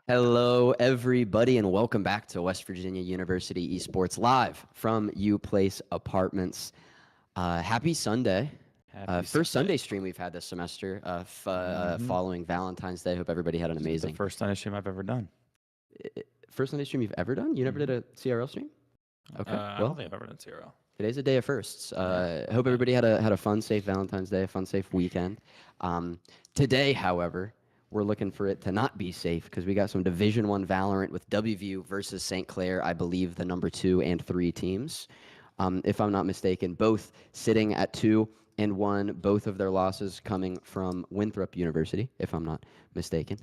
Hello, everybody, and welcome back to West Virginia University Esports live from U Place Apartments. Happy Sunday. First Sunday stream we've had this semester following Valentine's Day. Hope everybody had an amazing... The first Sunday stream I've ever done. First Sunday stream you've ever done? You never did a CRL stream? Okay. I don't think I've ever done CRL. Today's a day of firsts. Hope everybody had a fun, safe Valentine's Day, a fun, safe weekend. Today, however, we're looking for it to not be safe because we got some Division I Valorant with WVU versus St. Clair, I believe the number 2 and 3 teams. If I'm not mistaken, both sitting at 2-1, both of their losses coming from Winthrop University, if I'm not mistaken.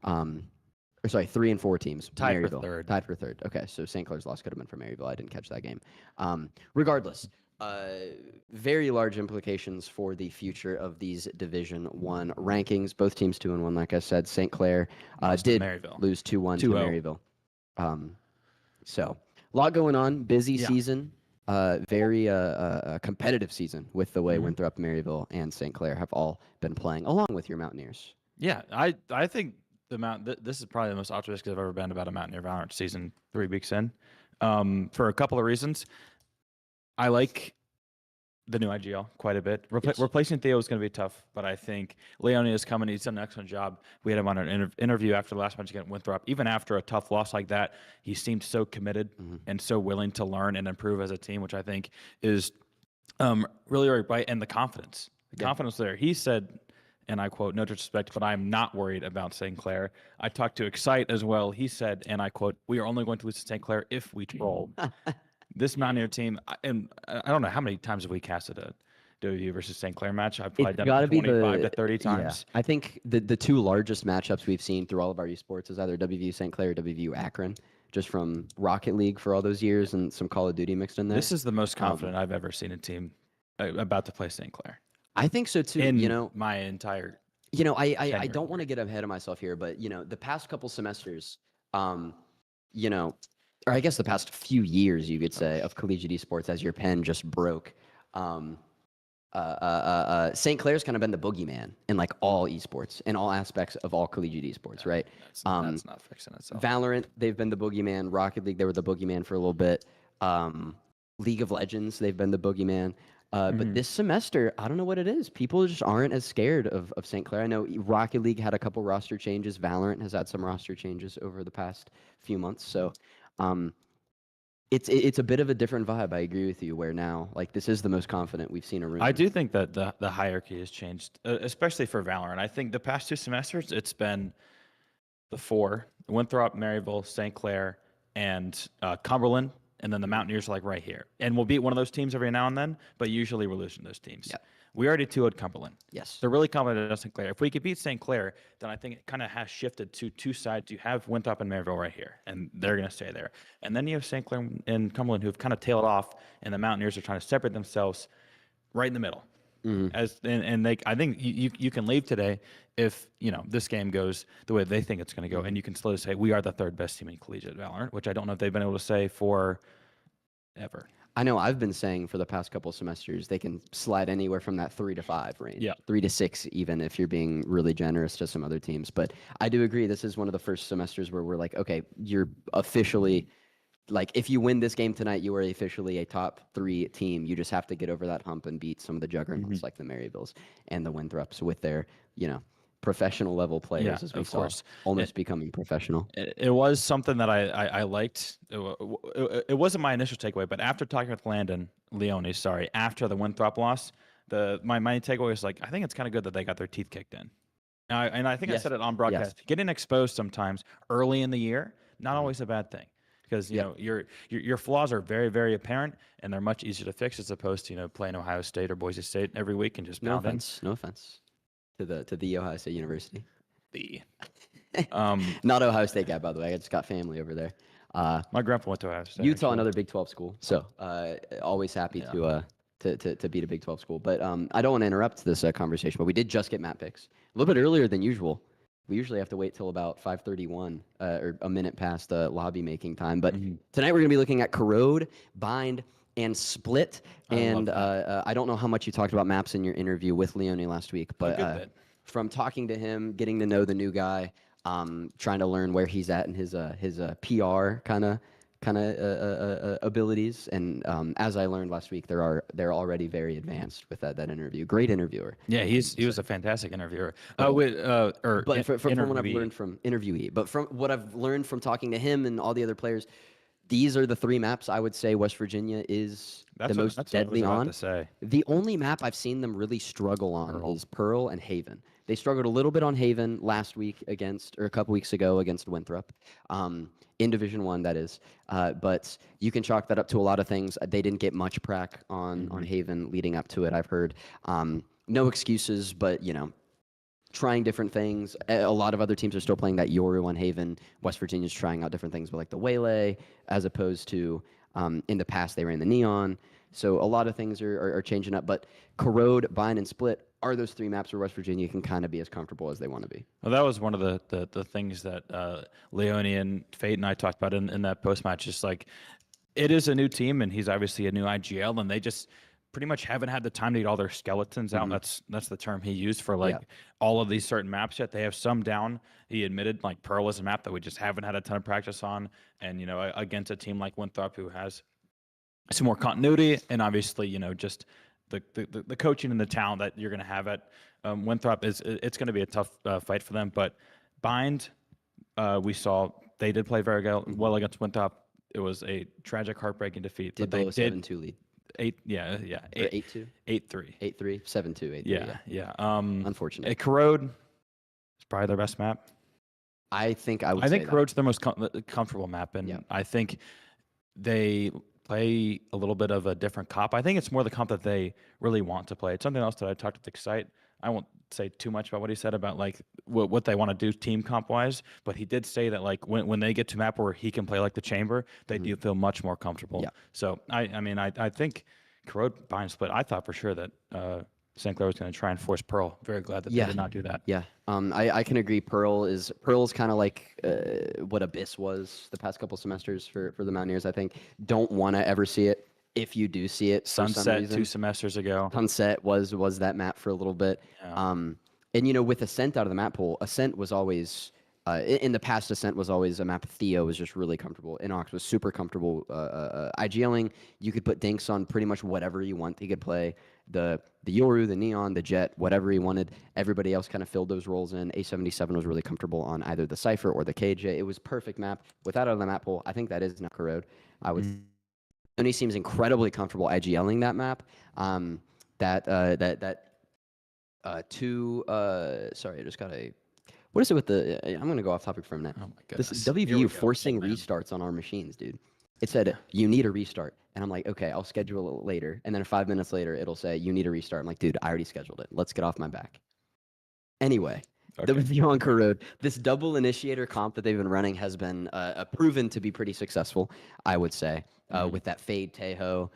Or sorry, 3 and 4 teams. Tied for third. Tied for third. Okay, so St. Clair's loss could have been for Maryville. I didn't catch that game. Regardless, very large implications for the future of these Division I rankings. Both teams 2-1, like I said. St. Clair did lose 2-1 to Maryville. So a lot going on. Busy season. Very competitive season with the way Winthrop, Maryville, and St. Clair have all been playing, along with your Mountaineers. Yeah, I think this is probably the most optimistic I've ever been about a Mountaineer Valorant season 3 weeks in, for a couple of reasons. I like the new IGL quite a bit. Replacing Theo is going to be tough, but I think Leone is coming. He's done an excellent job. We had him on an interview after the last match against Winthrop. Even after a tough loss like that, he seemed so committed and so willing to learn and improve as a team, which I think is really, really bright. And the confidence. Confidence there. He said, and I quote, "No disrespect, but I'm not worried about St. Clair." I talked to Excite as well. He said, and I quote, "We are only going to lose to St. Clair if we troll." this Mountaineer team, and I don't know how many times have we casted a WVU versus St. Clair match. I've probably It's done got to it be 25 the to 30 times. I think the two largest matchups we've seen through all of our esports is either WVU St. Clair or WVU Akron, just from Rocket League for all those years and some Call of Duty mixed in there. This is the most confident I've ever seen a team about to play St. Clair. I think so too. In my entire I don't want to get ahead of myself here, but the past couple semesters, or I guess the past few years, you could say, of collegiate esports, as your pen just broke. St. Clair's kind of been the boogeyman in like all esports, in all aspects of all collegiate esports, right? That's not fixing itself. VALORANT, they've been the boogeyman. Rocket League, they were the boogeyman for a little bit. League of Legends, they've been the boogeyman. But this semester, I don't know what it is. People just aren't as scared of St. Clair. I know Rocket League had a couple roster changes. VALORANT has had some roster changes over the past few months. So it's a bit of a different vibe. I agree with you, where now, like, this is the most confident we've seen a room. I do think that the hierarchy has changed, especially for VALORANT. I think the past 2 semesters, it's been the 4, Winthrop, Maryville, St. Clair, and Cumberland. And then the Mountaineers are like right here. And we'll beat one of those teams every now and then, but usually we're losing those teams. Yep. We already 2-0'd Cumberland. Yes. They're really confident in St. Clair. If we could beat St. Clair, then I think it kind of has shifted to 2 sides. You have Winthrop and Maryville right here, and they're going to stay there. And then you have St. Clair and Cumberland, who have kind of tailed off, and the Mountaineers are trying to separate themselves right in the middle. I think you can leave today if this game goes the way they think it's going to go, and you can slowly say we are the 3rd best team in collegiate VALORANT, which I don't know if they've been able to say for ever. I know I've been saying for the past couple semesters they can slide anywhere from that 3 to 5 range. Yeah. 3 to 6 even if you're being really generous to some other teams. But I do agree this is one of the first semesters where we're like, okay, you're officially, like, if you win this game tonight, you are officially a top 3 team. You just have to get over that hump and beat some of the juggernauts like the Maryvilles and the Winthrops with their, professional level players, as we saw, almost becoming professional. It was something that I liked. It wasn't my initial takeaway, but after talking with Leone, after the Winthrop loss, my takeaway was like, I think it's kind of good that they got their teeth kicked in. And I think I said it on broadcast. Yes. Getting exposed sometimes early in the year, not always a bad thing. Because your flaws are very, very apparent, and they're much easier to fix as opposed to playing Ohio State or Boise State every week and just no offense to the Ohio State University. Not Ohio State guy, by the way. I just got family over there. My grandpa went to Ohio State. Utah, another Big 12 school. So always happy to beat a Big 12 school. But I don't want to interrupt this conversation, but we did just get map picks a little bit earlier than usual. We usually have to wait till about 5:31 or a minute past lobby making time. But tonight we're going to be looking at Corrode, Bind, and Split. And I don't know how much you talked about maps in your interview with Leone last week, but from talking to him, getting to know the new guy, trying to learn where he's at in his PR kind of abilities, and as I learned last week, they're already very advanced with that interview. Great interviewer. Yeah, he was a fantastic interviewer. From what I've learned from interviewee, but from what I've learned from talking to him and all the other players, these are the 3 maps I would say West Virginia is the most deadly on. The only map I've seen them really struggle on is Pearl and Haven. They struggled a little bit on Haven last week a couple weeks ago against Winthrop. In Division 1, that is. But you can chalk that up to a lot of things. They didn't get much prac on Haven leading up to it, I've heard. No excuses, but, trying different things. A lot of other teams are still playing that Yoru on Haven. West Virginia's trying out different things, but like the Waylay, as opposed to in the past they ran the Neon. So a lot of things are changing up. But Corrode, Bind, and Split are those 3 maps where West Virginia can kind of be as comfortable as they want to be. Well, that was one of the things that Leone and Fate and I talked about in that post-match. Just like, it is a new team, and he's obviously a new IGL, and they just pretty much haven't had the time to get all their skeletons out. That's the term he used for all of these certain maps yet. They have some down. He admitted like Pearl is a map that we just haven't had a ton of practice on. And, against a team like Winthrop who has some more continuity, and obviously, just the coaching and the talent that you're going to have at Winthrop it's going to be a tough fight for them. But Bind, we saw they did play very well against Winthrop. It was a tragic, heartbreaking defeat. Did they 7-2 lead? 8-2. 8-3. 8-3. 8-3. 7-2. 8-3. Yeah. Unfortunate. Corrode is probably their best map. I think Corrode's their most comfortable map, and I think they play a little bit of a different comp. I think it's more the comp that they really want to play. It's something else that I talked with Excite. I won't say too much about what he said about like what they want to do team comp wise, but he did say that like when they get to map where he can play like the chamber, they do feel much more comfortable. Yeah. So I think Corrode buying split. I thought for sure that St. Clair was going to try and force Pearl. Very glad that they did not do that. Yeah. I can agree. Pearl's kind of like what Abyss was the past couple semesters for the Mountaineers. I think don't want to ever see it. If you do see it, for some Sunset reason, 2 semesters ago. Sunset was that map for a little bit. Yeah. And with Ascent out of the map pool, Ascent was always in the past. Ascent was always a map. Theo was just really comfortable. Inox was super comfortable. IGLing, you could put dinks on pretty much whatever you want. He could play the Yoru, the Neon, the Jet, whatever he wanted. Everybody else kind of filled those roles in. A77 was really comfortable on either the Cypher or the KJ. It was perfect map. Without out of the map pool, I think that is now Corrode. I would. And he seems incredibly comfortable IGLing that map. Sorry, I just got a. What is it with the? I'm gonna go off topic for a minute. Oh my goodness. This Here we WVU go. forcing Oh, man. restarts on our machines, dude. It said you need a restart, and I'm like, okay, I'll schedule it later. And then 5 minutes later, it'll say you need a restart. I'm like, dude, I already scheduled it. Let's get off my back. Anyway, WVU on Corrode. This double initiator comp that they've been running has been proven to be pretty successful, I would say, with that Fade Tejo.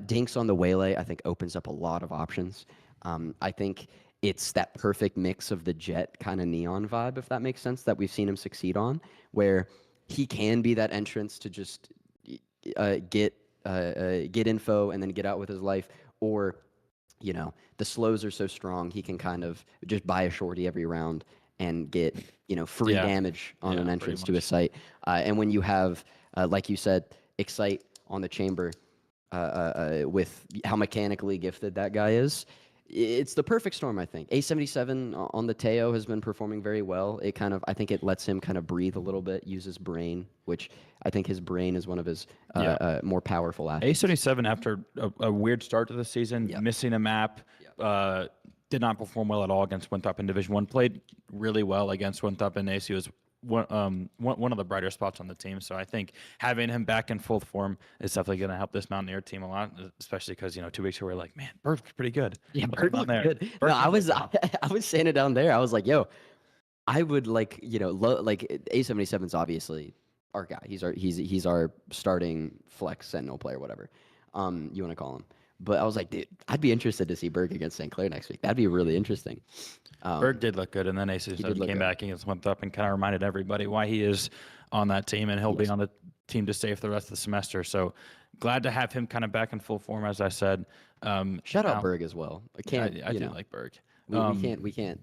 Dinks on the Waylay, I think, opens up a lot of options. I think it's that perfect mix of the Jet kind of Neon vibe, if that makes sense, that we've seen him succeed on, where he can be that entrance to just get info and then get out with his life, or the slows are so strong he can kind of just buy a shorty every round and get free damage on an entrance to a site. And when you have, like you said, Excite on the chamber, with how mechanically gifted that guy is, it's the perfect storm, I think. A77 on the Teo has been performing very well. I think it lets him kind of breathe a little bit, use his brain, which I think his brain is one of his more powerful assets. A77, after a weird start to the season, missing a map, did not perform well at all against Winthrop in Division 1. Played really well against Winthrop in AC. Was one of the brighter spots on the team. So I think having him back in full form is definitely going to help this Mountaineer team a lot, especially because 2 weeks ago we were like, man, Berg's pretty good. Yeah, Berg looked good. No, I was saying it down there. I was like, yo, I would like A77's obviously our guy. He's our starting flex sentinel player, whatever you want to call him. But I was like, dude, I'd be interested to see Berg against St. Clair next week. That'd be really interesting. Berg did look good, and then Aces came back and went up and kind of reminded everybody why he is on that team, and he'll be on the team to stay for the rest of the semester. So glad to have him kind of back in full form, as I said. Shout out Berg as well. I do like Berg. We can't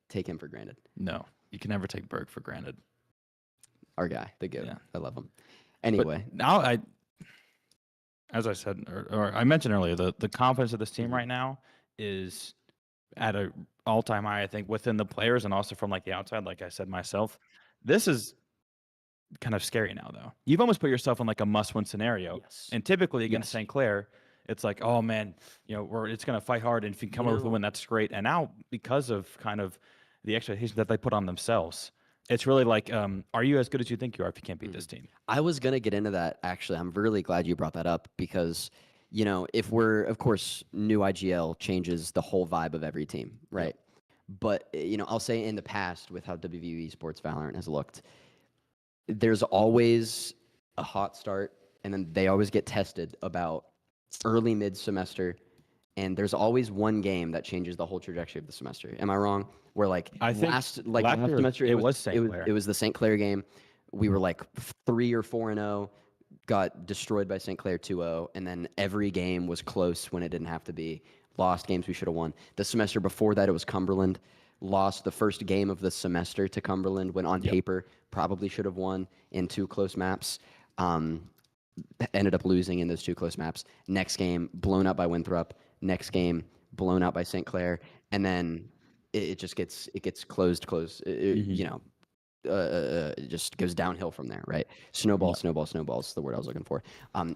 take him for granted. No, you can never take Berg for granted. Our guy, the goat. Yeah. I love him. Anyway, but now as I said, or I mentioned earlier, the confidence of this team right now is at an all-time high, I think, within the players and also from like the outside, like I said myself. This is kind of scary now, though. You've almost put yourself in like a must-win scenario. Yes. And typically against St. Clair, it's like, oh man, it's going to fight hard, and if you come up with a win, that's great. And now, because of kind of the expectations that they put on themselves, it's really like, are you as good as you think you are if you can't beat this team? I was going to get into that, actually. I'm really glad you brought that up because, if we're, of course, new IGL changes the whole vibe of every team, right? Yep. But, I'll say in the past with how WVU Esports Valorant has looked, there's always a hot start, and then they always get tested about early mid-semester, and there's always one game that changes the whole trajectory of the semester. Am I wrong? Where I think last semester it was St. Clair. It was the St. Clair game. We were like 3 or 4-0, got destroyed by St. Clair 2-0, and then every game was close when it didn't have to be. Lost games we should have won. The semester before that, it was Cumberland. Lost the first game of the semester to Cumberland when on paper probably should have won in 2 close maps. Ended up losing in those 2 close maps. Next game, blown up by Winthrop. Next game, blown out by St. Clair. And then it just gets closed. It just goes downhill from there, right? Snowball is the word I was looking for.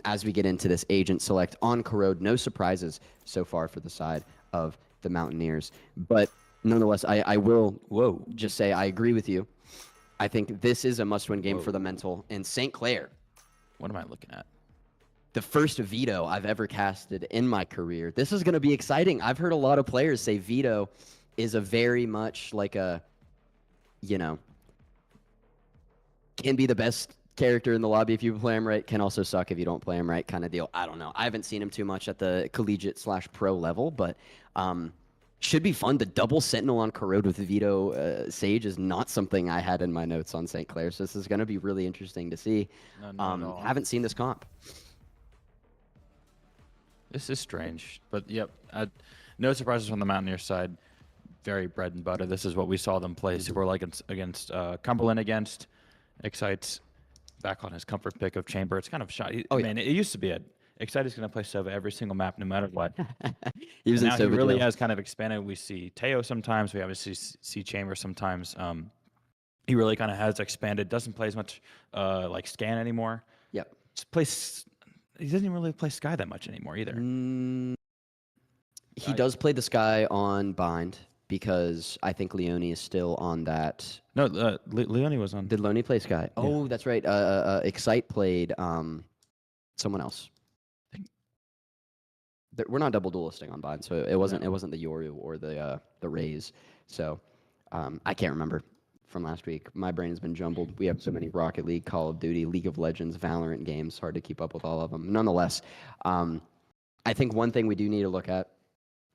As we get into this agent select on Corrode, no surprises so far for the side of the Mountaineers. But nonetheless, I will just say I agree with you. I think this is a must-win game for the mental. And St. Clair. What am I looking at? the first veto I've ever casted in my career. This is going to be exciting. I've heard a lot of players say veto is a very much like a, you know, can be the best character in the lobby if you play him right, can also suck if you don't play him right kind of deal. I don't know. I haven't seen him too much at the collegiate/pro level, but should be fun. The double Sentinel on Corrode with Vito Sage is not something I had in my notes on St. Clair, so this is going to be really interesting to see. Haven't seen this comp. This is strange, but yep, no surprises from the Mountaineer side. Very bread and butter. This is what we saw them play. Super like against Cumberland, against Excite's back on his comfort pick of Chamber. It's kind of shot. Man, it used to be Excite is going to play Sova every single map, no matter what. He was in now Sova he really jail. has kind of expanded. We see Teo sometimes. We obviously see Chamber sometimes. He really kind of has expanded. Doesn't play as much like Scan anymore. Yep. He doesn't even really play Sky that much anymore either. He does play the Sky on Bind because I think Leone is still on that. No, Leone was on. Did Leone play Sky? Yeah. Oh, that's right. Excite played someone else. We're not double duelisting on Bind, so it wasn't the Yoru or the Rays. So I can't remember from last week. My brain has been jumbled. We have so many Rocket League, Call of Duty, League of Legends, Valorant games. Hard to keep up with all of them. Nonetheless, I think one thing we do need to look at,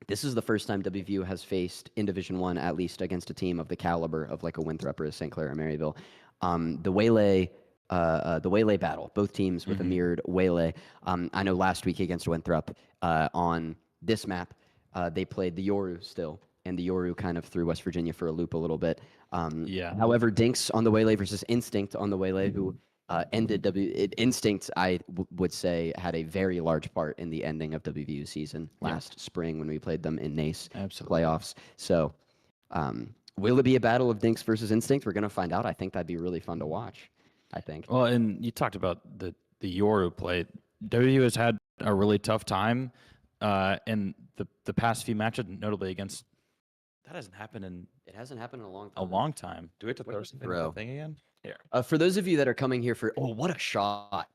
this is the first time WVU has faced in Division 1 at least against a team of the caliber of like a Winthrop or a St. Clair or Maryville. The Waylay battle, both teams with a mirrored Waylay. I know last week against Winthrop on this map, they played the Yoru still, and the Yoru kind of threw West Virginia for a loop a little bit. However, Dinks on the Waylay versus Instinct on the Waylay, who ended Instinct, I would say, had a very large part in the ending of WVU season last spring when we played them in NACE playoffs. So will it be a battle of Dinks versus Instinct? We're going to find out. I think that'd be really fun to watch. I think. Well, and you talked about the Yoru play. WVU has had a really tough time in the past few matches, notably against. That hasn't happened in. It hasn't happened in a long time. A long time. Do we have to throw something on the thing again? Here. For those of you that are coming here for, what a shot!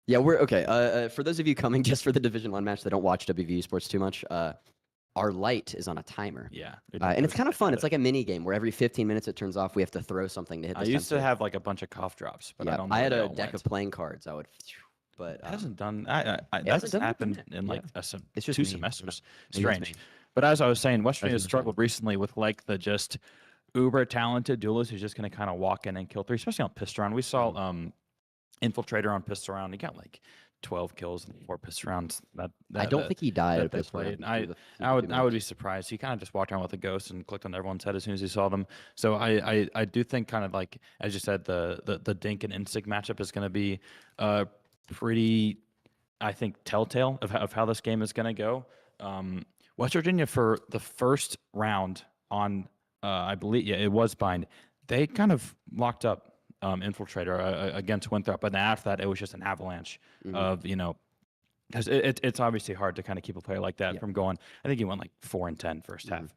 Yeah, we're okay. For those of you coming just for the Division 1 match that don't watch WVU sports too much, our light is on a timer. Yeah. And it's kind of fun. It's like a mini game where every 15 minutes it turns off. We have to throw something to hit. I used to have like a bunch of cough drops, but I don't know. I had a deck of playing cards. I would, but it hasn't done. That hasn't happened in like it's just 2 me. semesters. Maybe it's Strange. me. But as I was saying, West Virginia has struggled recently with like the just uber talented duelist who's just going to kind of walk in and kill 3, especially on pistol round. We saw Infiltrator on pistol round. He got like 12 kills in 4 pistol rounds. I don't think he died. That they played. I would be surprised. He kind of just walked around with a ghost and clicked on everyone's head as soon as he saw them. So I do think kind of like, as you said, the Dink and Instinct matchup is going to be pretty, I think, telltale of how this game is going to go. West Virginia for the first round on, I believe, it was Bind. They kind of locked up Infiltrator against Winthrop, but then after that, it was just an avalanche of, because it's obviously hard to kind of keep a player like that from going. I think he went like 4-10 first half.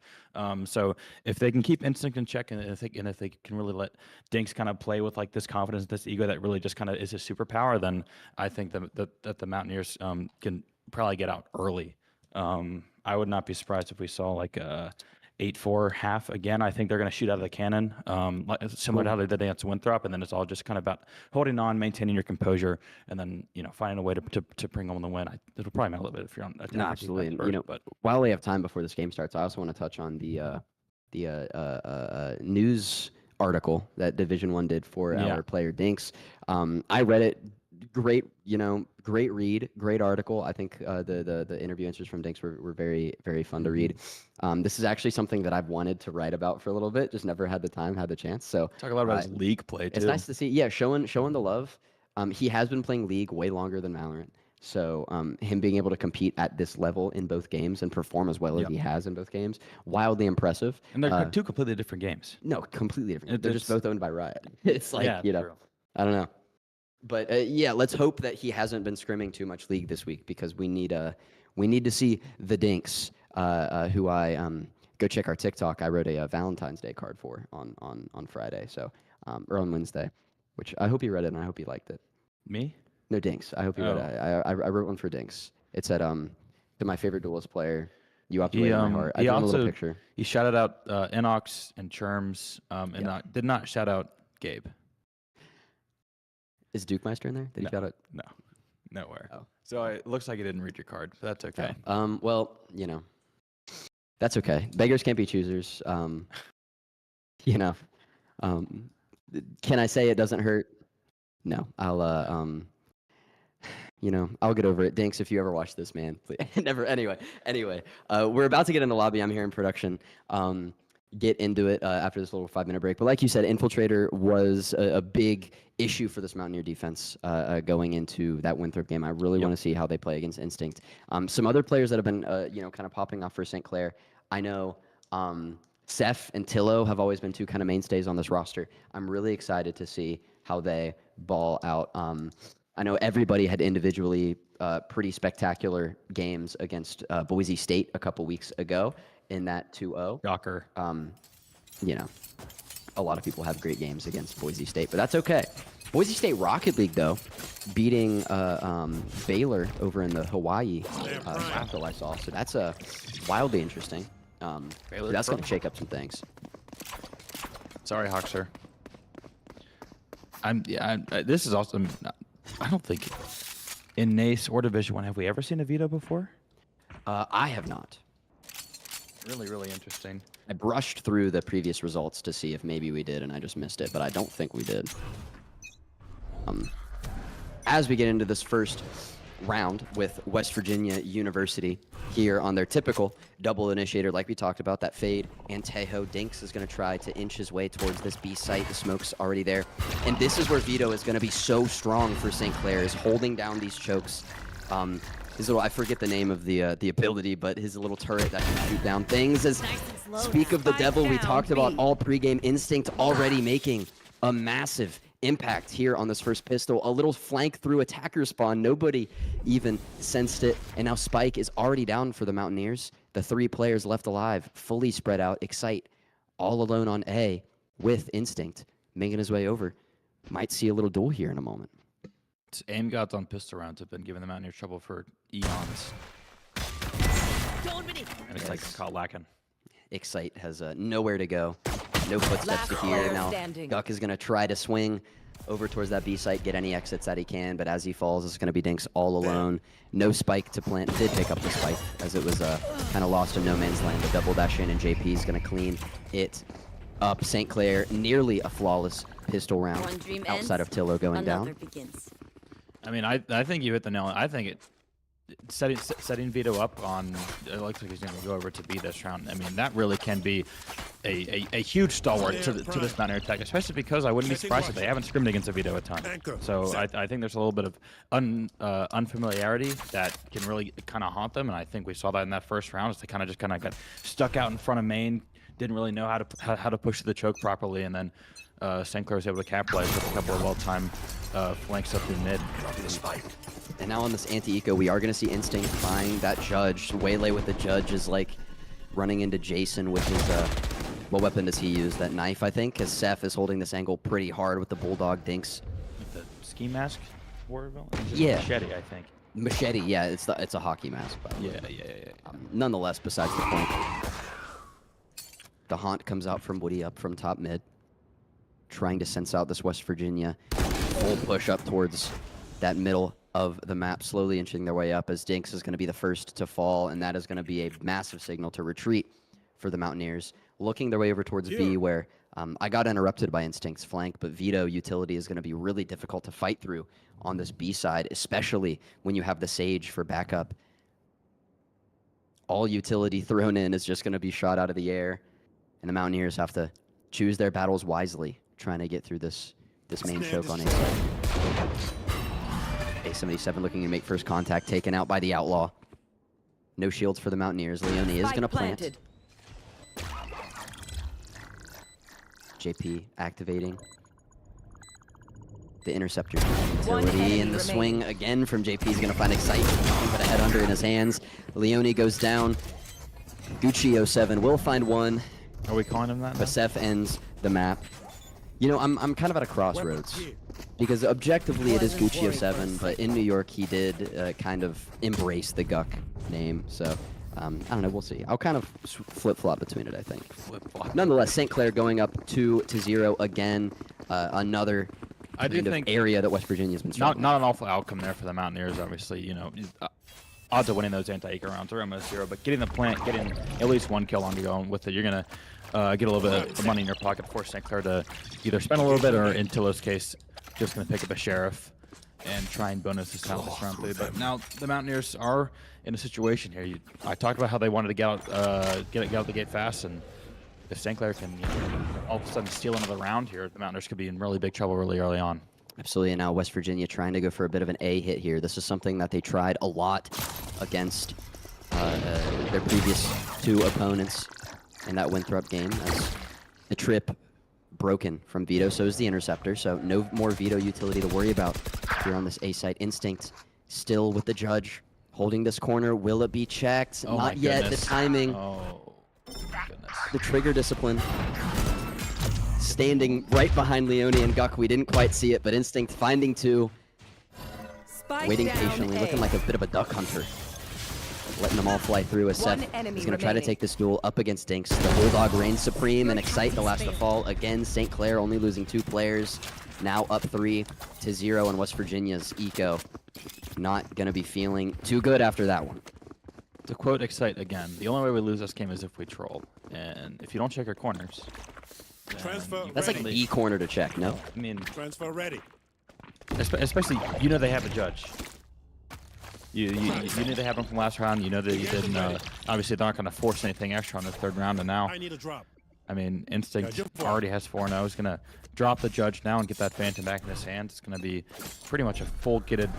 So if they can keep Instinct in check, and if they can really let Dinks kind of play with like this confidence, this ego that really just kind of is a superpower, then I think that the Mountaineers can probably get out early. I would not be surprised if we saw like a 8-4 half again. I think they're going to shoot out of the cannon, similar to how they did against Winthrop, and then it's all just kind of about holding on, maintaining your composure, and then finding a way to bring home the win. It'll probably matter a little bit if you're on attack. No, absolutely. First, but while we have time before this game starts, I also want to touch on the news article that Division 1 did for our player Dinks. I read it. Great, great read, great article. I think the interview answers from Dinks were very, very fun to read. This is actually something that I've wanted to write about for a little bit, just never had the time, had the chance. So talk a lot about his league play too. It's nice to see, showing the love. He has been playing League way longer than Valorant. So him being able to compete at this level in both games and perform as well as he has in both games, wildly impressive. And they're 2 completely different games. No, completely different. They're just both owned by Riot. It's like, true. I don't know. But let's hope that he hasn't been scrimming too much League this week, because we need to see the Dinks, who I go check our TikTok. I wrote a Valentine's Day card for on Friday, so or on Wednesday, which I hope he read it and I hope he liked it. Me? No, Dinks. I hope you read it. I wrote one for Dinks. It said, to my favorite duelist player, you opt away in my heart. I He drew him a also little picture. he shouted out Inox and Churms, and did not shout out Gabe. Is Duke Meister in there? Did he shout out? No, nowhere. Oh. So it looks like he didn't read your card, but that's okay. Well, you know, that's okay. Beggars can't be choosers. You know, can I say it doesn't hurt? No, I'll you know, I'll get over it. Dinks, if you ever watch this, man, please. Never. Anyway, we're about to get in the lobby. I'm here in production. Get into it after this little 5-minute break. But like you said, Infiltrator was a big issue for this Mountaineer defense going into that Winthrop game. I really want to see how they play against Instinct. Some other players that have been, you know, kind of popping off for St. Clair. I know Seth and Tillo have always been two kind of mainstays on this roster. I'm really excited to see how they ball out. I know everybody had individually pretty spectacular games against Boise State a couple weeks ago in that 2-0. Shocker. You know, a lot of people have great games against Boise State, but that's okay. Boise State Rocket League, though, beating Baylor over in the Hawaii battle I saw. So that's wildly interesting. That's going to shake up some things. Sorry, Hawkster. This is also. I don't think in NACE or Division 1 have we ever seen a veto before? I have not. Really, really interesting. I brushed through the previous results to see if maybe we did, and I just missed it, but I don't think we did. As we get into this first round with West Virginia University here on their typical double initiator, like we talked about, that fade, and Tejo Dinks is going to try to inch his way towards this B site. The smoke's already there. And this is where Vito is going to be so strong for St. Clair, is holding down these chokes. His little, I forget the name of the ability, but his little turret that can shoot down things. As speak of the devil, we talked about all pregame. Instinct already making a massive impact here on this first pistol. A little flank through attacker spawn. Nobody even sensed it. And now Spike is already down for the Mountaineers. The 3 players left alive, fully spread out. Excite all alone on A with Instinct, making his way over. Might see a little duel here in a moment. Aim gods on pistol rounds have been giving the Mountaineers trouble for eons. And it's like caught lacking. Excite has nowhere to go. No footsteps to hear. Now Duck is going to try to swing over towards that B site, get any exits that he can, but as he falls, it's going to be Dinks all alone. No spike to plant. Did pick up the spike as it was kind of lost in no man's land. The double dash in, and JP is going to clean it up. St. Clair, nearly a flawless pistol round outside of Tillo going down. I mean, I think you hit the nail. I think it setting Vito up on. It looks like he's going to go over to B this round. I mean, that really can be a huge stalwart to this Mountaineer attack, especially because I wouldn't be surprised if they haven't scrimmed against a Vito a ton. So I think there's a little bit of unfamiliarity that can really kind of haunt them, and I think we saw that in that first round. As they kind of got stuck out in front of main, didn't really know how to push the choke properly, and then St. Clair was able to capitalize with a couple of well-timed flanks up through mid. And now on this anti-eco, we are going to see Instinct find that Judge. Waylay with the Judge is like running into Jason with his, what weapon does he use? That knife, I think, because Seth is holding this angle pretty hard with the Bulldog Dinks. The ski mask? Yeah. Machete, I think. Machete, yeah, it's a hockey mask. By the way. Yeah. Nonetheless, besides the point, the Haunt comes out from Woody up from top mid, trying to sense out this West Virginia full push up towards that middle of the map, slowly inching their way up as Dinks is going to be the first to fall, and that is going to be a massive signal to retreat for the Mountaineers. Looking their way over towards B, where I got interrupted by Instinct's flank, but Vito utility is going to be really difficult to fight through on this B side, especially when you have the Sage for backup. All utility thrown in is just going to be shot out of the air, and the Mountaineers have to choose their battles wisely, trying to get through this main choke on A side. A77 looking to make first contact, taken out by the Outlaw. No shields for the Mountaineers. Leone is going to plant. JP activating the interceptor utility, and the swing again from JP is going to find Excite, but a head under in his hands. Leone goes down. Gucci 07 will find one. Are we calling him that now? Basef ends the map. You know, I'm kind of at a crossroads because objectively it is Gucci 07, but in New York he did kind of embrace the Guck name. So I don't know. We'll see. I'll kind of flip-flop between it, I think. Flip-flop. Nonetheless, St. Clair going up 2-0 again. Another I do think area that West Virginia's been struggling. Not an awful outcome there for the Mountaineers. Obviously, you know, odds of winning those anti-Eco rounds are almost 0. But getting the plant, getting at least 1 kill on you with it, you're gonna get a little bit of money in your pocket, force St. Clair to either spend a little bit, or in Tillo's case, just gonna pick up a sheriff and try and bonus this out this round 3. But now the Mountaineers are in a situation here. I talked about how they wanted to get out the gate fast, and if St. Clair can all of a sudden steal another round here, the Mountaineers could be in really big trouble really early on. Absolutely, and now West Virginia trying to go for a bit of an A hit here. This is something that they tried a lot against their previous 2 opponents in that Winthrop game, as the trip broken from Vito, so is the interceptor, so no more Vito utility to worry about here on this A site. Instinct still with the judge, holding this corner. Will it be checked? Oh, not yet. The timing, oh, goodness. the trigger discipline. Standing right behind Leone and Guck. We didn't quite see it, but Instinct finding 2. Waiting patiently, looking like a bit of a duck hunter. Letting them all fly through as Seth is going to try to take this duel up against Dinks. The Bulldog reigns supreme, and Excite the last to fall. Again, St. Clair only losing 2 players. Now up 3-0, and West Virginia's Eco not going to be feeling too good after that one. To quote Excite again, the only way we lose this game is if we troll. And if you don't check your corners, that's like an E corner to check, no? I mean, transfer ready. Especially, you know they have a judge. You knew they had them from last round. You know that you didn't. Obviously, they're not going to force anything extra on the 3rd round. And now, I need a drop. I mean, Instinct already has 4-0. He's going to drop the judge now and get that Phantom back in his hand. It's going to be pretty much a full-kitted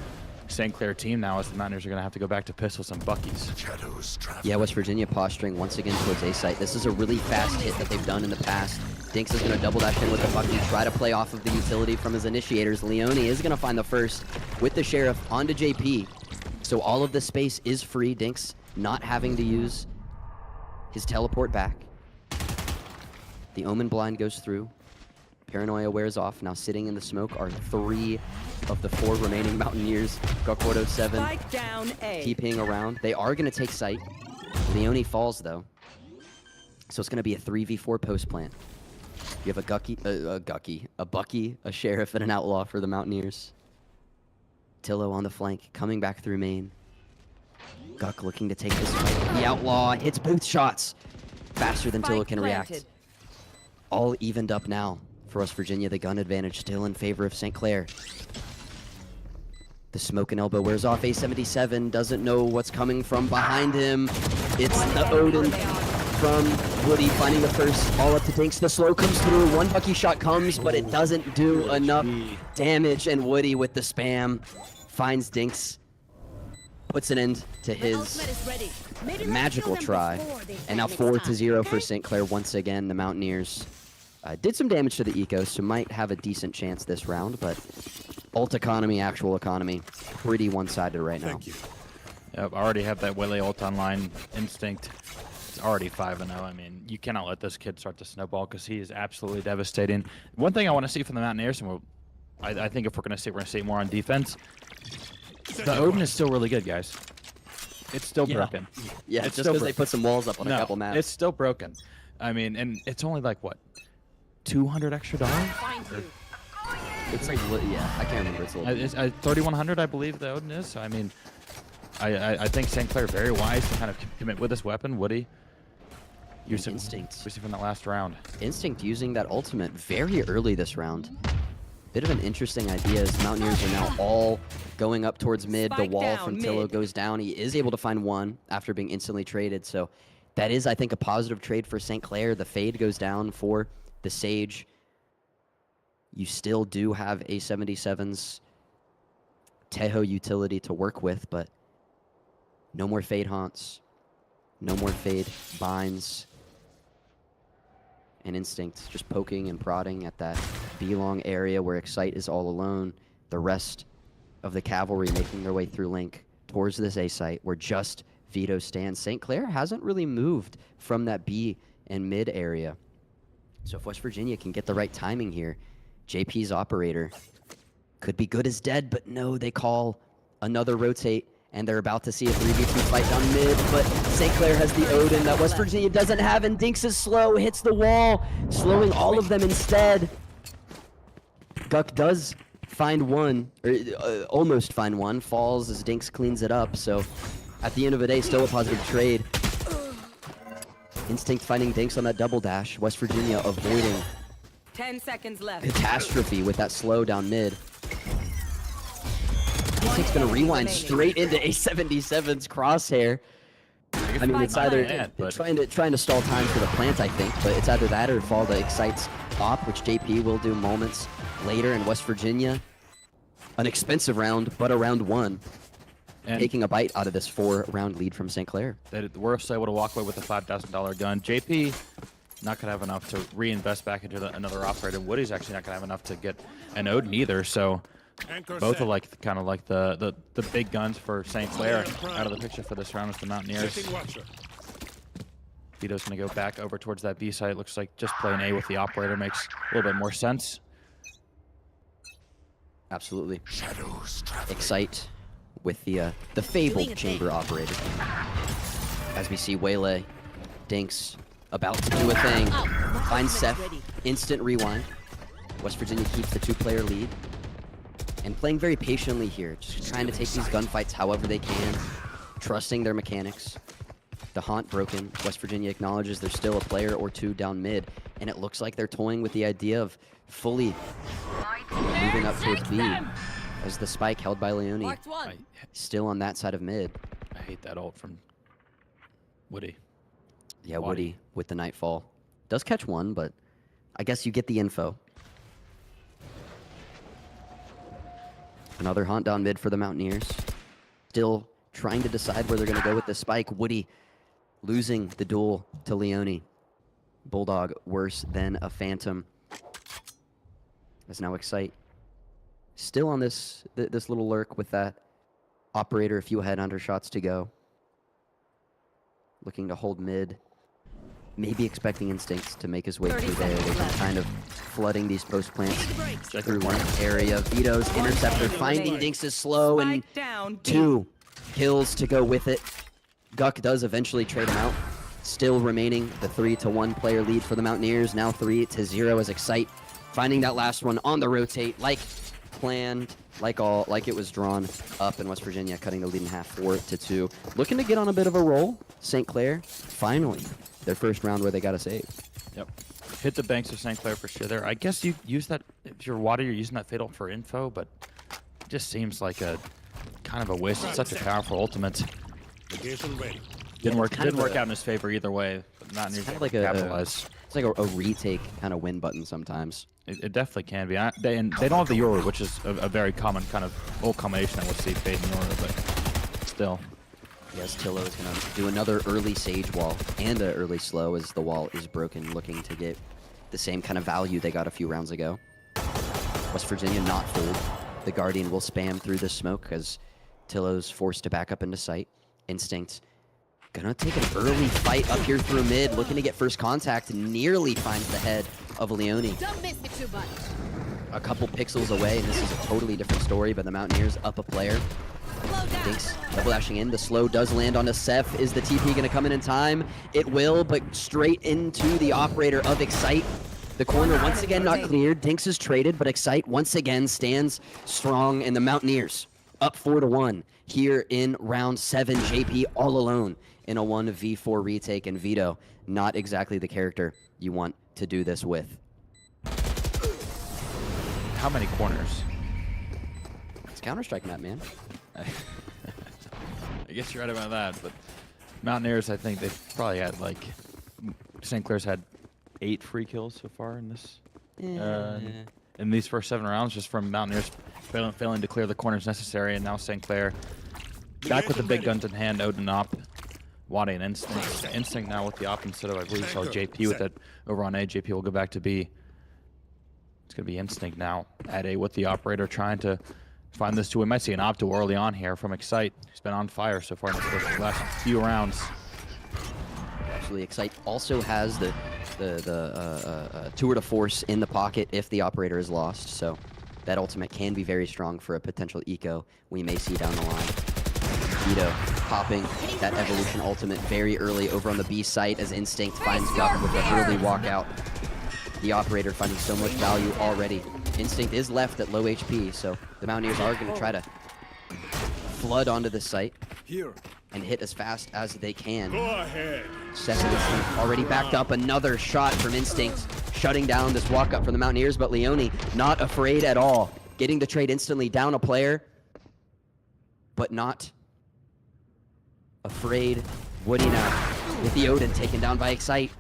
St. Clair team now, as the Mountaineers are going to have to go back to pistols and Buckies. Yeah, West Virginia posturing once again towards A site. This is a really fast hit that they've done in the past. Dinks is going to double dash in with the Bucky, try to play off of the utility from his initiators. Leone is going to find the first with the Sheriff onto JP. So all of the space is free. Dinks not having to use his teleport back. The Omen blind goes through. Paranoia wears off. Now sitting in the smoke are 3 of the 4 remaining Mountaineers. Gokwodo 7 TPing around. They are going to take sight. Leone falls though. So it's going to be a 3v4 post plant. You have a Bucky, a Sheriff, and an Outlaw for the Mountaineers. Tillo on the flank, coming back through main. Guck looking to take this fight. The Outlaw hits both shots faster than Tillo can react. All evened up now for West Virginia. The gun advantage still in favor of St. Clair. The smoke and elbow wears off. A77 doesn't know what's coming from behind him. It's the Odin from Woody finding the first, all up to Dinks. The slow comes through. 1 Bucky shot comes, but it doesn't do enough damage. And Woody with the spam finds Dinks, puts an end to his magical try. And now 4-0 for St. Clair once again. The Mountaineers did some damage to the Eco, so might have a decent chance this round, but ult economy, actual economy, pretty one-sided right now. Yep, I already have that Willie ult online. Instinct. It's already 5-0. I mean, you cannot let this kid start to snowball because he is absolutely devastating. One thing I want to see from the Mountaineers, and I think if we're going to see more on defense, the Odin is still really good, guys. It's still broken. Yeah, it's just because they put some walls up on a couple maps. It's still broken. I mean, and it's only like, what, $200 extra dollars? It's like, yeah, I can't remember. It's a little bit. 3,100, I believe the Odin is. So, I mean, I think St. Clair very wise to kind of commit with this weapon. Woody, use Instinct. Especially from that last round. Instinct using that ultimate very early this round. Bit of an interesting idea as Mountaineers are now all going up towards mid. The wall from Tillo goes down. He is able to find 1 after being instantly traded. So that is, I think, a positive trade for St. Clair. The fade goes down for the Sage. You still do have A77's Tejo utility to work with, but no more fade haunts. No more fade binds. And Instinct just poking and prodding at that B-long area where Excite is all alone. The rest of the cavalry making their way through Link towards this A site where just Vito stands. St. Clair hasn't really moved from that B and mid area. So if West Virginia can get the right timing here, JP's operator could be good as dead, but no, they call another rotate, and they're about to see a 3v2 fight down mid, but St. Clair has the Odin that West Virginia doesn't have, and Dinks is slow, hits the wall, slowing all of them instead. Guck does find one, or almost find one, falls as Dinks cleans it up, so at the end of the day, still a positive trade. Instinct finding Dinks on that double dash, West Virginia avoiding 10 seconds left. catastrophe with that slow down mid. Instinkt's gonna rewind straight into A77's crosshair. I mean, it's either trying to stall time for the plant, I think, but it's either that or fall to Excite's op, which JP will do moments later in West Virginia. An expensive round, but a round one. And taking a bite out of this 4-round lead from St. Clair. They were able to walk away with a $5,000 gun. JP not gonna have enough to reinvest back into another operator. Woody's actually not gonna have enough to get an Odin either. So both are like kind of like the big guns for St. Clair out of the picture for this round with the Mountaineers. Vito's gonna go back over towards that B site. Looks like just playing A with the operator makes a little bit more sense. Absolutely. Excite with the fabled chamber operator. As we see Waylay, Dinks about to do a thing. Finds Seth, instant rewind. West Virginia keeps the 2-player lead. And playing very patiently here, just trying to take these gunfights however they can, trusting their mechanics. The haunt broken. West Virginia acknowledges there's still a player or two down mid, and it looks like they're toying with the idea of fully moving up towards B. As the spike held by Leone, still on that side of mid. I hate that ult from Woody. Yeah, Woody with the Nightfall. Does catch one, but I guess you get the info. Another haunt down mid for the Mountaineers. Still trying to decide where they're going to go with the spike. Woody losing the duel to Leone. Bulldog worse than a Phantom. As now Excite still on this little lurk with that operator, a few headhunter shots to go. Looking to hold mid. Maybe expecting Instincts to make his way through there. They've been kind of flooding these post plants through one area. Vito's interceptor finding Dinks is slow, and 2 kills to go with it. Guck does eventually trade him out. Still remaining the 3-1 player lead for the Mountaineers. Now 3-0 as Excite finding that last one on the rotate, like planned, like it was drawn up in West Virginia, cutting the lead in half 4-2. Looking to get on a bit of a roll. St. Clair, finally, their first round where they got a save. Yep. Hit the banks of St. Clair for sure there. I guess you use that, if you're Water, you're using that Fatal for info, but it just seems like a kind of a waste. It's such a powerful ultimate. Didn't work out in his favor either way, but not in your favor. Capitalize. It's like a retake kind of win button sometimes. It definitely can be. They don't have the Yoru, which is a very common kind of old combination that we'll see fade in Yoru, but still. Yes, Tillo is going to do another early Sage wall and an early slow as the wall is broken, looking to get the same kind of value they got a few rounds ago. West Virginia not fooled. The Guardian will spam through the smoke as Tillo's forced to back up into sight. Instinct gonna take an early fight up here through mid, looking to get first contact, nearly finds the head of Leone. Don't miss me too much. A couple pixels away, and this is a totally different story, but the Mountaineers up a player. Dinks double dashing in. The slow does land on a Seth. Is the TP going to come in time? It will, but straight into the operator of Excite. The corner once again not cleared. Dinks is traded, but Excite once again stands strong, and the Mountaineers up 4-1 here in round 7. JP all alone in a 1v4 retake, and Vito, not exactly the character you want to do this with. How many corners? It's Counter-Strike map, man. I guess you're right about that, but Mountaineers, I think they've probably had like St. Clair's had 8 free kills so far in this. In these first 7 rounds, just from Mountaineers failing to clear the corners necessary, and now St. Clair back with the big guns in hand. Odin op, Wadi and Instinct. Instinct now with the op instead of, I believe, saw JP with that over on A. JP will go back to B. It's going to be Instinct now at A with the operator trying to find this 2. We might see an op duel early on here from Excite. He's been on fire so far in the last few rounds. absolutely. Excite also has the tour de force in the pocket if the operator is lost, so that ultimate can be very strong for a potential eco we may see down the line. Vito popping that evolution ultimate very early over on the B site as Instinct finds Gup with an early walkout. The operator finding so much value already. Instinct is left at low HP, so the Mountaineers are going to try to flood onto the site and hit as fast as they can. Second Instinct already backed up. Another shot from Instinct, shutting down this walk up from the Mountaineers, but Leone not afraid at all. Getting the trade instantly, down a player, but not afraid. Woody now with the Odin taken down by Excite.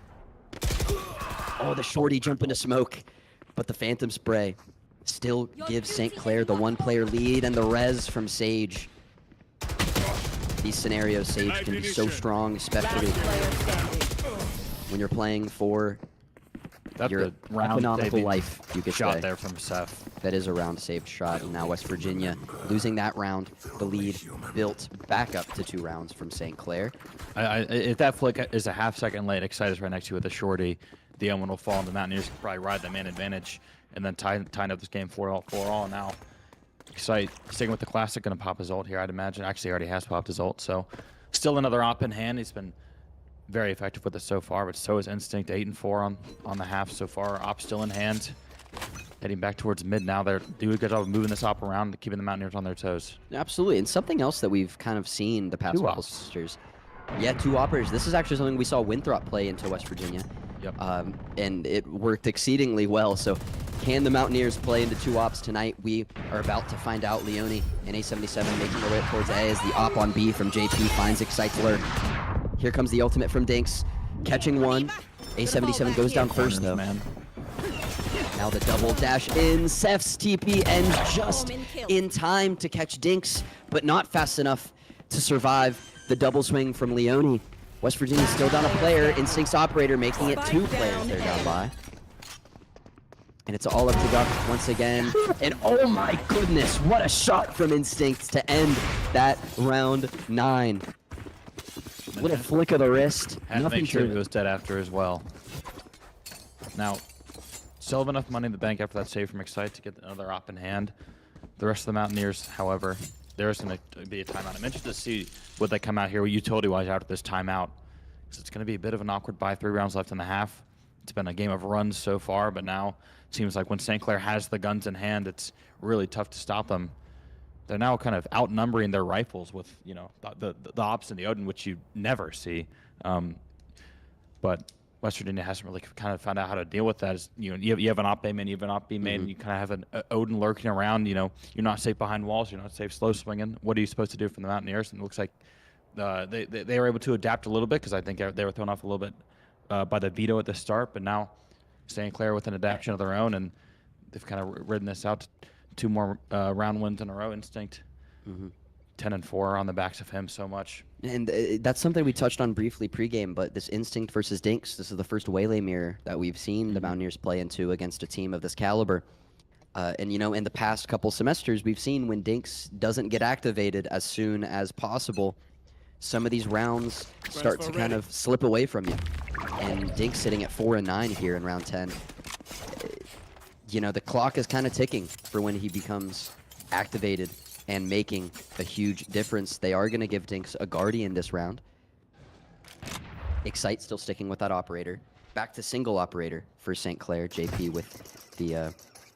Oh, the shorty jump into smoke, but the Phantom Spray still gives St. Clair the one-player lead and the res from Sage. These scenarios, Sage can be so strong, especially when you're playing for your economical life, you could shot say. there from Seth. That is a round saved shot, and now West Virginia losing that round. The lead built back up to 2 rounds from St. Clair. If that flick is a half-second late, Excite is right next to you with a shorty. The Omen will fall, and the Mountaineers can probably ride that man advantage and then tying up this game 4-all now. Excite sticking with the classic, gonna pop his ult here, I'd imagine. Actually, he already has popped his ult, so still another op in hand. He's been very effective with it so far, but so is Instinct. 8 and 4 on the half so far. Op still in hand. Heading back towards mid now. They're doing a good job of moving this op around, keeping the Mountaineers on their toes. Absolutely, and something else that we've kind of seen the past 2 couple ops. sisters. Yeah, 2 operators. This is actually something we saw Winthrop play into West Virginia. Yep. And it worked exceedingly well. So can the Mountaineers play into 2 ops tonight? We are about to find out. Leone and A77 making their way up towards A as the op on B from JP finds Excite's lurk. Here comes the ultimate from Dinks. Catching one. A77 goes down first, though. Man. Now the double dash in. Seth's TP ends just in time to catch Dinks, but not fast enough to survive the double swing from Leone. West Virginia still down a player. Instinct's operator making it 2 players they're down by. And it's all up to Gup once again. And oh my goodness, what a shot from Instinct to end that round 9. What a flick of the wrist. Had to Nothing make sure he to was dead after as well. Now, still have enough money in the bank after that save from Excite to get another op in hand. The rest of the Mountaineers, however, there's going to be a timeout. I'm interested to see what they come out here utility-wise out of this timeout. Because it's going to be a bit of an awkward buy. 3 rounds left in the half. It's been a game of runs so far, but now it seems like when St. Clair has the guns in hand, it's really tough to stop them. They're now kind of outnumbering their rifles with, you know, the ops and the Odin, which you never see. But West Virginia hasn't really kind of found out how to deal with that. Is, you know, you have an op A main, you have an op B main, and you kind of have an Odin lurking around. You know, you're not safe behind walls, you're not safe slow swinging. What are you supposed to do from the Mountaineers? And it looks like they were able to adapt a little bit because I think they were thrown off a little bit by the veto at the start, but now St. Clair with an adaptation of their own, and they've kind of ridden this out to 2 more round wins in a row. Instinct 10 and 4 on the backs of him so much. And that's something we touched on briefly pregame, but this Instinct versus Dinks, this is the first Waylay mirror that we've seen the Mountaineers play into against a team of this caliber. And, you know, in the past couple semesters, we've seen when Dinks doesn't get activated as soon as possible, some of these rounds start to kind of slip away from you. And Dinks sitting at 4 and 9 here in round 10. You know, the clock is kind of ticking for when he becomes activated and making a huge difference. They are going to give Dinks a Guardian this round. Excite still sticking with that operator. Back to single operator for St. Clair. JP with the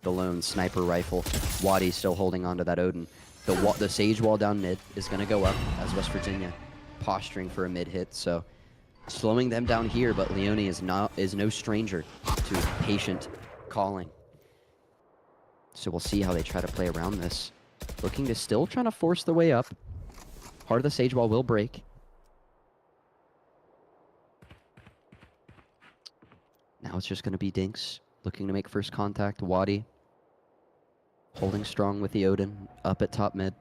lone sniper rifle. Waddy still holding on to that Odin. The Sage wall down mid is going to go up as West Virginia posturing for a mid hit. So slowing them down here, but Leone is no stranger to patient calling. So we'll see how they try to play around this. Looking to still trying to force the way up. Part of the Sage wall will break. Now it's just going to be Dinks looking to make first contact. Waddy holding strong with the Odin up at top mid.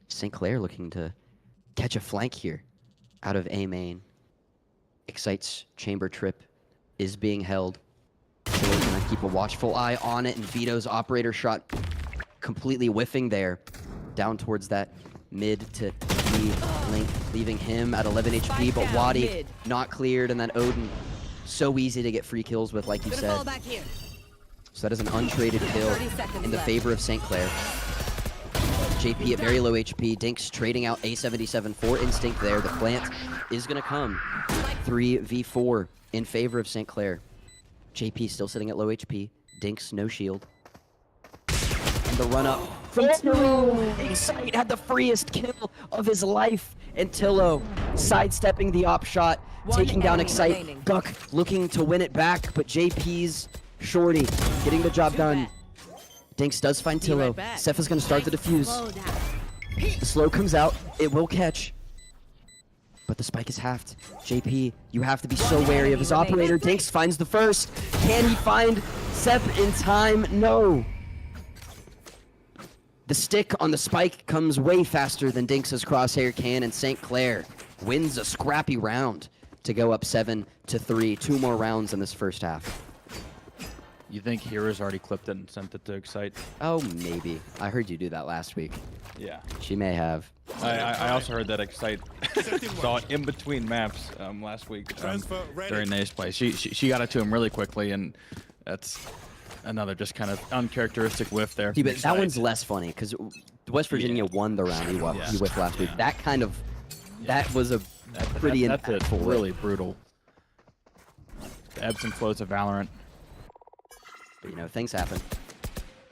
St. Clair looking to catch a flank here out of A main. Excite's chamber trip is being held. So we're going to keep a watchful eye on it, and Vito's operator shot completely whiffing there down towards that mid to B link, leaving him at 11 HP. Spike But down Wadi mid. not cleared, and then Odin so easy to get free kills with, like you Gonna said. fall back here. So that is an untraded kill 30 seconds in the left. favor of St. Clair. JP at very low HP. Dinks trading out A77 for Instinct there. The plant is going to come. 3v4 in favor of St. Clair. JP still sitting at low HP. Dinks no shield. And the run up from Tillo. Excite had the freest kill of his life. And Tillo sidestepping the op shot, One taking down enemy Excite. remaining. Guck looking to win it back, but JP's shorty getting the job done. Dinks does find Be right Tillo. back. Sepha's gonna start the defuse. Slow down. The slow comes out. It will catch. But the spike is halved. JP, you have to be so wary of his enemy remaining. operator. Dinks finds the first. Can he find Sep in time? No. The stick on the spike comes way faster than Dinks' crosshair can, and St. Clair wins a scrappy round to go up 7-3. 2 more rounds in this first half. You think Hero's already clipped it and sent it to Excite? Oh, maybe. I heard you do that last week. Yeah. She may have. I also heard that Excite saw it in between maps last week during Nae's play. She got it to him really quickly, and that's another just kind of uncharacteristic whiff there. See, from but that Excite. one's less funny because West Virginia won the round he whiffed last week. Yeah. That kind of, that was a pretty that's impactful really whiff. brutal. The ebbs and flows of Valorant. But, you know, things happen.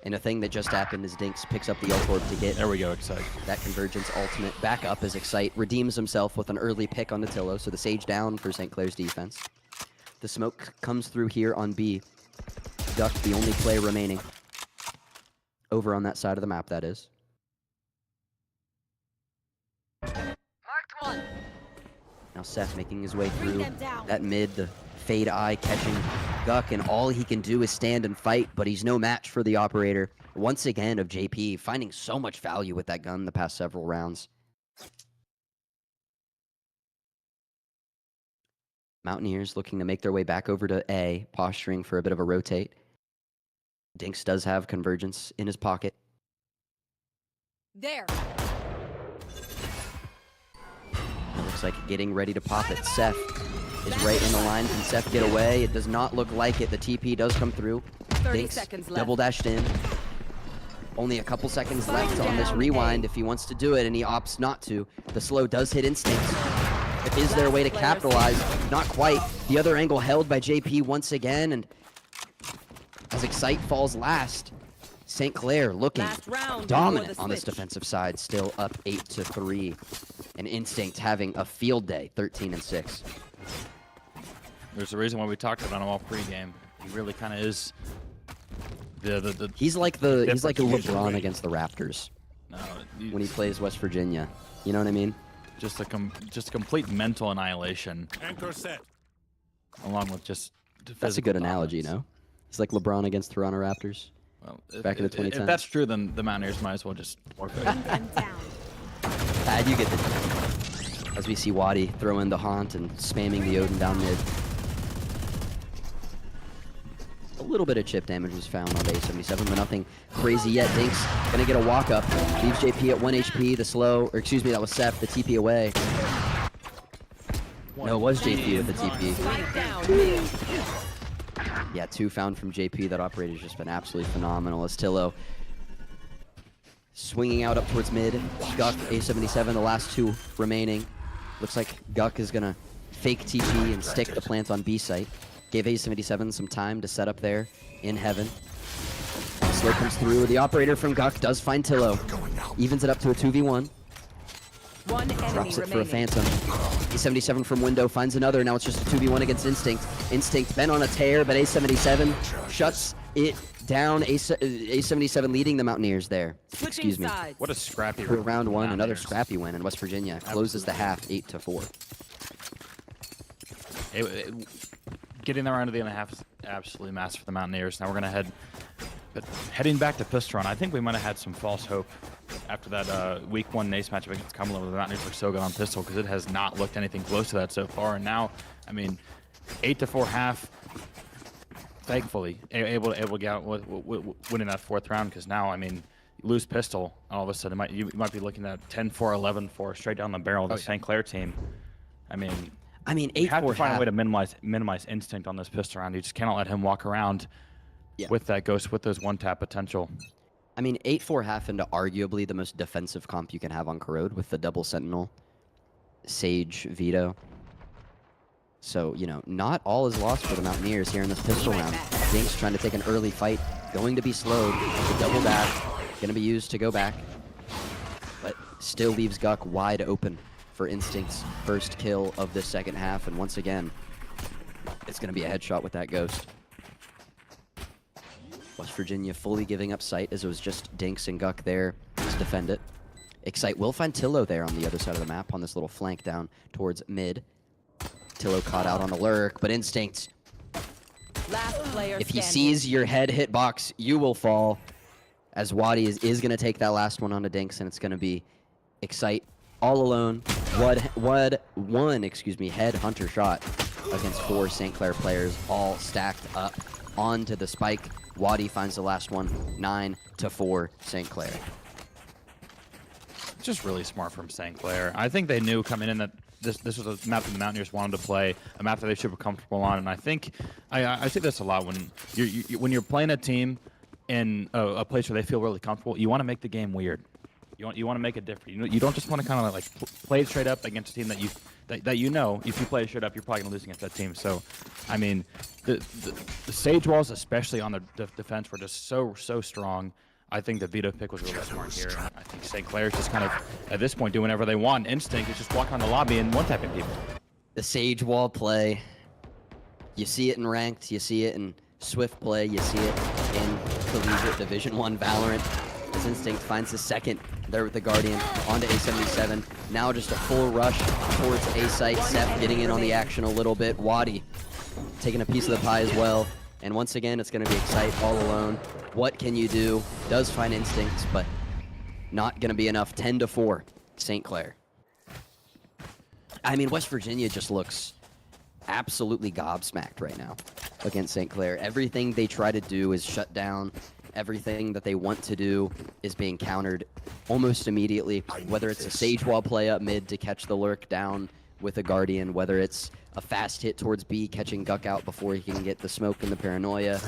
And a thing that just happened is Dinks picks up the ult orb to get There we go, Excite. that convergence ultimate back up as Excite redeems himself with an early pick on the Tillo, so the Sage down for St. Clair's defense. The smoke comes through here on B. Duck, the only play remaining. Over on that side of the map, that is. Marked one. Now Seth making his way Bring through them down. that mid, the fade eye catching Guck, and all he can do is stand and fight, but he's no match for the operator. Once again of JP, finding so much value with that gun the past several rounds. Mountaineers looking to make their way back over to A, posturing for a bit of a rotate. Dinks does have convergence in his pocket. There. Looks like getting ready to pop it. Seth is right in the line. Can Seth get away? It does not look like it. The TP does come through. 30 Dinks seconds left. double dashed in. Only a couple seconds left on this down, rewind A. if he wants to do it, and he opts not to. The slow does hit Instinct. Is there a way to Last player capitalize? Not quite. The other angle held by JP once again, and as Excite falls last, St. Clair looking Last round dominant before the on this switch. defensive side, still up 8-3. And Instinct having a field day, 13-6. There's a reason why we talked about him all pregame. He really kind of is the He's like a difference LeBron usually. against the Raptors no, when he plays West Virginia. You know what I mean? just a complete mental annihilation, Anchor set. along with just That's a physical good analogy, dominance. no? He's like LeBron against Toronto Raptors. Well, Back in the if 2010s. that's true, then the Mountaineers might as well just work it. I'm down. You get the... As we see Wadi throw in the Haunt and spamming the Odin down mid. A little bit of chip damage was found on A77, but nothing crazy yet. Dinks gonna get a walk up. Leaves JP at 1 HP. The slow, or excuse me, that was Seth, the TP away. No, it was JP with the TP. Spike down mid. Yeah, 2 found from JP. That operator's just been absolutely phenomenal. As Tillo swinging out up towards mid. Guck, A77, the last 2 remaining. Looks like Guck is gonna fake TP and stick the plant on B site. Gave A77 some time to set up there in heaven. Slow comes through. The operator from Guck does find Tillo. Evens it up to a 2v1. One enemy Drops it for a remaining. Phantom. A77 from window finds another. Now it's just a 2v1 against Instinct. Instinct been on a tear, but A77 shuts it down. A77 leading the Mountaineers there. Switching Excuse me. sides. What a scrappy For round 1, another Mountaineers. scrappy win, and West Virginia closes the half 8-4. Getting the round to the end of the half is absolutely massive for the Mountaineers. Now we're gonna heading back to Pistol Run. I think we might have had some false hope after that week 1 Nace matchup against Cumberland, where the Mountaineers looked so good on pistol, because it has not looked anything close to that so far. And now, I mean, 8-4 half. Thankfully, able to get out with winning that 4th round, because now, I mean, lose pistol, all of a sudden you might be looking at 10-4, 11-4 straight down the barrel of the St. Clair team. I mean, you have to 8-4 find half. a way to minimize instinct on this pistol round. You just cannot let him walk around with that ghost, with those one-tap potential. I mean, 8-4 half into arguably the most defensive comp you can have on Corrode with the double Sentinel, Sage, Vito. So, you know, not all is lost for the Mountaineers here in this pistol round. Dinks trying to take an early fight, going to be slowed. The double dash, going to be used to go back. But still leaves Guck wide open for Instinct's first kill of the second half. And once again, it's going to be a headshot with that ghost. West Virginia fully giving up sight as it was just Dinks and Guck there to defend it. Excite will find Tillo there on the other side of the map on this little flank down towards mid. Tillo caught out on the lurk, but Instinct, Last player if he standing. sees your head hit box, you will fall. As Wadi is going to take that last one onto Dinks, and it's going to be Excite all alone. One head hunter shot against 4 St. Clair players, all stacked up onto the spike. Wadi finds the last one, 9-4 St. Clair. Just really smart from St. Clair. I think they knew coming in that this was a map that the Mountaineers wanted to play, a map that they should be comfortable on. And I think I say this a lot when you're playing a team in a place where they feel really comfortable. You want to make the game weird. You want to make it different. You don't just want to kind of like play straight up against a team that you know if you play straight up, you're probably gonna lose against that team. So, I mean, the Sage walls, especially on the defense, were just so strong. I think the Vito pick was really smart here. I think St. Clair's just kind of, at this point, do whatever they want. Instinct is just walk on the lobby and one-tapping people. The Sage wall play, you see it in ranked, you see it in Swift play, you see it in collegiate Division 1 Valorant. As Instinct finds the second there with the Guardian onto A77. Now just a full rush towards A-site. Seth getting in on the action a little bit. Wadi taking a piece of the pie as well. And once again, it's going to be Excite all alone. What can you do? Does find Instincts, but not going to be enough. 10-4, St. Clair. I mean, West Virginia just looks absolutely gobsmacked right now against St. Clair. Everything they try to do is shut down. Everything that they want to do is being countered almost immediately, whether it's a Sage wall play up mid to catch the lurk down with a Guardian, whether it's a fast hit towards B, catching Guck out before he can get the smoke and the paranoia.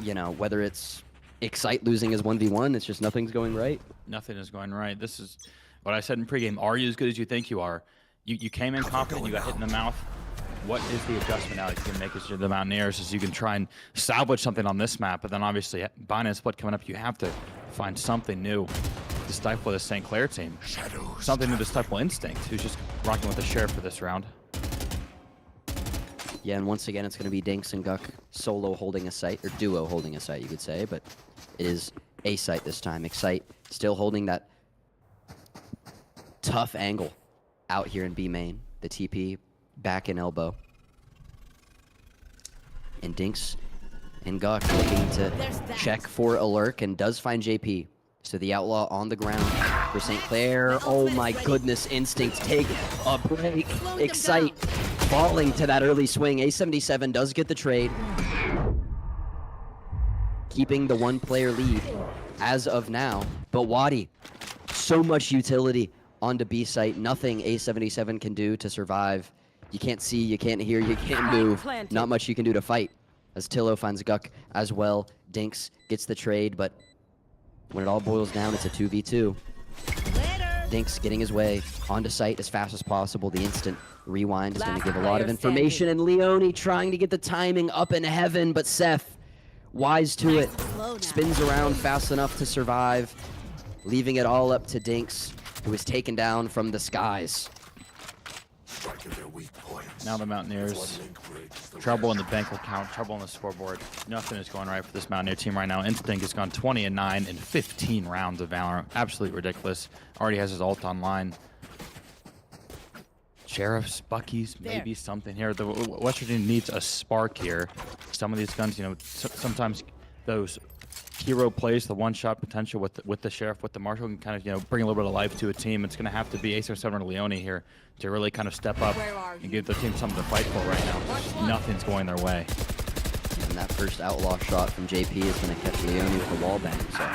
You know, whether it's Excite losing his 1v1, it's just nothing's going right. Nothing is going right. This is what I said in pregame. Are you as good as you think you are? You came in confident, you got hit in the mouth. What is the adjustment now that you can make as the Mountaineers is you can try and salvage something on this map, but then obviously Binance Split coming up, you have to find something new to stifle the St. Clair team. Something new to stifle Instinct, who's just rocking with the Sheriff for this round. Yeah, and once again, it's going to be Dinks and Guck solo holding a site, or duo holding a site, you could say, but it is a site this time. Excite still holding that tough angle out here in B main. The TP back in elbow. And Dinks and Guck looking to check for a lurk and does find JP. So the Outlaw on the ground for St. Clair. Oh my goodness, Instinct take a break. Excite falling to that early swing. A77 does get the trade. Keeping the one-player lead as of now. But Wadi, so much utility onto B site. Nothing A77 can do to survive. You can't see, you can't hear, you can't move. Not much you can do to fight. As Tillo finds Guck as well. Dinks gets the trade, but when it all boils down, it's a 2v2. Dinks getting his way onto site as fast as possible. The instant rewind is going to give a lot of information. And Leone trying to get the timing up in heaven, but Seth, wise to it, spins around fast enough to survive, leaving it all up to Dinks, who is taken down from the skies. Now the Mountaineers, trouble in the bank account, trouble on the scoreboard. Nothing is going right for this Mountaineer team right now. Instinct has gone 20-9 in 15 rounds of Valorant. Absolutely ridiculous. Already has his ult online. Sheriffs, Buckies, maybe something here. The West Virginia needs a spark here. Some of these guns, you know, sometimes those hero plays, the one-shot potential with the Sheriff, with the Marshal, can kind of, you know, bring a little bit of life to a team. It's going to have to be A77 or Leone here to really kind of step up and give the team something to fight for right now. Just nothing's going their way. And that first Outlaw shot from JP is going to catch Leone with a wall bang. So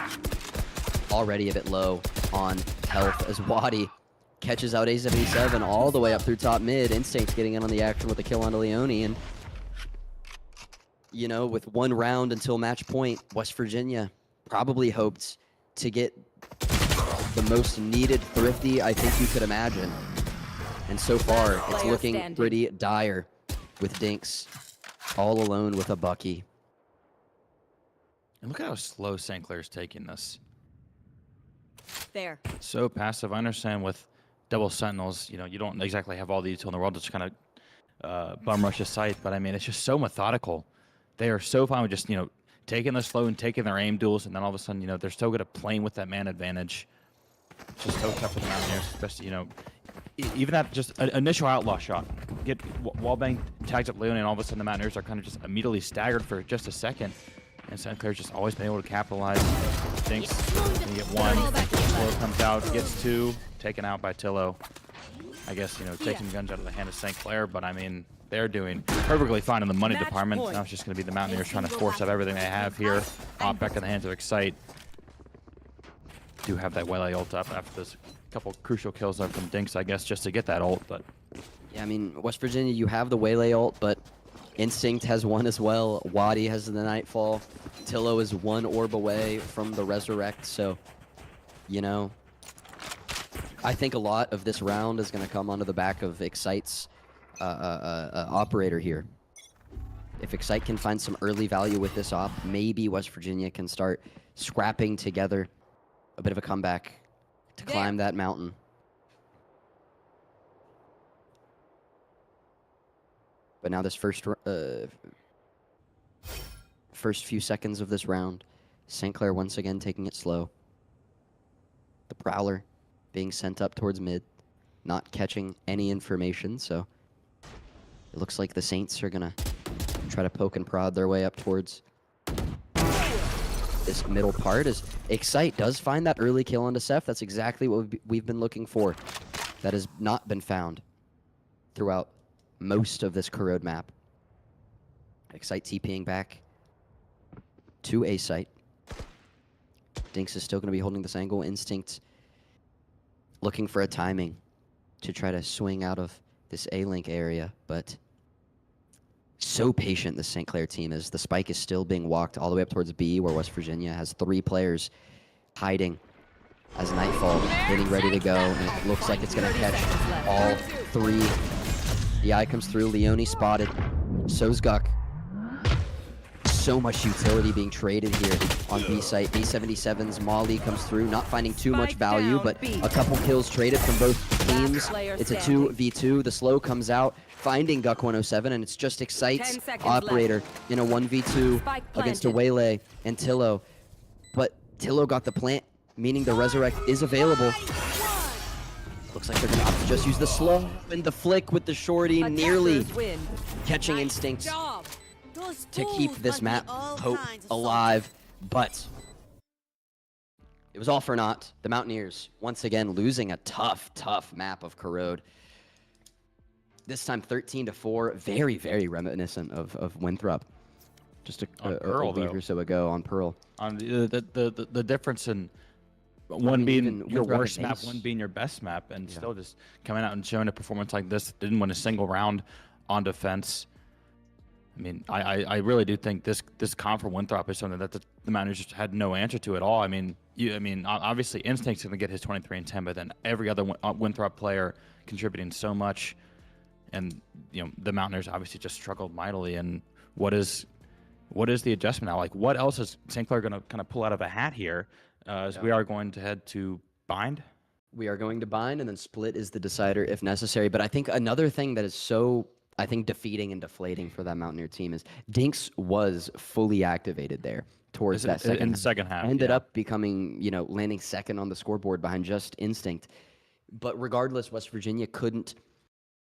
already a bit low on health as Wadi catches out A77 all the way up through top mid. Instinct getting in on the action with the kill onto Leone, and you know, with 1 round until match point, West Virginia probably hoped to get the most needed Thrifty I think you could imagine. And so far, it's looking pretty dire with Dinks all alone with a Bucky. And look at how slow St. Clair's taking this. There. So passive. I understand with double sentinels, you know, you don't exactly have all the util in the world to just kind of bum rush a site, but I mean, it's just so methodical. They are so fine with just, you know, taking the slow and taking their aim duels, and then all of a sudden, you know, they're so good at playing with that man advantage. It's just so tough for the Mountaineers, especially, you know, even that just an initial outlaw shot. Get wallbang tags up Leone, and all of a sudden the Mountaineers are kind of just immediately staggered for just a second. And St. Clair's just always been able to capitalize. Dinks can get 1. Tillo comes out, gets 2, taken out by Tillo. I guess, you know, taking guns out of the hand of St. Clair, but I mean, they're doing perfectly fine in the money department. Now it's just going to be the Mountaineers trying to force out everything they have here. Back in the hands of Excite. Do have that Waylay ult up after this couple crucial kills there from Dinks, I guess, just to get that ult. But yeah, I mean, West Virginia, you have the Waylay ult, but Instinct has 1 as well. Wadi has the Nightfall. Tillo is 1 orb away from the Resurrect. So, you know, I think a lot of this round is going to come onto the back of Excite's operator here. If Excite can find some early value with this op, maybe West Virginia can start scrapping together a bit of a comeback to climb that mountain. But now this first few seconds of this round, St. Clair once again taking it slow. The Prowler being sent up towards mid, not catching any information, so it looks like the Saints are gonna try to poke and prod their way up towards this middle part. As Excite does find that early kill onto Seth. That's exactly what we've been looking for. That has not been found throughout most of this Corrode map. Excite TPing back to A site. Dinks is still going to be holding this angle. Instinct looking for a timing to try to swing out of this A-Link area, but so patient the St. Clair team is. The spike is still being walked all the way up towards B, where West Virginia has 3 players hiding as Nightfall getting ready to go, and it looks like it's going to catch all 3. The eye comes through. Leone spotted. So's Guck. So much utility being traded here on B site. B77's Molly comes through, not finding too much value, but a couple kills traded from both teams. It's a 2v2. The slow comes out, finding Guck 107, and it's just Excite's operator in a 1v2 against a Waylay and Tillo. But Tillo got the plant, meaning the Resurrect is available. Looks like they're going to opt to just use the slow and the flick with the shorty, nearly catching Instinct to keep this map hope alive, but it was all for naught. The Mountaineers, once again, losing a tough map of Corrode. This time 13-4, very, very reminiscent of Winthrop. Just a week or so ago on Pearl. On the difference in one being your worst map, one being your best map, and still just coming out and showing a performance like this. Didn't win a single round on defense. I mean, I really do think this comp for Winthrop is something that the Mountaineers just had no answer to at all. I mean, obviously Instinct's going to get his 23 and 10, but then every other Winthrop player contributing so much, and you know the Mountaineers obviously just struggled mightily. And what is the adjustment now? Like, what else is St. Clair going to kind of pull out of a hat here? As we are going to head to bind. We are going to bind, and then split is the decider if necessary. But I think another thing that is so, I think, defeating and deflating for that Mountaineer team is Dinks was fully activated there towards that second. In the second half. Ended up becoming, you know, landing second on the scoreboard behind just Instinct. But regardless, West Virginia couldn't,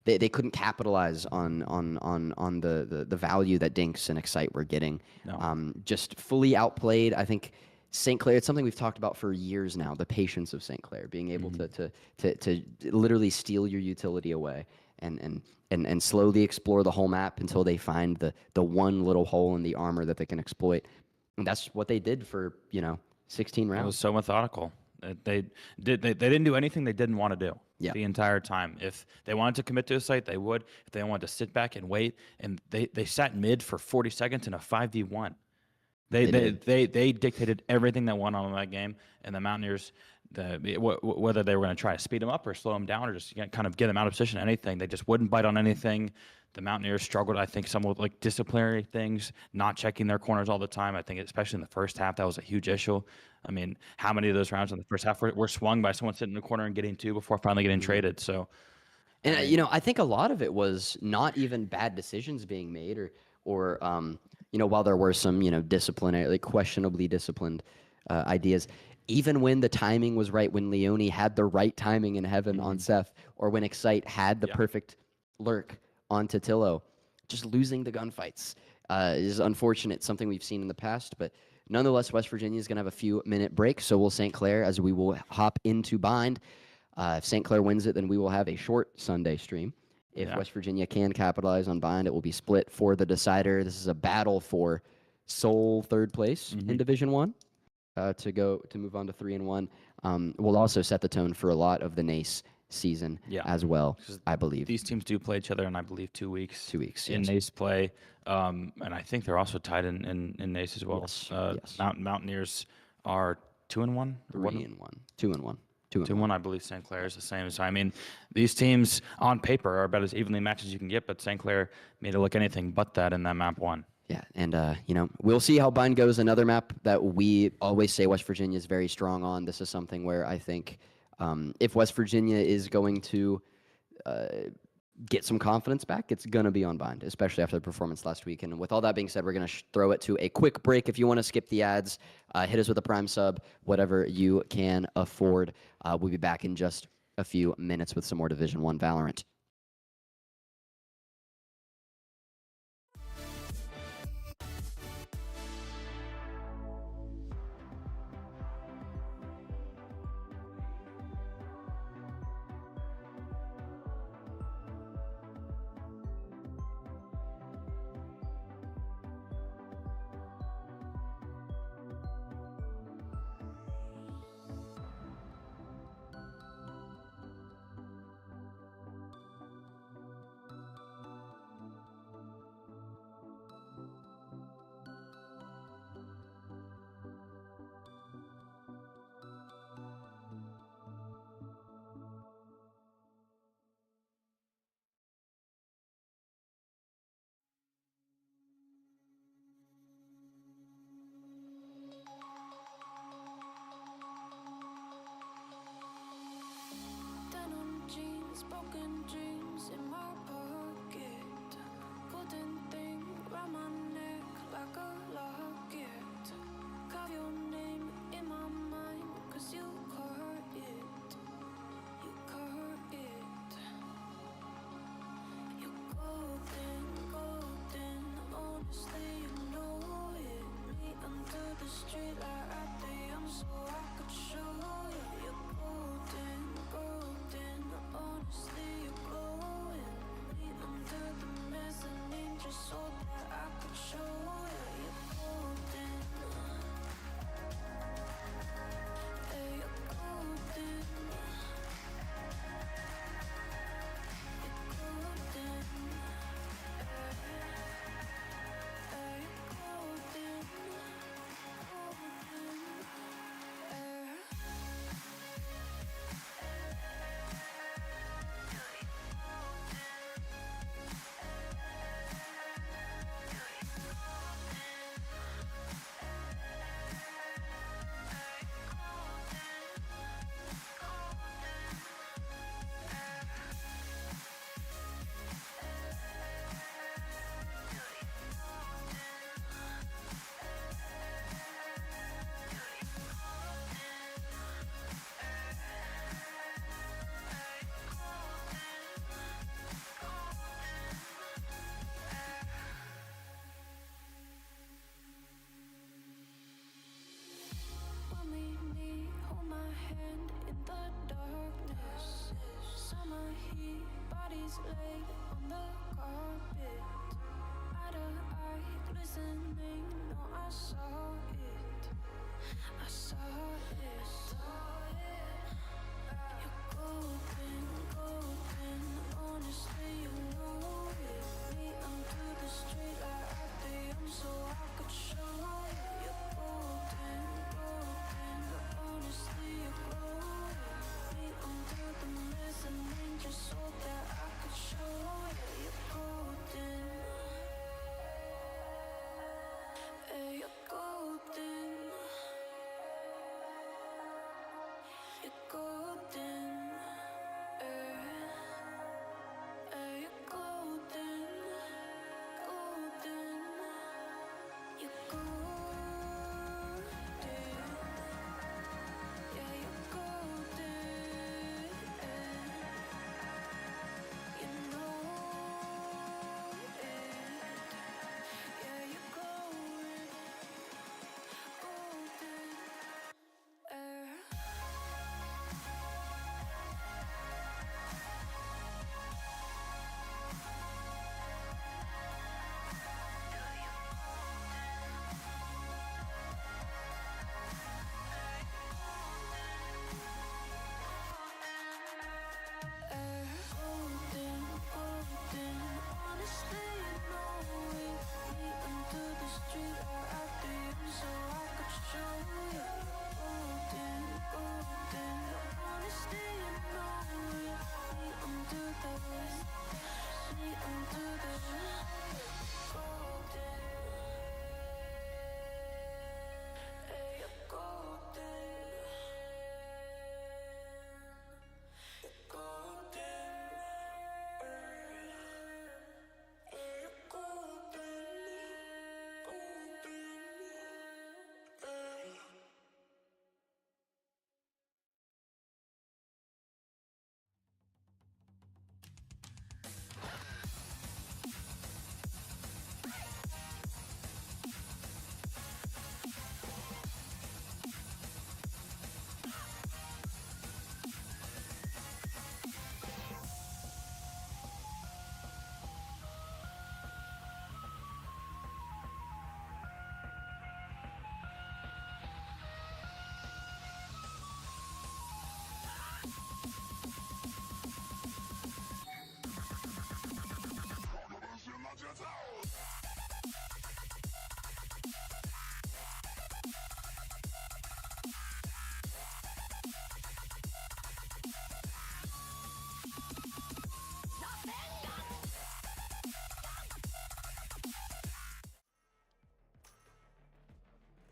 they couldn't capitalize on the value that Dinks and Excite were getting. No. Just fully outplayed. I think St. Clair, it's something we've talked about for years now, the patience of St. Clair, being able to literally steal your utility away and slowly explore the whole map until they find the one little hole in the armor that they can exploit. And that's what they did for, you know, 16 It was rounds. so methodical. They didn't do anything they didn't want to do Yeah. the entire time. If they wanted to commit to a site, they would. If they wanted to sit back and wait, and they sat mid for 40 seconds in a 5v1. They dictated everything that went on in that game, and the Mountaineers, whether they were going to try to speed them up or slow them down or just kind of get them out of position, anything, they just wouldn't bite on anything. The Mountaineers struggled, I think, some with like disciplinary things, not checking their corners all the time. I think, especially in the first half, that was a huge issue. I mean, how many of those rounds in the first half were swung by someone sitting in the corner and getting two before finally getting traded? So, And I mean, you know, I think a lot of it was not even bad decisions being made, or you know, while there were some, you know, disciplinary, like questionably disciplined ideas, even when the timing was right, when Leone had the right timing in heaven on Seth, or when Excite had the perfect lurk on Totillo, just losing the gunfights is unfortunate. Something we've seen in the past, but nonetheless, West Virginia is going to have a few minute break. So will St. Clair, as we will hop into bind. If St. Clair wins it, then we will have a short Sunday stream. If West Virginia can capitalize on bind, it will be split for the decider. This is a battle for sole third place in Division One to move on to 3-1. Will also set the tone for a lot of the NACE season as well, I believe. these teams do play each other in, I believe, 2 weeks. 2 weeks, in yes. NACE play, and I think they're also tied in NACE as well. Yes, yes. Mountaineers are 2-1, 3-1, 2-1, 2-1. 2-1. I believe St. Clair is the same. So I mean, these teams on paper are about as evenly matched as you can get, but St. Clair made it look anything but that in that map one. Yeah, and you know, we'll see how bind goes. Another map that we always say West Virginia is very strong on. This is something where I think if West Virginia is going to get some confidence back, it's going to be on bind, especially after the performance last week. And with all that being said, we're going to throw it to a quick break. If you want to skip the ads, hit us with a Prime sub, whatever you can afford. We'll be back in just a few minutes with some more Division 1 Valorant. Broken dreams in my pocket, golden thing round my neck like a locket. Carve your name in my mind, cause you caught it, you caught it. You're golden, golden, honestly you know it. Me under the street like at the young so I could show you. You're golden, golden, honestly you're glowing.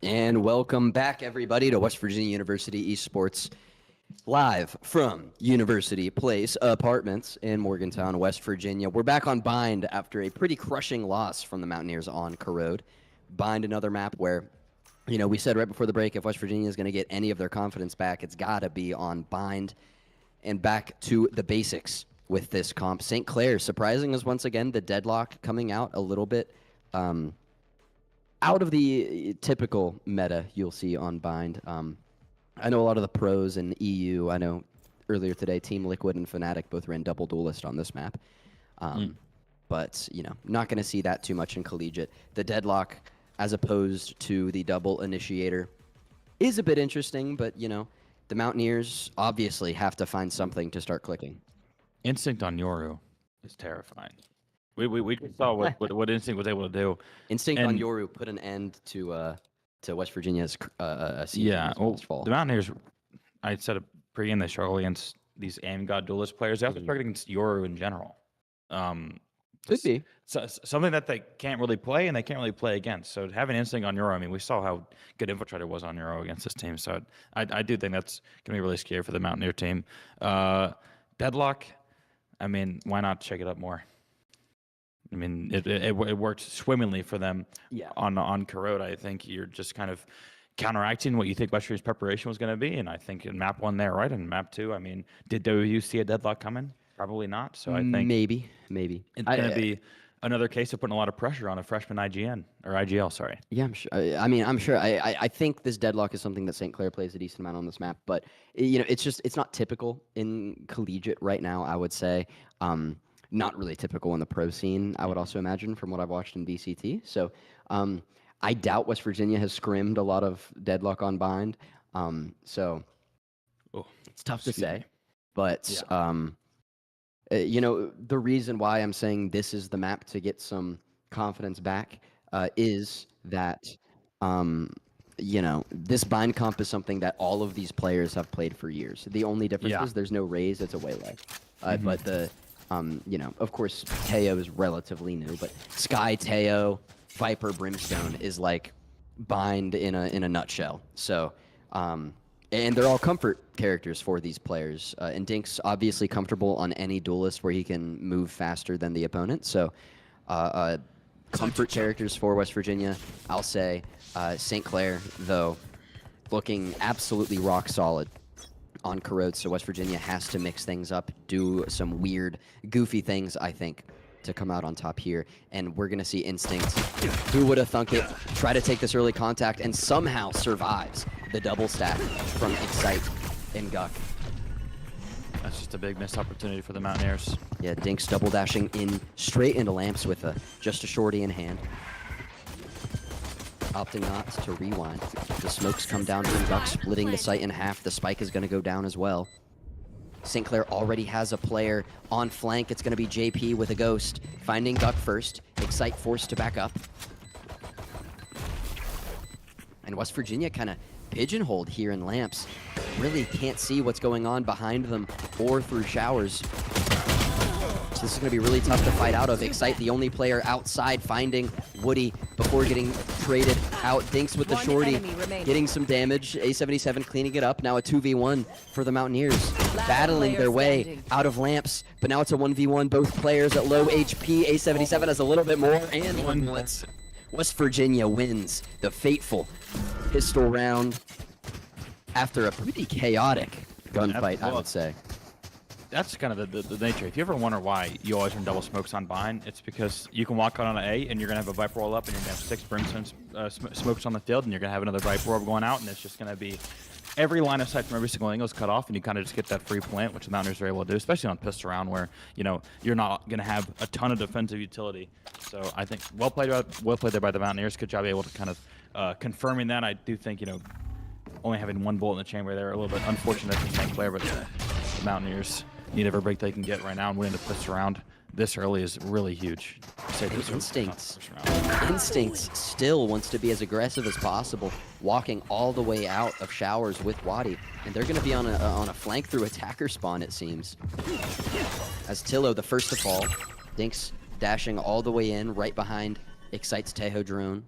And welcome back, everybody, to West Virginia University Esports, live from University Place Apartments in Morgantown, West Virginia. We're back on Bind after a pretty crushing loss from the Mountaineers on Corrode. Bind, another map where, you know, we said right before the break, if West Virginia is going to get any of their confidence back, it's got to be on Bind. And back to the basics with this comp. St. Clair surprising us once again, the deadlock coming out a little bit out of the typical meta you'll see on Bind. I know a lot of the pros in EU. I know earlier today, Team Liquid and Fnatic both ran double duelist on this map. But, you know, not going to see that too much in collegiate. The deadlock, as opposed to the double initiator, is a bit interesting, but, you know, the Mountaineers obviously have to find something to start clicking. Instinct on Yoru is terrifying. We saw what Instinct was able to do. Instinct on Yoru put an end to West Virginia's season. Yeah, well, fall. the Mountaineers, I said it pre-game, they struggle against these aim god duelist players. They also struggle against Yoru in general. Could be. So, something that they can't really play and they can't really play against. So having Instinct on Euro, I mean, we saw how good Infiltrator was on Euro against this team. So I do think that's going to be really scary for the Mountaineer team. Deadlock, I mean, why not shake it up more? I mean, it worked swimmingly for them on Corrode. I think you're just kind of counteracting what you think West Virginia's preparation was going to be. And I think in map 1 there, right? And map 2, I mean, did WVU see a deadlock coming? Probably not. So I think maybe it's going to be another case of putting a lot of pressure on a freshman IGL. Sorry. Yeah, I'm sure. I'm sure. I think this deadlock is something that St. Clair plays a decent amount on this map, but you know, it's not typical in collegiate right now. I would say, not really typical in the pro scene. I would also imagine from what I've watched in BCT. So, I doubt West Virginia has scrimmed a lot of deadlock on Bind. So it's tough to say, but. You know, the reason why I'm saying this is the map to get some confidence back is that, you know, this Bind comp is something that all of these players have played for years. The only difference is there's no raise, it's a waylay. But the, you know, of course, Teo is relatively new, but Sky, Teo, Viper, Brimstone is like Bind in a nutshell. So, and they're all comfort characters for these players. And Dink's obviously comfortable on any duelist where he can move faster than the opponent. So comfort characters for West Virginia. I'll say St. Clair, though, looking absolutely rock solid on Corrode. So West Virginia has to mix things up, do some weird, goofy things, I think, to come out on top here. And we're going to see Instinct, who would have thunk it, try to take this early contact and somehow survives the double stack from Excite and Guck. That's just a big missed opportunity for the Mountaineers. Yeah, Dink's double dashing in straight into Lamps with just a shorty in hand. Opting not to rewind. The smokes come down from Guck, splitting the site in half. The spike is going to go down as well. St. Clair already has a player on flank. It's going to be JP with a ghost. Finding Guck first. Excite forced to back up. And West Virginia kind of pigeonholed here in Lamps. Really can't see what's going on behind them or through showers. So this is going to be really tough to fight out of. Excite, the only player outside, finding Woody before getting traded out. Dinks with the shorty, getting some damage. A77 cleaning it up. Now a 2v1 for the Mountaineers, battling their way out of Lamps. But now it's a 1v1, both players at low HP. A77 has a little bit more, and one blitz. West Virginia wins the fateful pistol round after a pretty chaotic gunfight, I would say. That's kind of the nature. If you ever wonder why you always run double smokes on Bind, it's because you can walk out on an A and you're going to have a Viper roll up and you're going to have 6 Brimstone smokes on the field and you're going to have another Viper orb going out, and it's just going to be every line of sight from every single angle is cut off, and you kind of just get that free plant, which the Mountaineers are able to do, especially on pistol round where, you know, you're not going to have a ton of defensive utility. So I think well played there by the Mountaineers. Good job able to kind of confirming that. I do think, you know, only having one bullet in the chamber there, a little bit unfortunate for St. Clair, but the Mountaineers need every break they can get right now, and winning the pistol round this early is really huge. Instinct still wants to be as aggressive as possible, walking all the way out of showers with Wadi, and they're going to be on a flank through attacker spawn, it seems. As Tillo, the first to fall, Dinks dashing all the way in, right behind Excite's Tejo drone.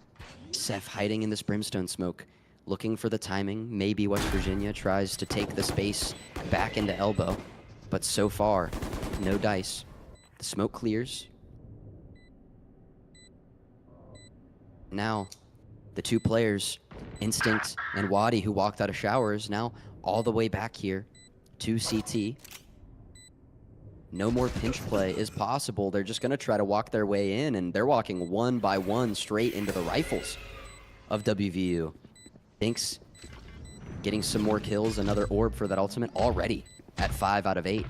Seth hiding in this brimstone smoke, looking for the timing. Maybe West Virginia tries to take the space back into elbow, but so far, no dice. The smoke clears. Now, the two players, Instinct and Wadi, who walked out of showers, now all the way back here to CT. No more pinch play is possible. They're just going to try to walk their way in, and they're walking one by one straight into the rifles of WVU. Dinks getting some more kills, another orb for that ultimate already at 5 out of 8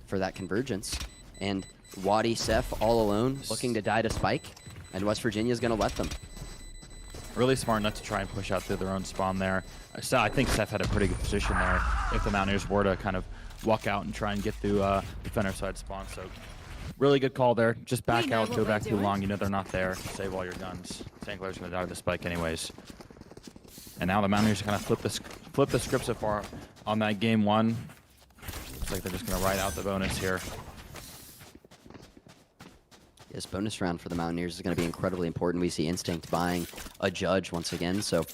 for that convergence. And Wadi, Seth all alone, looking to die to Spike, and West Virginia's going to let them. Really smart not to try and push out through their own spawn there. So I think Seth had a pretty good position there if the Mountaineers were to kind of walk out and try and get through defender side spawn. So really good call there. Just back out, go back too long. You know they're not there. Save all your guns. St. Clair's going to die with the spike anyways. And now the Mountaineers kind of flip the script so far on that game one. Looks like they're just going to ride out the bonus here. This bonus round for the Mountaineers is going to be incredibly important. We see Instinct buying a judge once again, so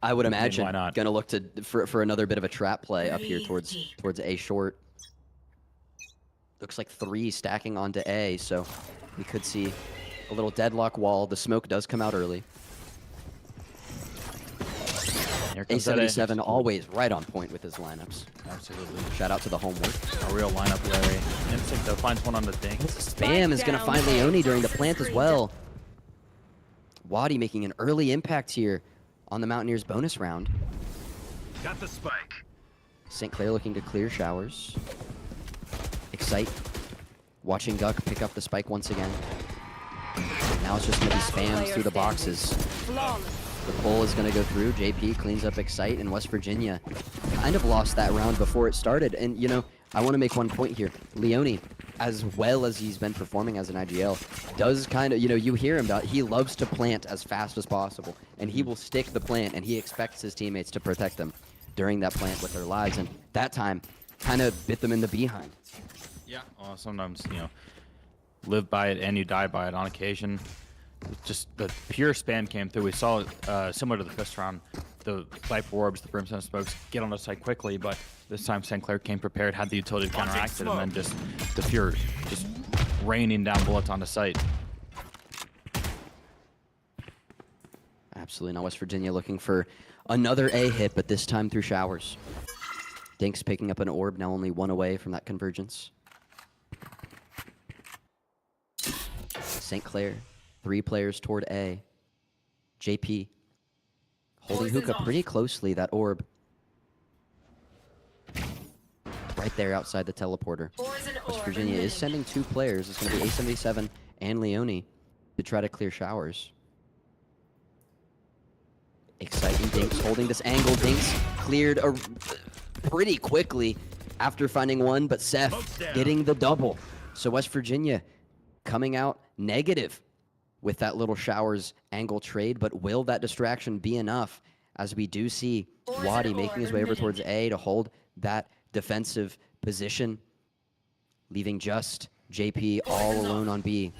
I would imagine going to look to for another bit of a trap play up here towards A short. Looks like 3 stacking onto A, so we could see a little deadlock wall. The smoke does come out early. A77 always right on point with his lineups. Absolutely. Shout out to the homework. A real lineup, Larry. Instinct though finds one on the dink. Spam is going to find Leone during the plant as well. Wadi making an early impact here on the Mountaineers bonus round. Got the spike. St. Clair looking to clear showers. Excite. Watching Guck pick up the spike once again. Now it's just going to be spammed through the boxes. The pull is going to go through. JP cleans up Excite, and West Virginia kind of lost that round before it started. And, you know, I want to make one point here. Leone, as well as he's been performing as an IGL, does kind of, you know, you hear him, he loves to plant as fast as possible. And he will stick the plant, and he expects his teammates to protect them during that plant with their lives. And that time kind of bit them in the behind. Yeah, well, sometimes, you know, live by it and you die by it on occasion. Just the pure spam came through. We saw similar to the first round, the Viper orbs, the brimstone smokes get on the site quickly, but this time St. Clair came prepared, had the utility to counteract it, and then just the pure, just raining down bullets on the site. Absolutely. Now West Virginia looking for another A hit, but this time through showers. Dinks picking up an orb, now only 1 away from that convergence. St. Clair, 3 players toward A. JP holding Hookah pretty closely, that orb. Right there outside the teleporter. West Virginia is sending 2 players. It's going to be A77 and Leone to try to clear showers. Exciting Dinks holding this angle. Dinks cleared pretty quickly after finding 1, but Seth getting the double. So West Virginia coming out negative with that little showers angle trade, but will that distraction be enough, as we do see Wadi making his way over towards A to hold that defensive position, leaving just JP all alone on B.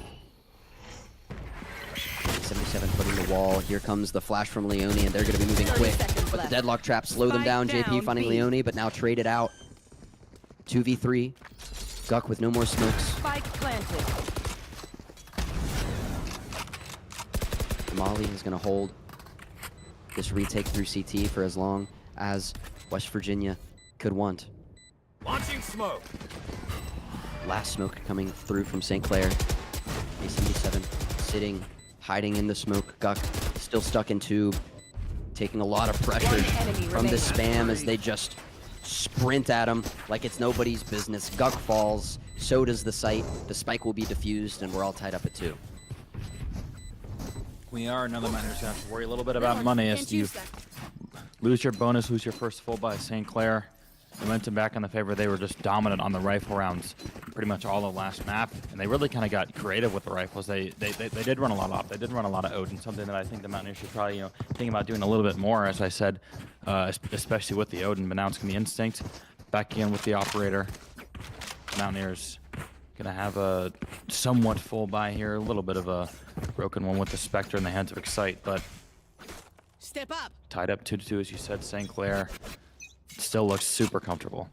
77 putting the wall. Here comes the flash from Leone, and they're going to be moving quick, but the deadlock trap slow them down. JP finding Leone, but now traded out. 2v3. Guck with no more smokes. Spike planted. Molly is going to hold this retake through CT for as long as West Virginia could want. Launching smoke. Last smoke coming through from St. Clair. A77 sitting, hiding in the smoke. Guck still stuck in tube, taking a lot of pressure from the spam as they just sprint at him like it's nobody's business. Guck falls, so does the site. The spike will be defused, and we're all tied up at 2. We are. Another Mountaineers gonna have to worry a little bit about money as you lose your bonus, lose your first full by St. Clair. Momentum back in the favor. They were just dominant on the rifle rounds pretty much all the last map, and they really kind of got creative with the rifles. They did run a lot of op. They did run a lot of Odin, something that I think the Mountaineers should probably, you know, think about doing a little bit more, as I said, especially with the Odin. But now it's gonna be Instinct back in with the operator. Mountaineers Gonna have a somewhat full buy here. A little bit of a broken one with the Spectre in the hands of Excite, but Step up. tied up 2-2, as you said. St. Clair still looks super comfortable.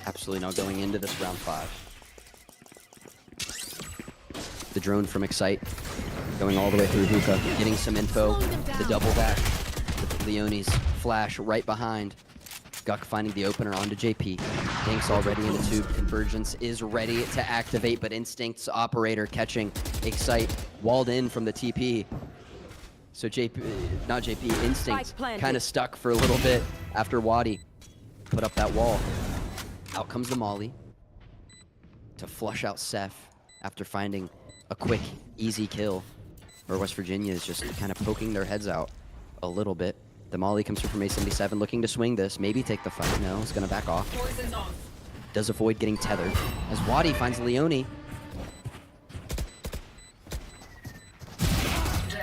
Absolutely not going into this round 5. The drone from Excite going all the way through Hookah, getting some info. The double back with Leone's flash right behind. Guck finding the opener onto JP. Dinks already in the tube. Convergence is ready to activate, but Instinct's operator catching Excite walled in from the TP. So Instinct kind of stuck for a little bit after Wadi put up that wall. Out comes the Molly to flush out Seth after finding a quick, easy kill. Where West Virginia is just kind of poking their heads out a little bit. The Molly comes through from A77, looking to swing this, maybe take the fight. No, it's gonna back off. Does avoid getting tethered as Wadi finds Leone.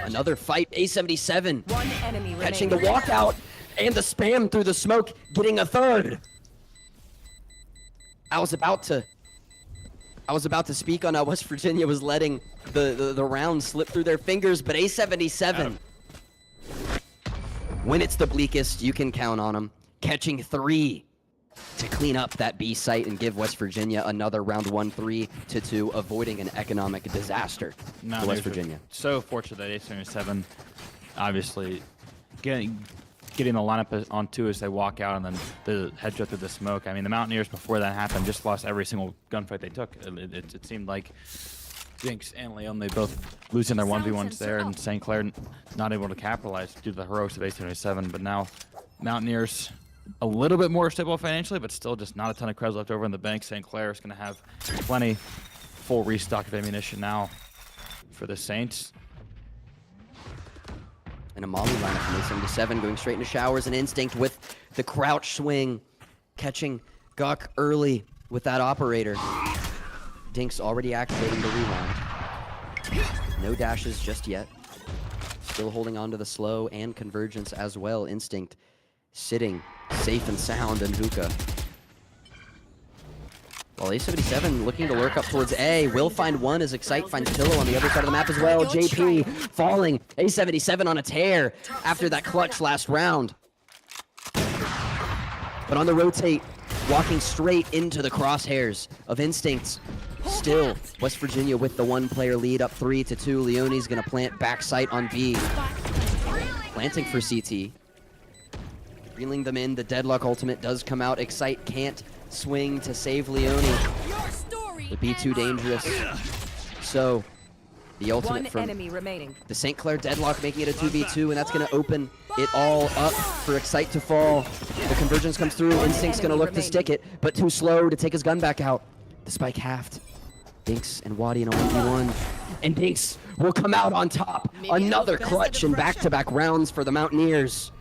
Another fight, A77 One enemy catching the remaining. walkout and the spam through the smoke, getting a third. I was about to speak on how West Virginia was letting the round slip through their fingers, but A77, when it's the bleakest, you can count on them. Catching 3 to clean up that B site and give West Virginia another round 1, 3-2, avoiding an economic disaster for West Virginia. So fortunate that A77 obviously getting the lineup on 2 as they walk out, and then the headshot through the smoke. I mean, the Mountaineers before that happened just lost every single gunfight they took. It seemed like Jinx and Leon, they both losing their 1v1s there, and St. Clair not able to capitalize due to the heroics of A77. But now Mountaineers a little bit more stable financially, but still just not a ton of creds left over in the bank. St. Clair is going to have plenty full restock of ammunition now for the Saints. And a Molly lineup from A77 going straight into showers, and Instinct with the crouch swing, catching Guck early with that operator. Dinks already activating the rewind. No dashes just yet. Still holding on to the slow and convergence as well. Instinct sitting safe and sound in Hookah. While A77 looking to lurk up towards A, will find one as Excite finds Pillow on the other side of the map as well. JP falling. A77 on a tear after that clutch last round. But on the rotate, walking straight into the crosshairs of Instincts. Still, West Virginia with the 1-player lead up 3-2. Leone's gonna plant backside on B. Planting for CT. Reeling them in, the Deadlock ultimate does come out. Excite can't swing to save Leone. Would be too dangerous. So, the ultimate One from enemy remaining. the St. Clair Deadlock making it a 2v2, and that's gonna open it all up for Excite to fall. The convergence comes through, Instinct's gonna look to stick it, but too slow to take his gun back out. The spike halved. Dinks and Wadi in a 1v1. And Dinks will come out on top. Another clutch and back-to-back rounds for the Mountaineers,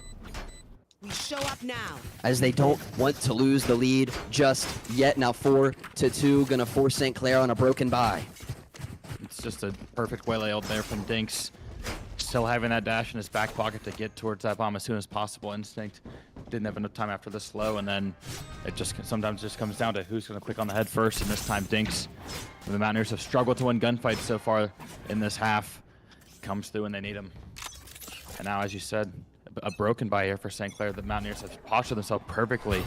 We show up now. as they don't want to lose the lead just yet. Now 4-2, gonna force St. Clair on a broken bye. It's just a perfect waylay out there from Dinks. Still having that dash in his back pocket to get towards that bomb as soon as possible. Instinct didn't have enough time after the slow, and then it just sometimes just comes down to who's going to click on the head first, and this time Dinks. The Mountaineers have struggled to win gunfights so far in this half. Comes through when they need him. And now, as you said, a broken bye here for St. Clair. The Mountaineers have postured themselves perfectly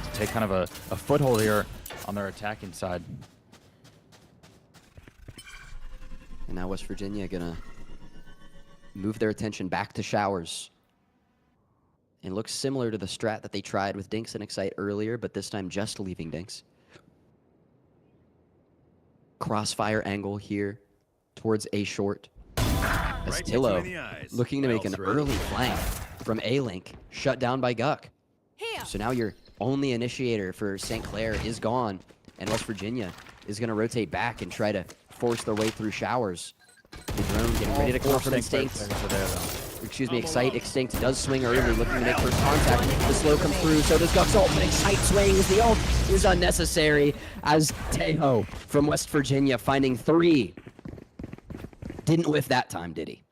to take kind of a foothold here on their attacking side. And now West Virginia gonna move their attention back to showers. And looks similar to the strat that they tried with Dinks and Excite earlier, but this time just leaving Dinks. Crossfire angle here towards A short. As Tillo looking to make an early flank from A-Link, shut down by Guck. Here. So now your only initiator for St. Clair is gone, and West Virginia is gonna rotate back and try to force their way through showers. The drone getting ready to come from Instinct. Excuse me, Excite. Extinct does swing early, looking to make first contact. The slow comes through, so does Guck's ult, but Excite swings. The ult is unnecessary as Tejo from West Virginia finding 3. Didn't whiff that time, did he?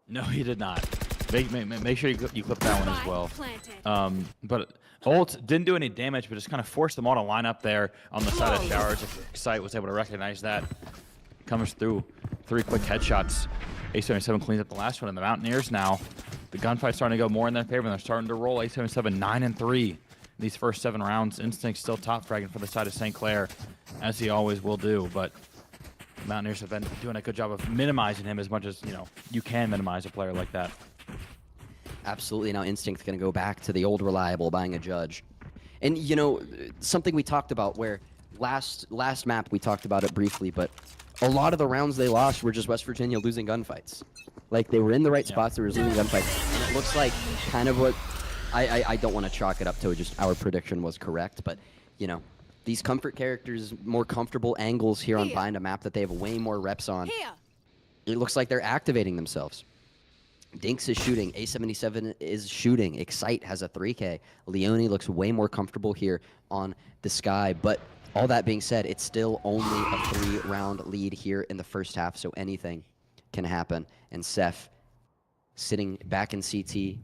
No, he did not. Make sure you clip that one as well. But ult didn't do any damage, but just kind of forced them all to line up there on the side of Showers. If Excite was able to recognize that, comes through 3 quick headshots. A77 cleans up the last one, and the Mountaineers now, the gunfight's starting to go more in their favor, and they're starting to roll. A77 9-3 these first 7 rounds. Instinct still top fragging for the side of St. Clair, as he always will do, but the Mountaineers have been doing a good job of minimizing him as much as you can minimize a player like that. Absolutely. Now Instinct's going to go back to the old reliable, buying a judge. And, something we talked about where last map we talked about it briefly, but a lot of the rounds they lost were just West Virginia losing gunfights. Like, they were in the right spots, they were losing gunfights. And it looks like kind of what... I don't want to chalk it up to just our prediction was correct, but, these comfort characters, more comfortable angles here on Bind, a map that they have way more reps on. It looks like they're activating themselves. Dinks is shooting. A77 is shooting. Excite has a 3K. Leone looks way more comfortable here on the Sky. But all that being said, it's still only a 3-round lead here in the first half, so anything can happen. And Seth sitting back in CT,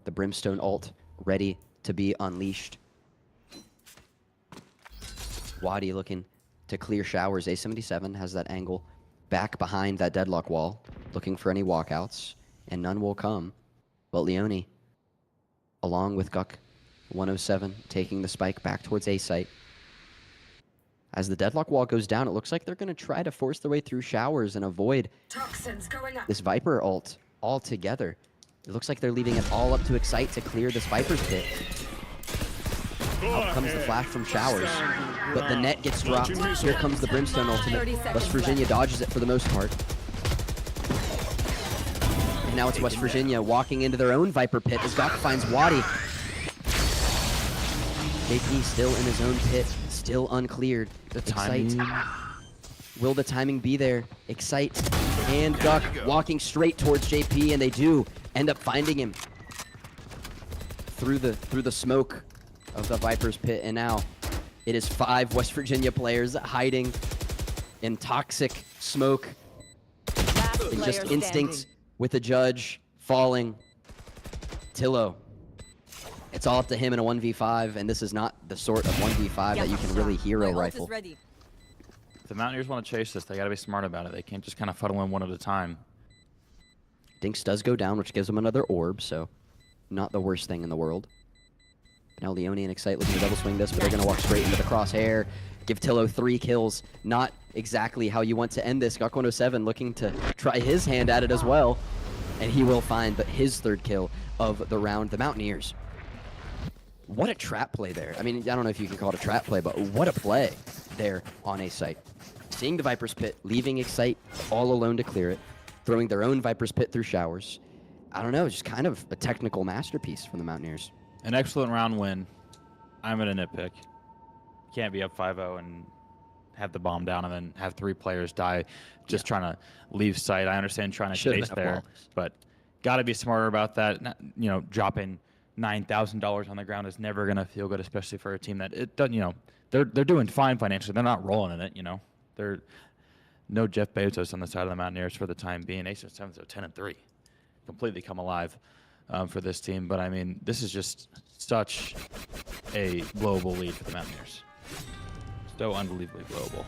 the Brimstone ult ready to be unleashed. Wadi looking to clear Showers. A77 has that angle back behind that deadlock wall, looking for any walkouts. And none will come. But Leone, along with Guk 107, taking the spike back towards A site. As the deadlock wall goes down, it looks like they're going to try to force their way through Showers and avoid this Viper ult altogether. It looks like they're leaving it all up to Excite to clear this Viper's pit. Out comes the flash from Showers, but the net gets dropped. Here comes the Brimstone ultimate. West Virginia dodges it for the most part. And now it's West Virginia walking into their own Viper pit as Gok finds Wadi. JP still in his own pit, still uncleared. The timing. Will the timing be there? Excite and Guk walking straight towards JP, and they do end up finding him through the smoke of the Viper's pit. And now it is 5 West Virginia players hiding in toxic smoke. And just Instinct with the judge falling. Tillo. It's all up to him in a 1v5, and this is not the sort of 1v5 that you can really hero rifle. If the Mountaineers want to chase this, they got to be smart about it. They can't just kind of fuddle in one at a time. Dinks does go down, which gives him another orb, so not the worst thing in the world. Now Leone and Excite looking to double swing this, but they're going to walk straight into the crosshair. Give Tillo 3 kills. Not exactly how you want to end this. Gok 107 looking to try his hand at it as well. And he will find his 3rd kill of the round. The Mountaineers. What a trap play there. I mean, I don't know if you can call it a trap play, but what a play there on A site. Seeing the Viper's pit, leaving Excite all alone to clear it, throwing their own Viper's pit through Showers. I don't know, just kind of a technical masterpiece from the Mountaineers. An excellent round win. I'm going to nitpick. Can't be up 5-0 and have the bomb down and then have 3 players die just trying to leave site. I understand trying to chase there, but got to be smarter about that. Dropping $9,000 on the ground is never going to feel good, especially for a team that it doesn't. They're doing fine financially. They're not rolling in it. They're no Jeff Bezos on the side of the Mountaineers for the time being. A77's 10-3, completely come alive for this team. But I mean, this is just such a global lead for the Mountaineers. So unbelievably global.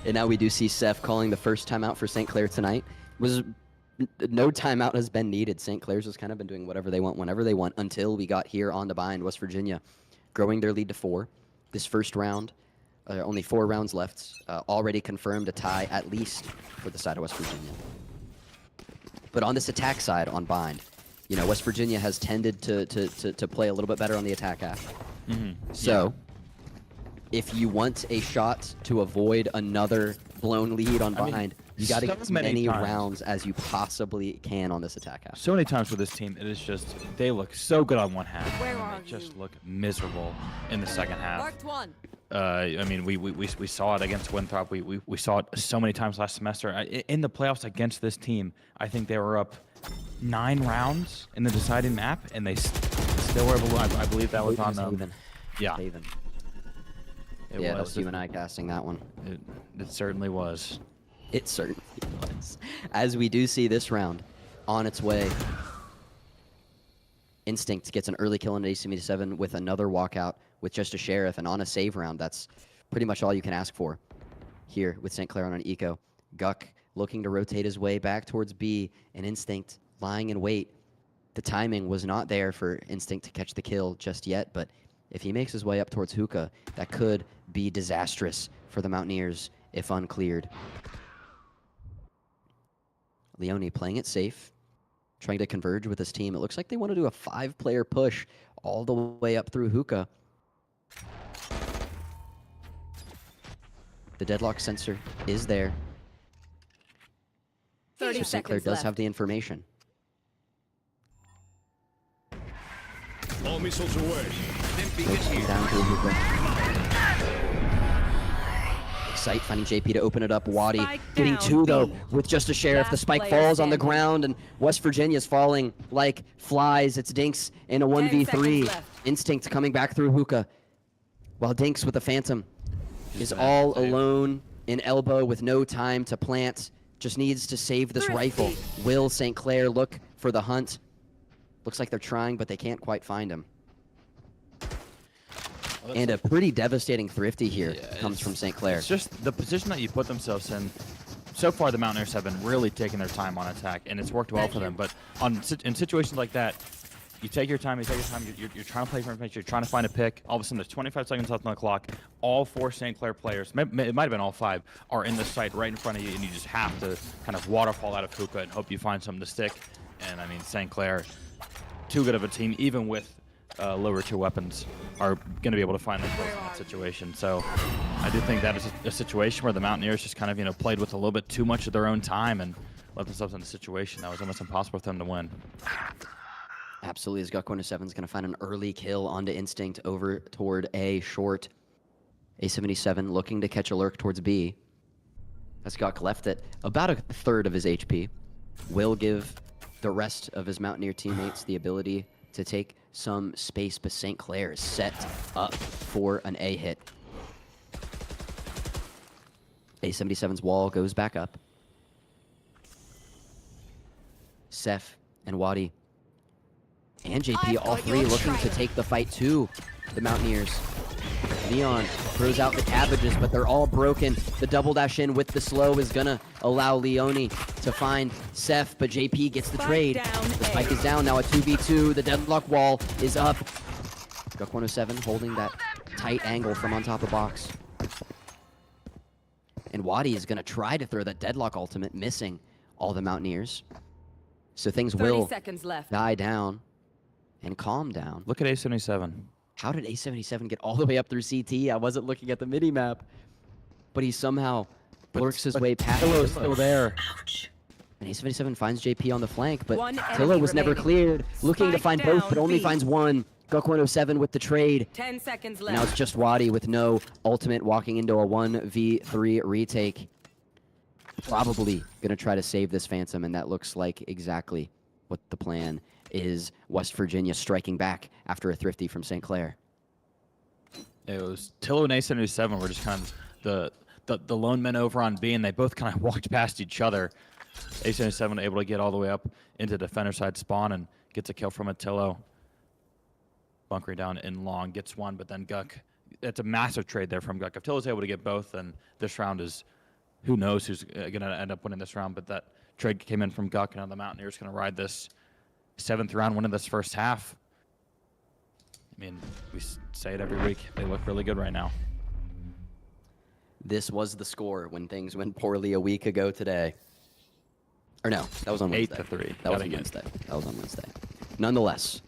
And now we do see Seth calling the first timeout for St. Clair tonight. No timeout has been needed. St. Clair's has kind of been doing whatever they want, whenever they want, until we got here on to bind. West Virginia growing their lead to 4. This first round, only 4 rounds left. Already confirmed a tie, at least, for the side of West Virginia. But on this attack side, on bind, West Virginia has tended to play a little bit better on the attack half. So, if you want a shot to avoid another blown lead on bind, you got to get as many rounds as you possibly can on this attack half. So many times for this team, it is just, they look so good on one half. And they just look miserable in the second half. I mean, we saw it against Winthrop. We saw it so many times last semester. In the playoffs against this team, I think they were up 9 rounds in the deciding map, and they still were able to, I believe that was on them. Yeah. Haven. It Yeah, was that was you and I casting that one. It certainly was. It certainly was. As we do see this round on its way. Instinct gets an early kill on AC-77 with another walkout with just a Sheriff, and on a save round, that's pretty much all you can ask for here with St. Clair on an eco. Guck looking to rotate his way back towards B, and Instinct lying in wait. The timing was not there for Instinct to catch the kill just yet, but if he makes his way up towards Hookah, that could be disastrous for the Mountaineers if uncleared. Leone playing it safe, trying to converge with his team. It looks like they want to do a 5-player push all the way up through Hookah. The deadlock sensor is there. 30 So St. Clair seconds does left. have the information. All missiles away. Rotating down through Hookah. Excite finding JP to open it up. Waddy Spike getting down, 2 though B. with just a Sheriff. The Last spike player falls on the standing. ground, and West Virginia's falling like flies. It's Dinks in a 1v3. seconds left. Instinct coming back through Hookah, while Dinks with the Phantom is bad all save. alone in elbow with no time to plant. Just needs to save this rifle. Will St. Clair look for the hunt? Looks like they're trying, but they can't quite find him. And a pretty devastating thrifty here comes from St. Clair. It's just the position that you put themselves in. So far, the Mountaineers have been really taking their time on attack, and it's worked well for them. But in situations like that, you take your time, you're trying to play for information, you're trying to find a pick. All of a sudden, there's 25 seconds left on the clock. All 4 St. Clair players, it might have been all 5, are in the site right in front of you, and you just have to kind of waterfall out of Hookah and hope you find something to stick. And, I mean, St. Clair, too good of a team, even with lower tier weapons, are going to be able to find themselves in that situation. So I do think that is a situation where the Mountaineers just kind of, played with a little bit too much of their own time and left themselves in a situation that was almost impossible for them to win. Absolutely, as Guck 107 is going to find an early kill onto Instinct over toward A short. A77 looking to catch a lurk towards B. As Guck left it about a third of his HP. Will give the rest of his Mountaineer teammates the ability to take some space, but St. Clair is set up for an A hit. A77's wall goes back up. Seth and Wadi and JP, all 3 looking to take the fight to the Mountaineers. Neon throws out the cabbages, but they're all broken. The double dash in with the slow is gonna allow Leone to find Seth, but JP gets the Spike trade. down The A. spike is down, now a 2v2. The deadlock wall is up. Guck 107 holding that tight angle from on top of box. And Wadi is gonna try to throw that deadlock ultimate, missing all the Mountaineers. So things 30 will seconds left. die down and calm down. Look at A77. How did A77 get all the way up through CT? I wasn't looking at the mini-map. But he somehow lurks his way past. Tillo's still there. And A77 finds JP on the flank, but One Tillo enemy was never remaining. cleared. Looking to Spike find both, down but only B. finds one. Guck 107 with the trade. 10 seconds Now it's left. just Wadi with no ultimate walking into a 1v3 retake. Probably going to try to save this Phantom, and that looks like exactly what the plan is. West Virginia striking back after a thrifty from St. Clair. It was Tillo and A77 were just kind of the lone men over on B, and they both kind of walked past each other. A77 able to get all the way up into defender side spawn and gets a kill from Tillo. Bunkering down in long, gets one, but then Guck. It's a massive trade there from Guck. If Tillo's able to get both, then this round is, who knows who's going to end up winning this round, but that trade came in from Guck, and now the Mountaineers going to ride this 7th round, winning this first half. I mean, we say it every week. They look really good right now. This was the score when things went poorly a week ago today. Or no, that was on Wednesday. 8-3. That was Gotta on get- Wednesday. That was on Wednesday. Nonetheless,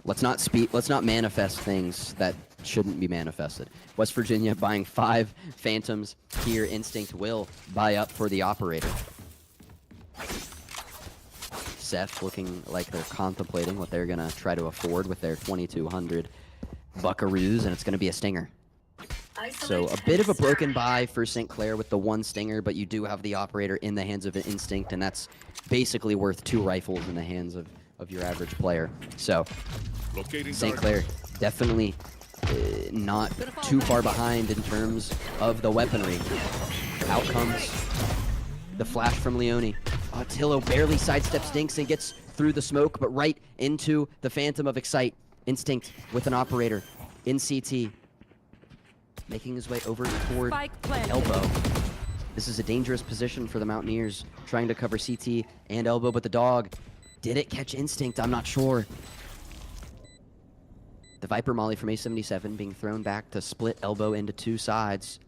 let's not manifest things that shouldn't be manifested. West Virginia buying 5 Phantoms here. Instinct will buy up for the operator. Seth looking like they're contemplating what they're gonna try to afford with their 2,200 buckaroos, and it's gonna be a stinger. So a bit of a broken buy for St. Clair with the 1 stinger, but you do have the operator in the hands of an Instinct, and that's basically worth 2 rifles in the hands of your average player. So Locating St. target. Clair definitely not too far behind in terms of the weaponry. Out comes the flash from Leone. Tillo barely sidesteps Dinks and gets through the smoke, but right into the Phantom of Excite. Instinct with an operator in CT. Making his way over toward Spike planted. elbow. This is a dangerous position for the Mountaineers, trying to cover CT and elbow, but the dog, did it catch Instinct? I'm not sure. The Viper Molly from A77 being thrown back to split elbow into two sides.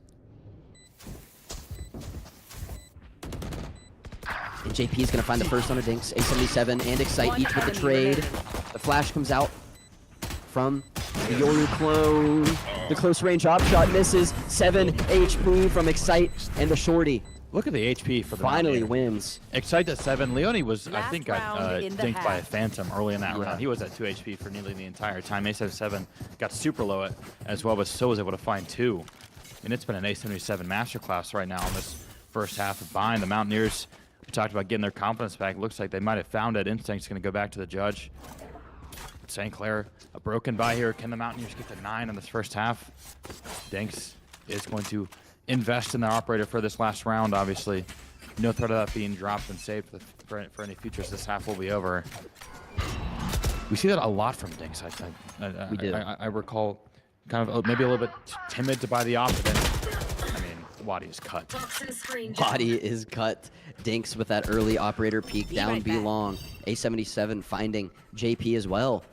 And JP is going to find the first on a Dinks. A77 and Excite each with the trade. The flash comes out from the Yoru clone. The close range op shot misses. 7 HP from Excite and the shorty. Look at the HP for the Finally Mountaineer. wins. Excite at 7. Leone was, I Last think, got round in the dinked by a half. Phantom early in that Yeah. round. He was at 2 HP for nearly the entire time. A77 got super low at, as well, but so was able to find 2. And it's been an A77 masterclass right now in this first half of Bind. The Mountaineers, we talked about getting their confidence back. Looks like they might have found it. Instinct's going to go back to the judge. St. Clair, a broken buy here. Can the Mountaineers get to 9 in this first half? Dinks is going to invest in their operator for this last round, obviously. No threat of that being dropped and saved for any futures. This half will be over. We see that a lot from Dinks. We do. I recall kind of maybe a little bit timid to buy the op, but then, I mean, Wadi is cut. Body is cut. Dinks with that early operator peek. Be Down right B back. long. A77 finding JP as well.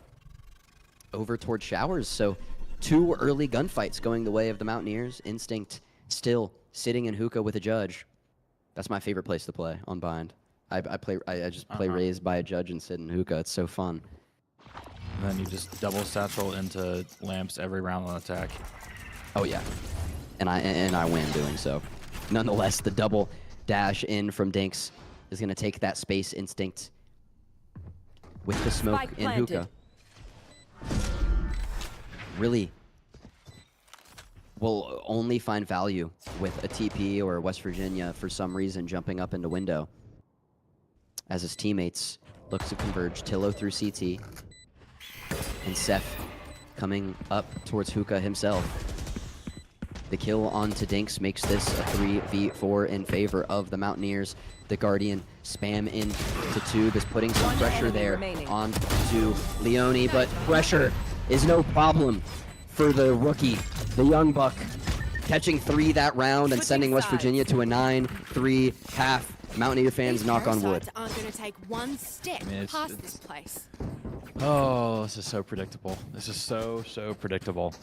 Over toward Showers. So 2 early gunfights going the way of the Mountaineers. Instinct still sitting in hookah with a judge. That's my favorite place to play on Bind. I just play raised by a judge and sit in hookah. It's so fun. And then you just double satchel into lamps every round on attack. Oh yeah, and I win doing so. Nonetheless, the double dash in from Dinks is going to take that space. Instinct with the smoke Spike in hookah. Really will only find value with a TP or West Virginia for some reason jumping up into window. As his teammates look to converge. Tillo through CT. And Seth coming up towards hookah himself. The kill onto Dinks makes this a 3v4 in favor of the Mountaineers. The Guardian spam into tube is putting some One pressure enemy there remaining. onto Leone, but pressure is no problem for the rookie, the young buck, catching 3 that round and Switching sending West sides. Virginia to a 9-3 half. Mountaineer fans, These knock on wood. parasites aren't going to take one step I mean, it's- past it's- this place. Oh, this is so predictable. This is so predictable.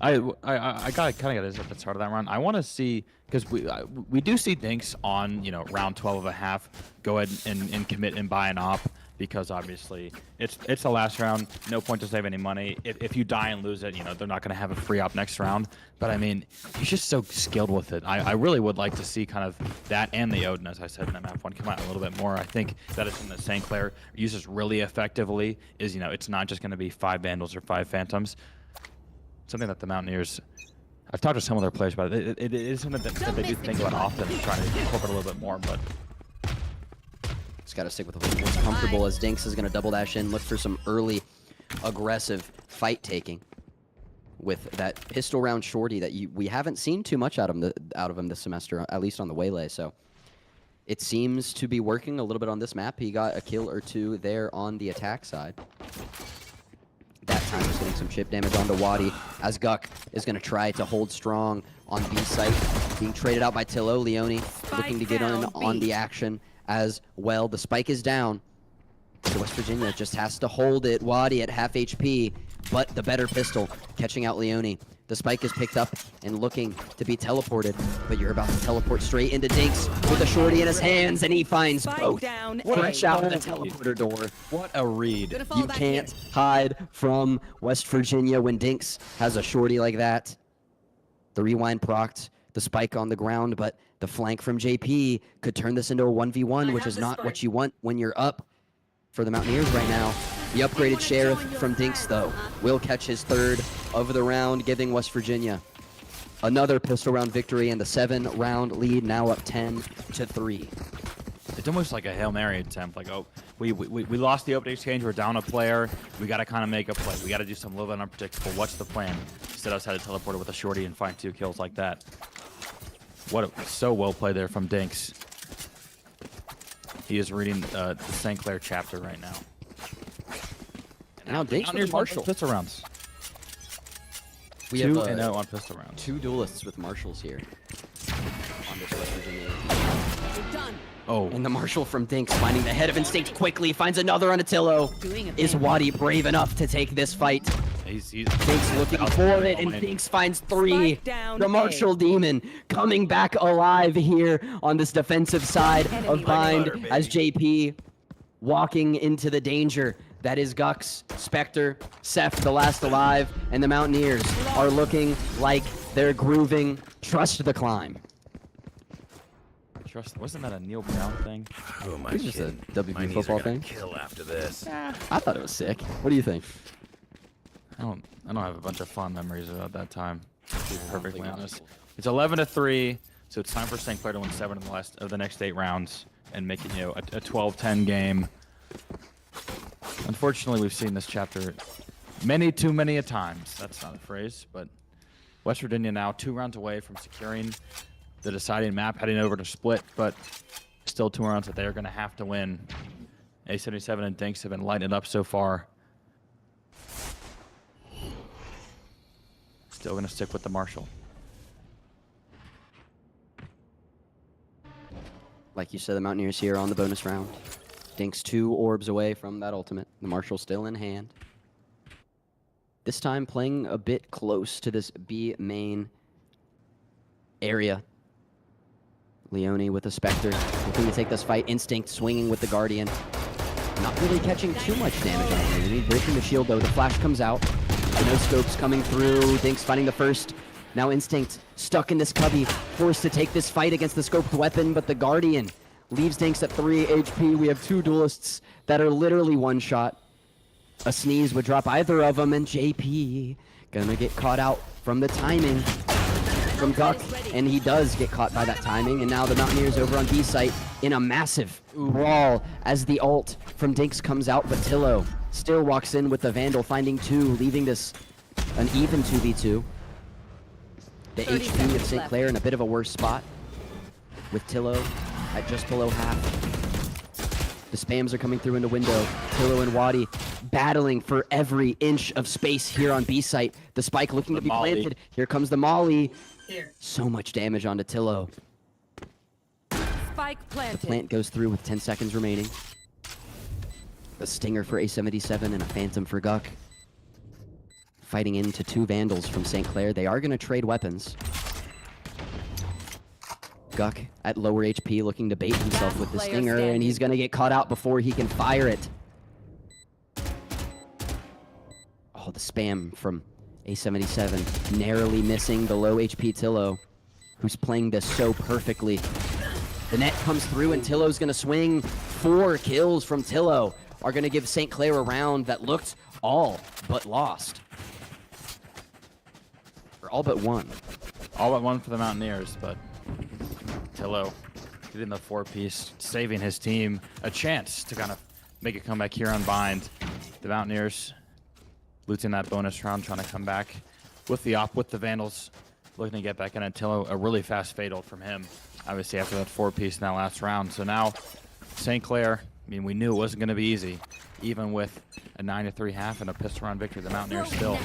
I got kind of got this at the start of that round. I want to see, because we do see Dinks on round 12 of a half go ahead and commit and buy an op, because obviously it's the last round. No point to save any money. If you die and lose it, they're not going to have a free op next round. But I mean, he's just so skilled with it. I really would like to see kind of that and the Odin, as I said in MF1, come out a little bit more. I think that is something that St. Clair uses really effectively. Is it's not just going to be 5 Vandals or 5 Phantoms. Something that the Mountaineers, I've talked to some of their players about it. It is something that they do think about often, trying to incorporate a little bit more. But Just got to stick with what's comfortable, as Dinks is going to double dash in, look for some early aggressive fight taking with that pistol round shorty that we haven't seen too much out of him this semester, at least on the Waylay. So it seems to be working a little bit on this map. He got a kill or 2 there on the attack side. That time he's getting some chip damage onto Wadi, as Guck is going to try to hold strong on B site. Being traded out by Tillo. Leone looking to get down on B. the action as well. The spike is down. So West Virginia just has to hold it. Wadi at half HP, but the better pistol catching out Leone. The spike is picked up and looking to be teleported, but you're about to teleport straight into Dinks with a shorty in his hands, and he finds Spike both. down Fresh A. out of the teleporter door. what a read. Gonna fall You back can't here. hide from West Virginia when Dinks has a shorty like that. The rewind procced, the spike on the ground, but the flank from JP could turn this into a 1v1, which is not what you want when you're up for the Mountaineers right now. The upgraded Sheriff from Dinks, though, will catch his 3rd of the round, giving West Virginia another pistol round victory and the 7-round lead, now up 10-3. It's almost like a Hail Mary attempt. Like, oh, we lost the opening exchange. We're down a player. We got to kind of make a play. We got to do something a little bit unpredictable. What's the plan? Instead, I had to teleport it with a shorty and find 2 kills like that. So well played there from Dinks. He is reading the St. Clair chapter right now. And now Dinks with the Marshall. Pistol rounds. We 2-0 have on pistol rounds. 2 duelists with Marshals here on this West Virginia. You're done. Oh, And the Marshal from Dinks finding the head of Instinct quickly, finds another on Attillo. Doing a Is thing. Wadi brave enough to take this fight? he's Dinks looking for it, and Dinks finds 3. Spike down The A. Marshal Demon coming back alive here on this defensive side of enemy Bind remaining. as JP walking into the danger. That is Gux, Spectre, Seth, the last alive, and the Mountaineers are looking like they're grooving. Trust the climb. wasn't that a Neil Brown thing? Who am I It's just a kidding? WVU My knees football are gonna thing. kill after this. I thought it was sick. What do you think? I don't have a bunch of fond memories about that time. To be perfectly think honest, Marshall. it's 11-3, so it's time for St. Clair to win 7 of the next 8 rounds and make it a 12-10 game. Unfortunately, we've seen this chapter too many a times. That's not a phrase, but West Virginia now 2 rounds away from securing the deciding map, heading over to split, but still 2 rounds that they're going to have to win. A77 and Dinks have been lighting it up so far. Still going to stick with the Marshal. Like you said, the Mountaineers here on the bonus round. Dinks 2 orbs away from that ultimate. The Marshal still in hand. This time playing a bit close to this B main area. Leone with the Spectre, looking to take this fight. Instinct swinging with the Guardian. Not really catching too much damage on Leone. Breaking the shield though. The flash comes out. The no scopes coming through. Dinks finding the first. Now Instinct stuck in this cubby, forced to take this fight against the scoped weapon, but the Guardian leaves Dinks at 3 HP. We have 2 duelists that are literally one shot. A sneeze would drop either of them, and JP gonna get caught out from the timing from Duck, and he does get caught by that timing, and now the Mountaineers over on B site in a massive brawl as the ult from Dinks comes out, but Tillo still walks in with the Vandal, finding 2, leaving this an even 2v2. The 30 HP of seconds St. left. Clair in a bit of a worse spot with Tillo at just below half. The spams are coming through in the window. Tillo and Wadi battling for every inch of space here on B site. The spike looking to be Molly. planted. Here comes the Molly. Here. So much damage onto Tillo. Spike planted. Plant goes through with 10 seconds remaining. A stinger for A77 and a phantom for Guck. Fighting into 2 Vandals from St. Clair. They are going to trade weapons. Guck at lower HP looking to bait himself with the Last player stinger, and standing. he's going to get caught out before he can fire it. Oh, the spam from A77 narrowly missing the low HP Tillo, who's playing this so perfectly. The net comes through, and Tillo's going to swing. 4 kills from Tillo are going to give St. Clair a round that looked all but lost. Or all but won. All but 1 for the Mountaineers, but Tillo getting the 4-piece, saving his team a chance to kind of make a comeback here on Bind. The Mountaineers losing that bonus round, trying to come back with the Vandals, looking to get back in. And Tillo, a really fast fatal from him, obviously after that 4-piece in that last round. So now St. Clair, I mean, we knew it wasn't going to be easy, even with a 9-3 half and a pistol round victory. The Mountaineers still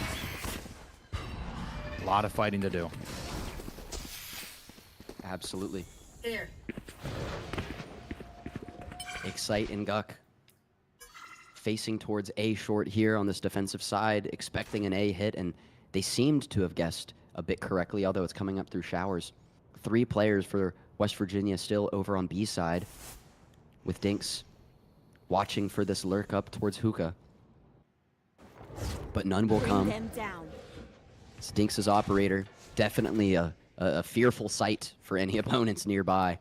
a lot of fighting to do. Absolutely. Here. Excite and Guck facing towards A short here on this defensive side, expecting an A hit, and they seemed to have guessed a bit correctly, although it's coming up through showers. 3 players for West Virginia still over on B side, with Dinks watching for this lurk up towards Hookah. But none will Bring come. them down. It's Dinks' operator. Definitely a fearful sight for any opponents nearby.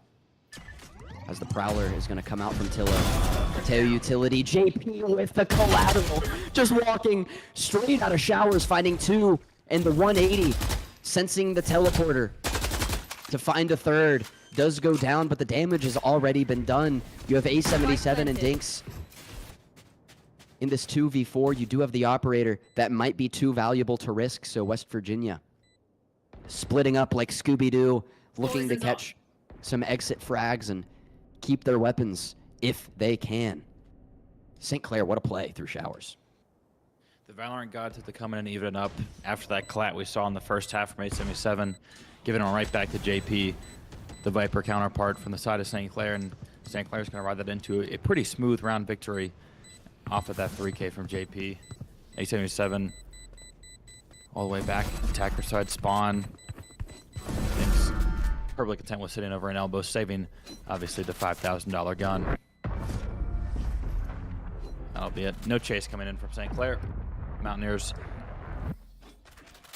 As the Prowler is going to come out from Tillo. Teo utility, JP with the collateral. Just walking straight out of showers, finding 2. And the 180, sensing the teleporter to find a 3rd. Does go down, but the damage has already been done. You have A77 and Dinks. In this 2v4, you do have the operator. That might be too valuable to risk, so West Virginia splitting up like Scooby-Doo, looking to catch some exit frags and keep their weapons if they can. St. Clair, what a play through showers. The Valorant gods have to come in and even it up after that clat we saw in the first half from 877, giving it right back to JP, the Viper counterpart from the side of St. Clair, and St. Clair's going to ride that into a pretty smooth round victory off of that 3K from JP. 877 all the way back, attacker side spawn. Nick's perfectly content with sitting over an elbow, saving obviously the $5,000 gun. That'll be it. No chase coming in from St. Clair. Mountaineers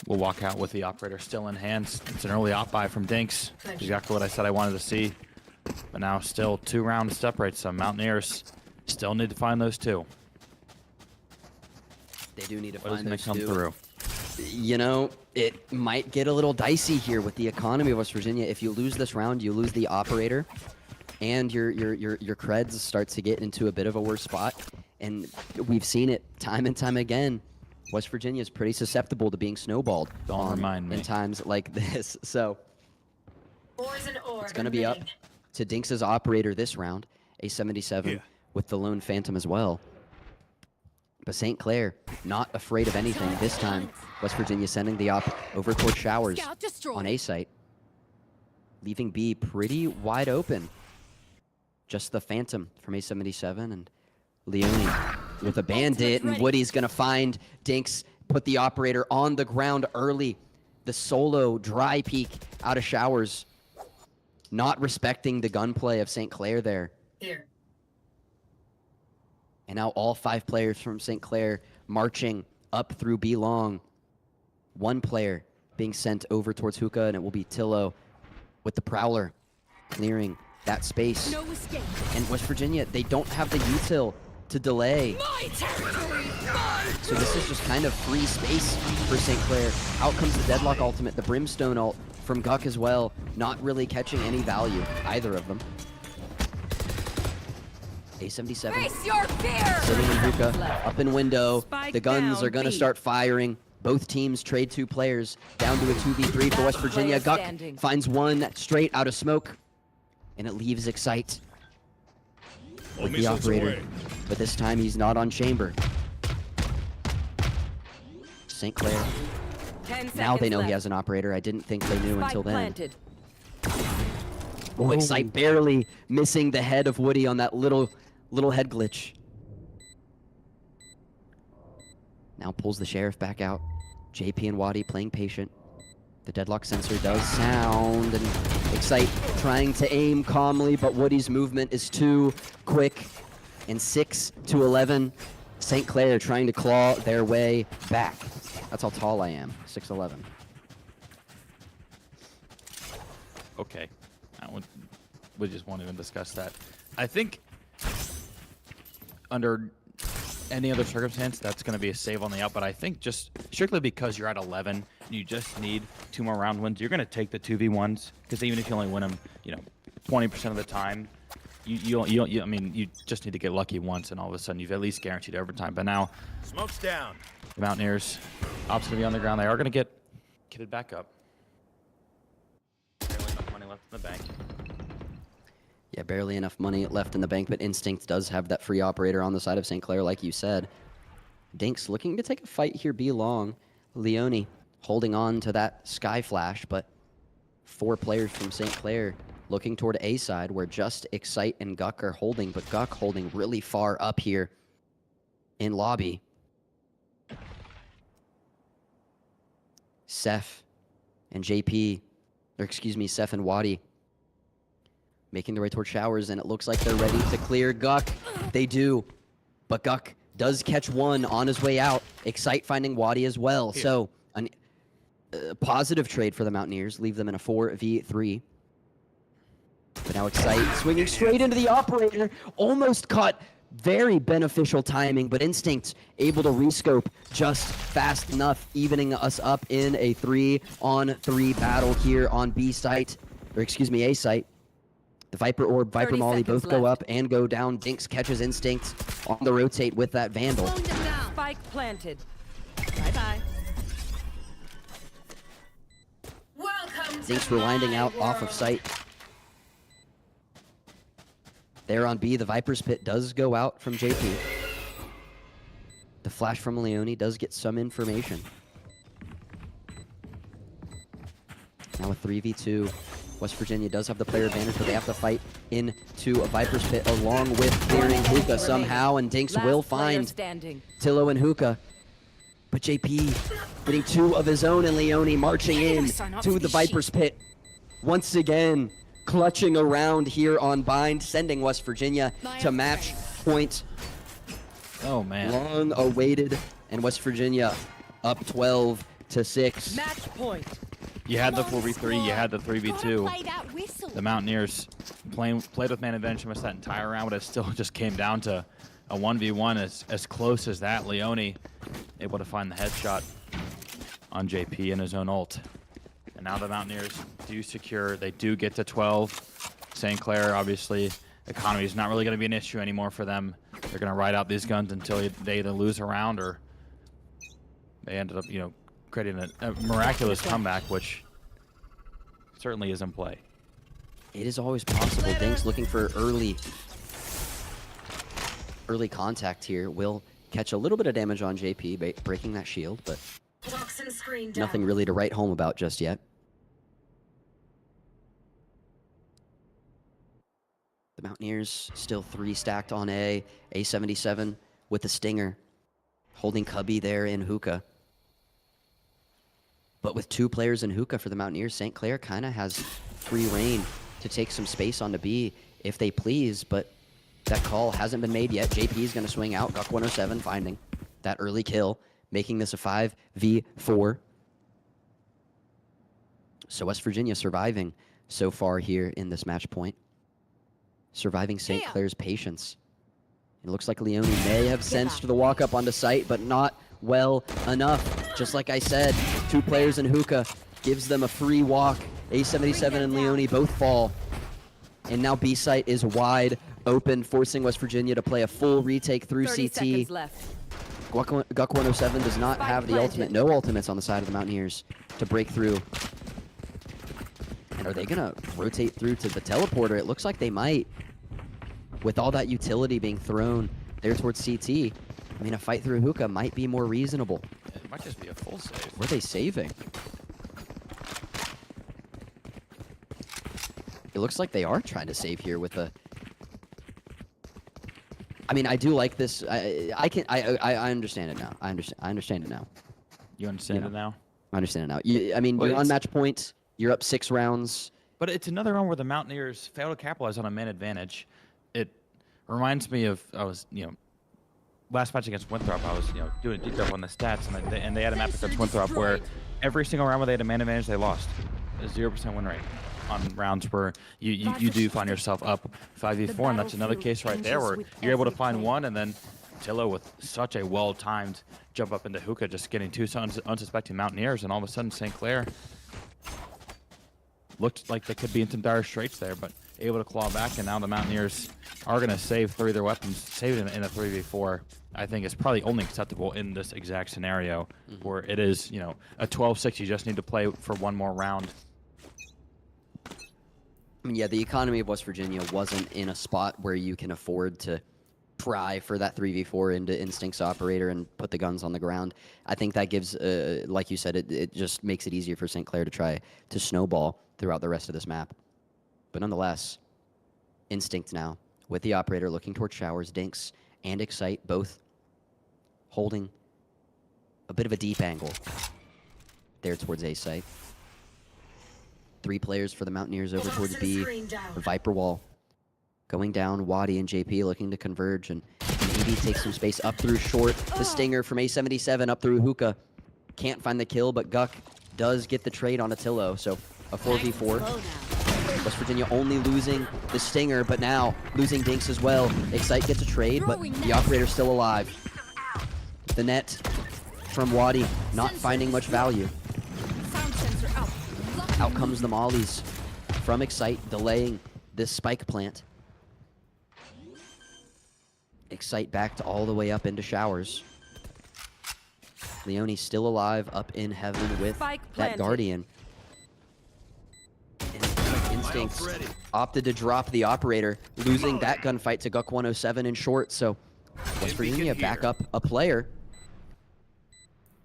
will walk out with the operator still in hand. It's an early op buy from Dinks. Exactly what I said I wanted to see. But now still 2 rounds separate. So Mountaineers still need to find those 2. They do need to What is find going those to come 2. through? You know, it might get a little dicey here with the economy of West Virginia. If you lose this round, you lose the operator, and your creds starts to get into a bit of a worse spot. And we've seen it time and time again. West Virginia is pretty susceptible to being snowballed Don't remind me. in times like this. So it's going to be up to Dinks' operator this round, a 77 with the lone Phantom as well. But St. Clair, not afraid of anything this time. West Virginia sending the op over towards showers Scout destroyed. on A site, leaving B pretty wide open. Just the Phantom from A77 and Leone with a bandit, and Woody's gonna find Dinks, put the operator on the ground early. The solo dry peek out of showers, not respecting the gunplay of St. Clair there. Here. And now all 5 players from St. Clair marching up through B long. 1 player being sent over towards Hookah, and it will be Tillo with the Prowler clearing that space. No escape. And West Virginia, they don't have the util to delay. My territory. So this is just kind of free space for St. Clair. Out comes the Deadlock ultimate, the Brimstone ult from Guck as well. Not really catching any value, either of them. A77 Face your fear. sitting in Hookah, up in window. Spike The guns down, are going to B. start firing. Both teams trade 2 players down to a 2v3 for West Virginia. player Guck standing. finds 1 straight out of smoke, and it leaves Excite All with the missiles operator. away. But this time he's not on chamber. St. Clair. 10 Now they seconds know he left. has an operator. I didn't think they knew Spike until then. planted. Oh, Excite barely missing the head of Woody on that little head glitch. Now pulls the Sheriff back out. JP and Waddy playing patient. The deadlock sensor does sound, and Excite trying to aim calmly, but Woody's movement is too quick. And 6 to 11, St. Clair trying to claw their way back. That's how tall I am, 6'11". Okay. We just won't even discuss that. I think under any other circumstance, that's going to be a save on the out, but I think just strictly because you're at 11 and you just need 2 more round wins, you're going to take the 2v1s, because even if you only win them, 20% of the time, I mean, you just need to get lucky once, and all of a sudden you've at least guaranteed overtime. But now, Smoke's down. the Mountaineers, ops going to be on the ground. They are going to get kitted back up. Barely enough money left in the bank. Yeah, barely enough money left in the bank, but Instinct does have that free operator on the side of St. Clair, like you said. Dinks looking to take a fight here, be long. Leone holding on to that Sky Flash, but 4 players from St. Clair looking toward A side, where just Excite and Guck are holding, but Guck holding really far up here in lobby. Seth and JP, or excuse me, Seth and Waddy making their way toward showers, and it looks like they're ready to clear Guck. They do, but Guck does catch 1 on his way out. Excite finding Waddy as well. So a positive trade for the Mountaineers, leave them in a 4v3. But now Excite swinging straight into the operator, almost caught. Very beneficial timing, but Instinct able to rescope just fast enough, evening us up in a 3-on-3 battle here on B site, or excuse me, A site. The Viper Orb, Viper 30 Molly both seconds go left. up and go down. Dinks catches Instinct on the rotate with that Vandal. Slowed them down. Spike planted. Bye-bye. Welcome Dinks rewinding out off of sight. There on B, the Viper's Pit does go out from JP. The flash from Leone does get some information. Now a 3v2. West Virginia does have the player advantage, but they have to fight into a Viper's Pit along with clearing Hookah somehow, and Dinks will find Tillo and Hookah. But JP getting 2 of his own, and Leone marching in to the Viper's Pit. Once again, clutching around here on Bind, sending West Virginia to match point. Oh, man. Long awaited, and West Virginia up 12-6. Match point. You had the 4v3, you had the 3v2. The Mountaineers played with man advantage almost that entire round, but it still just came down to a 1v1 as close as that. Leone able to find the headshot on JP in his own ult. And now the Mountaineers do secure, they do get to 12. St. Clair, obviously, economy is not really going to be an issue anymore for them. They're going to ride out these guns until they either lose a round or they ended up, you know, creating a miraculous comeback, which certainly is in play. It is always possible. Dinks looking for early contact here. Will catch a little bit of damage on JP, breaking that shield, but nothing really to write home about just yet. The Mountaineers still 3 stacked on A. A77 with the Stinger, holding Cubby there in Hookah. But with 2 players in Hookah for the Mountaineers, St. Clair kind of has free reign to take some space onto B if they please, but that call hasn't been made yet. JP is going to swing out. Guck 107 finding that early kill, making this a 5v4. So West Virginia surviving so far here in this match point. Surviving St. Clair's patience. It looks like Leone may have sensed the walk up onto site, but not well enough. Just like I said, 2 players in Hookah gives them a free walk. A77 and Leone both fall. And now B site is wide open, forcing West Virginia to play a full retake through 30 CT. seconds left. Guck 107 does not have the ultimate. No ultimates on the side of the Mountaineers to break through. And are they going to rotate through to the teleporter? It looks like they might. With all that utility being thrown there towards CT, I mean, a fight through Hookah might be more reasonable. It might just be a full save. Were they saving? It looks like they are trying to save here with a... I mean, I do like this. I understand it now. I understand it now. You understand You it now? I understand it now. I mean, Well, you're on it's- match point. You're up 6 rounds. But it's another round where the Mountaineers fail to capitalize on a man advantage. It reminds me of, last match against Winthrop, I was, doing a deep dive on the stats, and they had a map against Winthrop where every single round where they had a man advantage, they lost. A 0% win rate on rounds where you do find yourself up 5v4, and that's another case right there where you're able to find one, and then Tillo with such a well-timed jump up into Hookah, just getting 2 unsuspecting Mountaineers, and all of a sudden St. Clair looked like they could be in some dire straits there, but able to claw back, and now the Mountaineers are going to save 3 of their weapons. Save it in a 3v4, I think, is probably only acceptable in this exact scenario, where it is, a 12-6. You just need to play for 1 more round. I mean, yeah, the economy of West Virginia wasn't in a spot where you can afford to try for that 3v4 into Instinct's operator and put the guns on the ground. I think that gives, like you said, it just makes it easier for St. Clair to try to snowball throughout the rest of this map. But nonetheless, Instinct now with the operator looking towards Showers. Dinks and Excite both holding a bit of a deep angle there towards A site. 3 players for the Mountaineers over towards B. The Viper wall going down. Wadi and JP looking to converge, and maybe take some space up through short. The Stinger from A77 up through Hookah. Can't find the kill, but Guck does get the trade on Attilo, so a 4v4. West Virginia only losing the Stinger, but now losing Dinks as well. Excite gets a trade, but the operator's still alive. The net from Wadi not finding much value. Out comes the mollies from Excite, delaying this spike plant. Excite backed all the way up into Showers. Leone still alive up in heaven with that Guardian. Instincts ready. opted to drop the operator, losing that gunfight to Guk 107 in short. So West Virginia back up a player.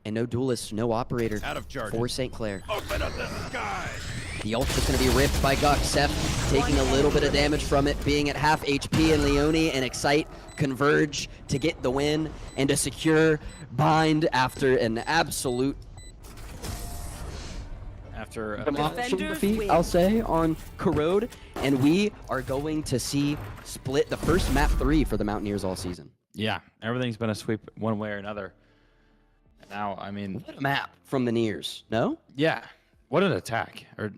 And no duelist, no operator Out of charges. for St. Clair. Open up the sky. The ult is going to be ripped by Guk. Seth taking a little bit of damage from it, being at half HP, and Leone and Excite converge to get the win and to secure bind after an absolute After demolishing Defenders defeat, win. I'll say, on Corrode. And we are going to see split the first map 3 for the Mountaineers all season. yeah, everything's been a sweep one way or another. And now, I mean, What a map from the Nears, no? yeah, what an attack. Or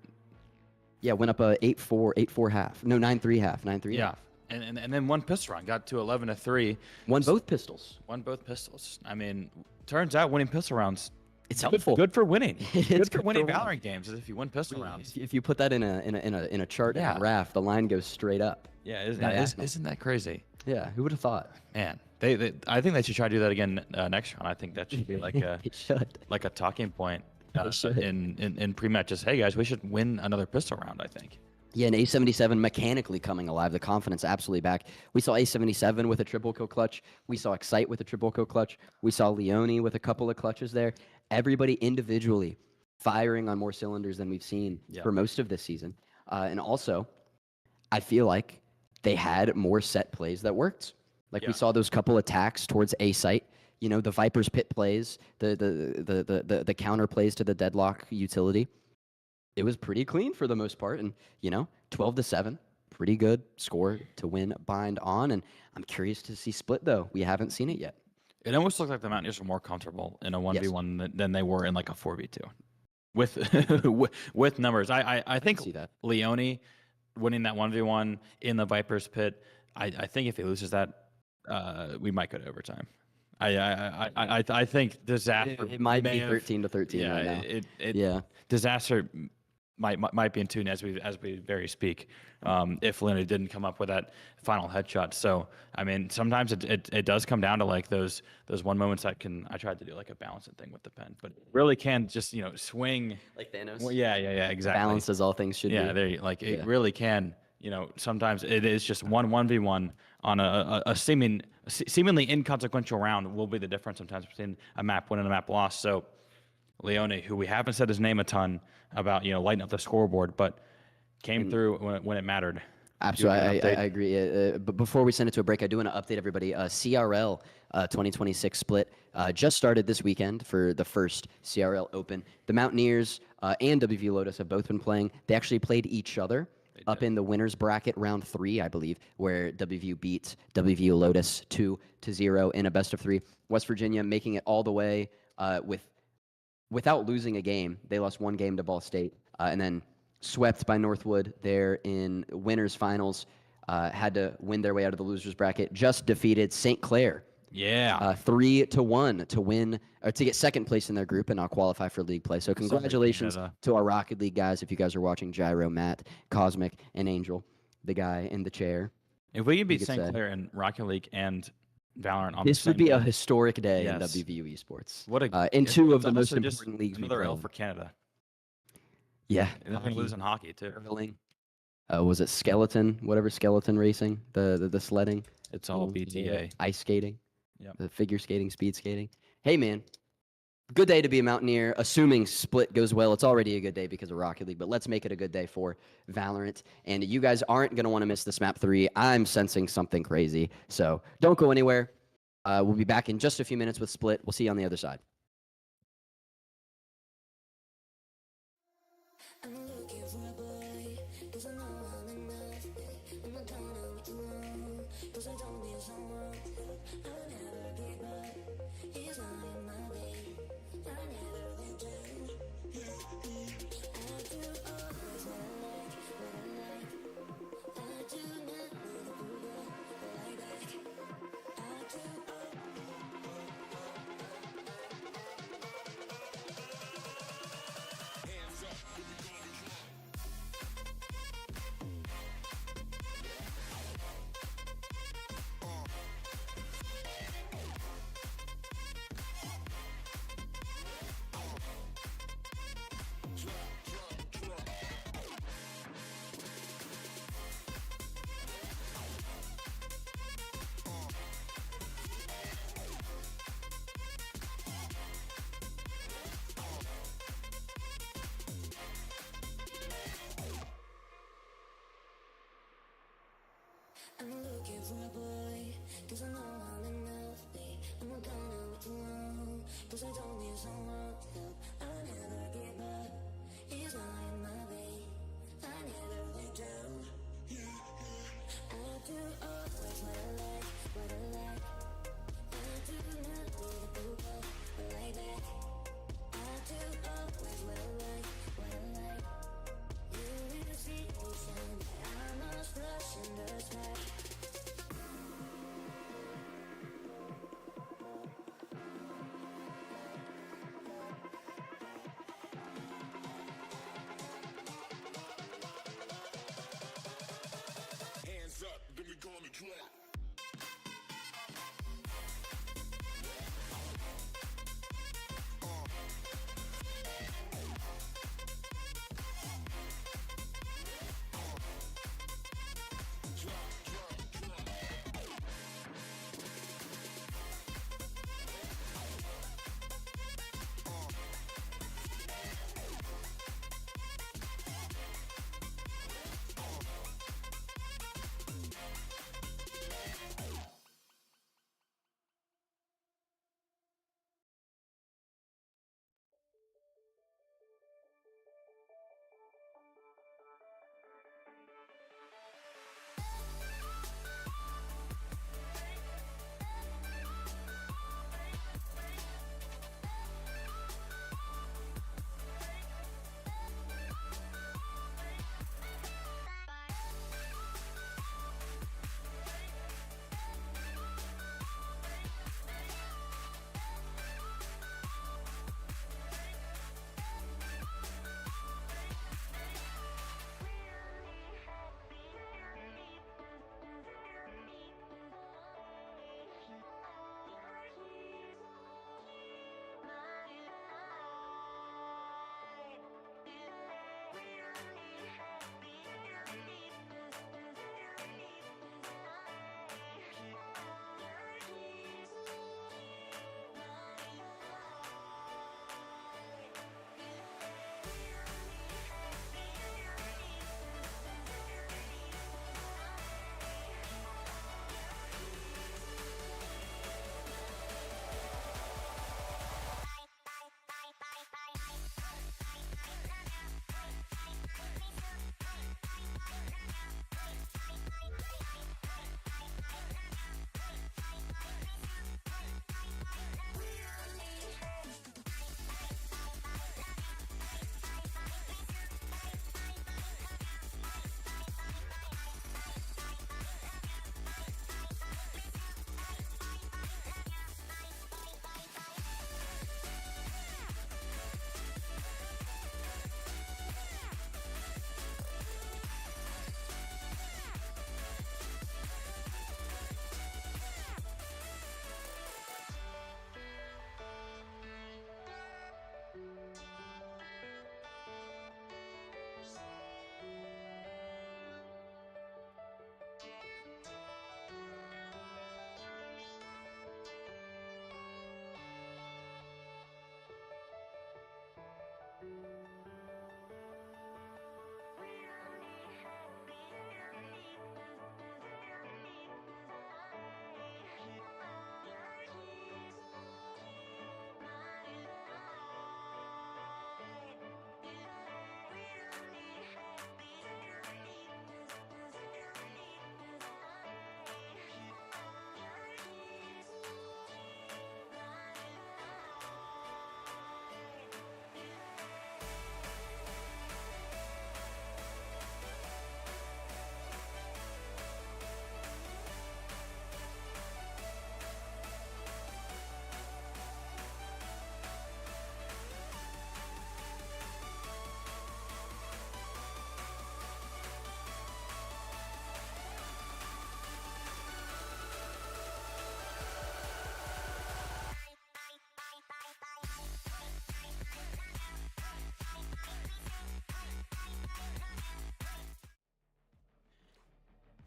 Yeah, went up a 8-4, 8-4 half. No, 9-3 half, 9-3 yeah, half. and then one pistol round got to 11-3. Won both pistols. Won both pistols. I mean, turns out winning pistol rounds It's good, helpful. good for winning. It's good good for for winning winning. Valorant games is if you win pistol rounds. If you put that in a chart Yeah. and a graph, the line goes straight up. Yeah, Diagonal. isn't that crazy? Yeah, who would have thought? Man, they I think they should try to do that again next round. I think that should be like a It should. like a talking point They should. in pre-matches. Hey guys, we should win another pistol round. I think. Yeah, and A77 mechanically coming alive. The confidence absolutely back. We saw A77 with a triple kill clutch. We saw Excite with a triple kill clutch. We saw Leone with a couple of clutches there. Everybody individually firing on more cylinders than we've seen Yeah. for most of this season. And also, I feel like they had more set plays that worked. Like we Yeah. saw those couple attacks towards A site. You know, the Viper's Pit plays, the counter plays to the Deadlock utility. It was pretty clean for the most part, and 12-7, pretty good score to win bind on. And I'm curious to see split though. We haven't seen it yet. It almost looked like the Mountaineers were more comfortable in a 1v1 than they were in like a 4v2. With with numbers, I think See that? Leone winning that 1v1 in the Viper's Pit. I think if he loses that, we might go to overtime. I think disaster. It might may be have- 13-13 Yeah, right now. it disaster might be in tune as we very speak. If Leone didn't come up with that final headshot. So I mean, sometimes it does come down to like those one moments I tried to do like a balancing thing with the pen, but it really can just swing. Like Thanos. Well, yeah, exactly. Balance as all things should Yeah, be. there like it Yeah. really can. Sometimes it is just 1v1 on a seemingly inconsequential round will be the difference sometimes between a map win and a map loss. So Leone, who we haven't said his name a ton about, lighting up the scoreboard, but came through when it mattered. Absolutely, Do you have an I agree. But before we send it to a break, I do want to update everybody. CRL 2026 split just started this weekend for the first CRL Open. The Mountaineers and WVU Lotus have both been playing. They actually played each other up in the winners bracket round 3, I believe, where WVU beat WVU Lotus 2-0 in a best of 3. West Virginia making it all the way without losing a game. They lost one game to Ball State, and then swept by Northwood there in winners finals. Had to win their way out of the losers bracket. Just defeated St. Clair Yeah. 3-1 to win or to get second place in their group and not qualify for league play. So congratulations Canada. to our Rocket League guys. If you guys are watching, Gyro, Matt, Cosmic, and Angel, the guy in the chair. If we can beat could St. say. Clair in Rocket League and Valorant on This the would same be a day, historic day Yes. in WVU esports. what a in it's- two of it's the most honestly just important leagues we Another L play. for Canada. Yeah, And then we lose in hockey too. hurling. Was it skeleton? Whatever skeleton racing, the sledding. It's all Oh, BTA. Ice skating. Yep. The figure skating, speed skating. Hey, man. Good day to be a Mountaineer, assuming split goes well. It's already a good day because of Rocket League, but let's make it a good day for Valorant. And you guys aren't going to want to miss this map 3. I'm sensing something crazy. So don't go anywhere. We'll be back in just a few minutes with split. We'll see you on the other side. I'm looking for a boy, 'cause I know I'm enough. I'm not trying to wait too long, 'cause I don't need someone. I'll never give up. He's not in my way. I never will do. I do always what I like, what I like. I do not need approval, but I like. I do Hands up, then we gonna drop.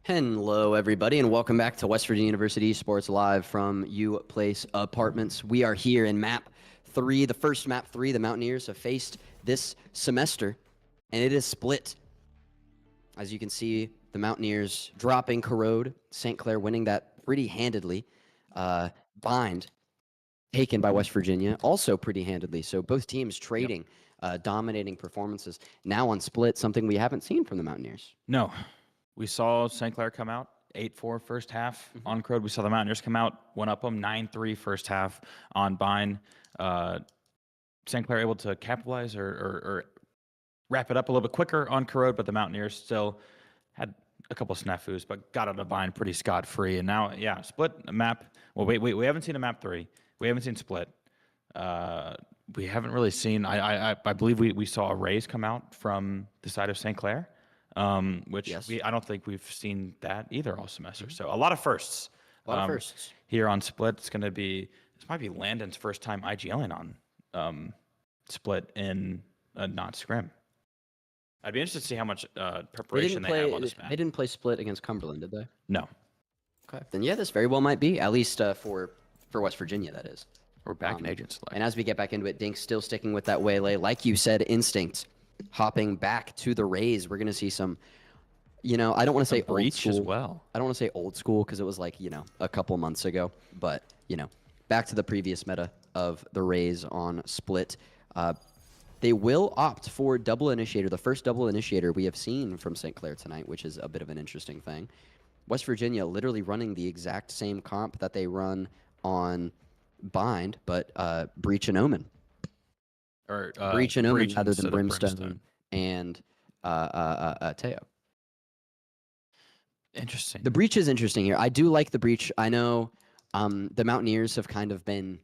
Hello, everybody, and welcome back to West Virginia University Sports Live from U Place Apartments. We are here in Map 3, the first Map 3 the Mountaineers have faced this semester, and it is split. As you can see, the Mountaineers dropping Corrode, St. Clair winning that pretty handedly. Bind taken by West Virginia, also pretty handedly. So both teams trading, dominating performances. Now on Split, something we haven't seen from the Mountaineers. No, we saw St. Clair come out 8-4 first half on Crowd. We saw the Mountaineers come out, one up them 9-3 first half on Bine. St. Clair able to capitalize or wrap it up a little bit quicker on Corrode, but the Mountaineers still had a couple snafus, but got out of Bine pretty scot-free. And now, yeah, Split map. Well, wait, we haven't seen a map 3. We haven't seen Split. We haven't really seen. I believe we saw a Raise come out from the side of St. Clair, which Yes. I don't think we've seen that either all semester. So a lot of firsts. A lot of firsts. Here on Split. It's going to be, this might be Landon's first time IGLing on Split in a not scrim. I'd be interested to see how much preparation they have on this map. They didn't play Split against Cumberland, did they? No, Okay. Then yeah, this very well might be, at least for West Virginia, that is. we're back in agent select. And as we get back into it, Dink's still sticking with that waylay. Like you said, instinct. Hopping back to the Rays, we're going to see some, I don't want to say old Breach as school. well. I don't want to say old school because it was like, a couple months ago. But, back to the previous meta of the Rays on Split. They will opt for double initiator, the first double initiator we have seen from St. Clair tonight, which is a bit of an interesting thing. West Virginia literally running the exact same comp that they run on Bind, but Breach and Omen. Or Breach and Omen rather instead than of Brimstone and Teo. Interesting. The Breach is interesting here. I do like the Breach. I know the Mountaineers have kind of been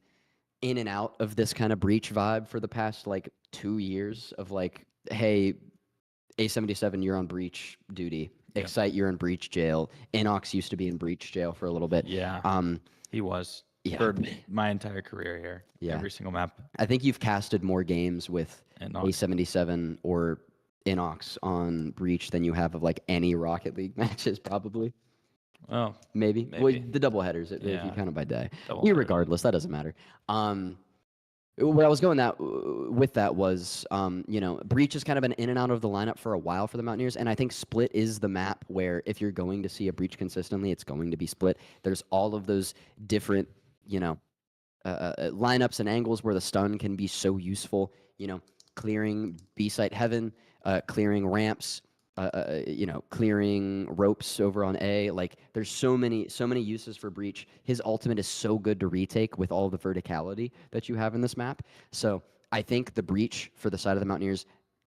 in and out of this kind of Breach vibe for the past 2 years of hey, A77, you're on Breach duty. Yeah. Excite, you're in Breach jail. Inox used to be in Breach jail for a little bit. Yeah. He was. Yeah. For my entire career here. Yeah. Every single map. I think you've casted more games with Inox. A77 or Inox on Breach than you have of any Rocket League matches, probably. Oh, Maybe. Well, Maybe. the double headers, if you Yeah. count it by day. Double header. Irregardless, that doesn't matter. Where I was going with that was, Breach has kind of been in and out of the lineup for a while for the Mountaineers, and I think Split is the map where if you're going to see a Breach consistently, it's going to be Split. There's all of those different, lineups and angles where the stun can be so useful. Clearing B-site heaven, clearing ramps, clearing ropes over on A. There's so many uses for Breach. His ultimate is so good to retake with all the verticality that you have in this map. So I think the Breach for the side of the Mountaineers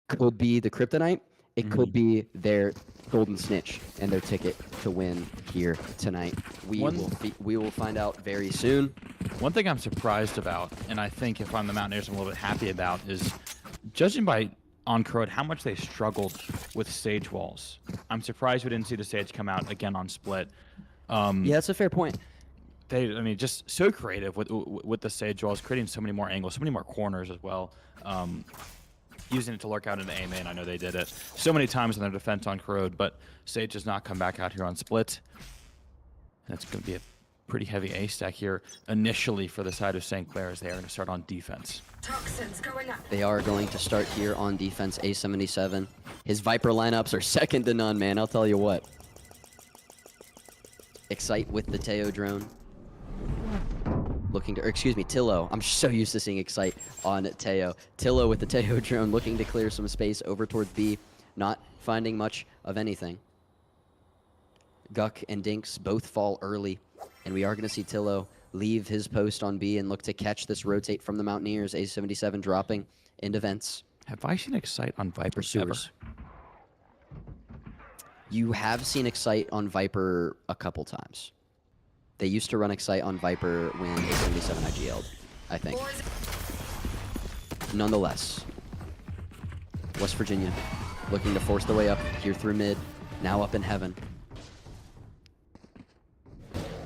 could be the kryptonite. It could be their golden snitch and their ticket to win here tonight. We will find out very soon. one thing I'm surprised about, and I think if I'm the Mountaineers, I'm a little bit happy about, is judging by on Crowd how much they struggled with stage walls. I'm surprised we didn't see the stage come out again on Split. Yeah, that's a fair point. Just so creative with the sage walls, creating so many more angles, so many more corners as well. Using it to lurk out into A main. I know they did it so many times in their defense on Corrode, but Sage does not come back out here on Split. That's going to be a pretty heavy A stack here initially for the side of St. Clair as they are going to start on defense. Toxins going up. They are going to start here on defense, A77. His Viper lineups are second to none, man. I'll tell you what. Excite with the Teo drone. Tillo. I'm so used to seeing Excite on Teo. Tillo with the Teo drone looking to clear some space over towards B, not finding much of anything. Guck and Dinks both fall early, and we are going to see Tillo leave his post on B and look to catch this rotate from the Mountaineers. A77 dropping into vents. Have I seen Excite on Viper Pursuers. ever? You have seen Excite on Viper a couple times. They used to run Excite on Viper when A77 IGL'd, I think. Nonetheless, West Virginia looking to force their way up here through mid, now up in heaven.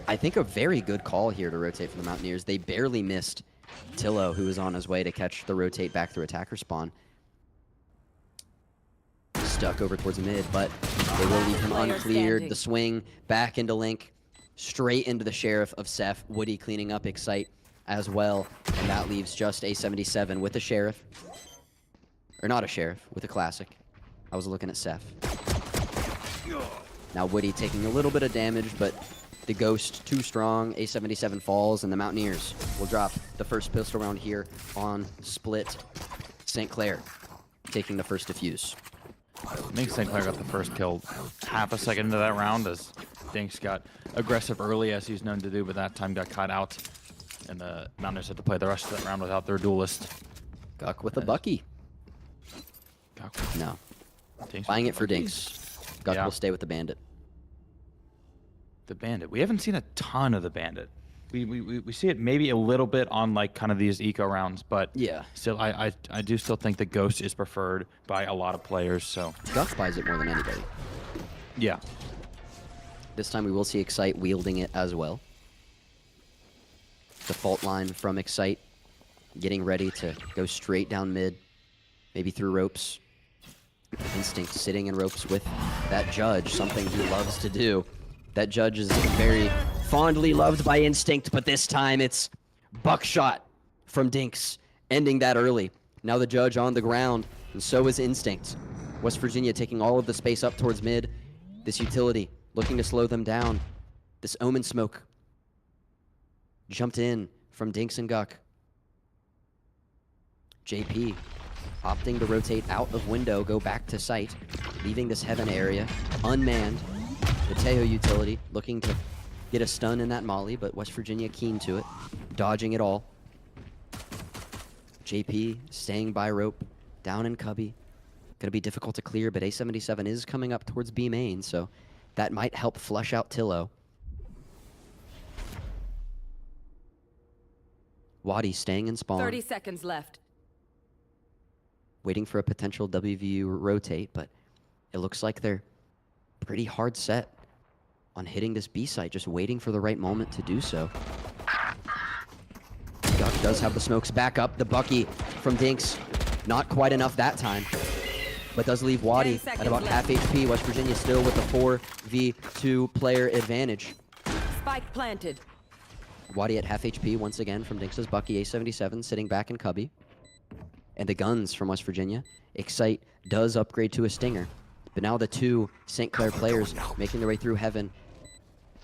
I think a very good call here to rotate for the Mountaineers. They barely missed Tillo, who was on his way to catch the rotate back through attacker spawn. Stuck over towards mid, but they will leave him Player uncleared. standing. The swing back into Link, straight into the Sheriff of Seth. Woody cleaning up Excite as well, and that leaves just A77 with a Sheriff. Or not a Sheriff, with a Classic. I was looking at Seth. Now Woody taking a little bit of damage, but The Ghost too strong. A77 falls, and the Mountaineers will drop the first pistol round here on split. St. Clair taking the first defuse. I think St. Clair got the first kill half a second into that round as Dinks got aggressive early, as he's known to do, but that time got caught out. And the Mountaineers had to play the rest of that round without their duelist. Guck with a Bucky. No. Dinks Buying with it for the Bucky. Dinks. Guck Yeah. will stay with the Bandit. The Bandit. We haven't seen a ton of the Bandit. We see it maybe a little bit on like kind of these eco rounds, but Yeah. still I do still think the Ghost is preferred by a lot of players. So Guck buys it more than anybody. yeah, This time we will see Excite wielding it as well. The fault line from Excite getting ready to go straight down mid, maybe through ropes. Instinct sitting in ropes with that Judge, something he loves to do. That Judge is very fondly loved by Instinct, but this time it's buckshot from Dinks, ending that early. Now the Judge on the ground, and so is Instinct. West Virginia taking all of the space up towards mid. This utility looking to slow them down. This Omen smoke jumped in from Dinks and Guck. JP opting to rotate out of window, go back to site, leaving this heaven area unmanned. The Tejo utility looking to get a stun in that molly, but West Virginia keen to it, dodging it all. JP staying by rope, down in cubby. Gonna be difficult to clear, but A77 is coming up towards B main, so that might help flush out Tillo. Wadi staying in spawn. 30 seconds left. Waiting for a potential WVU rotate, but it looks like they're pretty hard set on hitting this B site, just waiting for the right moment to do so. Guck does have the smokes back up. The Bucky from Dinks, not quite enough that time, but does leave Wadi 10 at about half seconds HP. West Virginia still with the 4v2 player advantage. Spike planted. Wadi at half HP once again from Dinks' Bucky. A77 sitting back in cubby. And the guns from West Virginia. Excite does upgrade to a Stinger. But now the two St. Clair players making their way through heaven.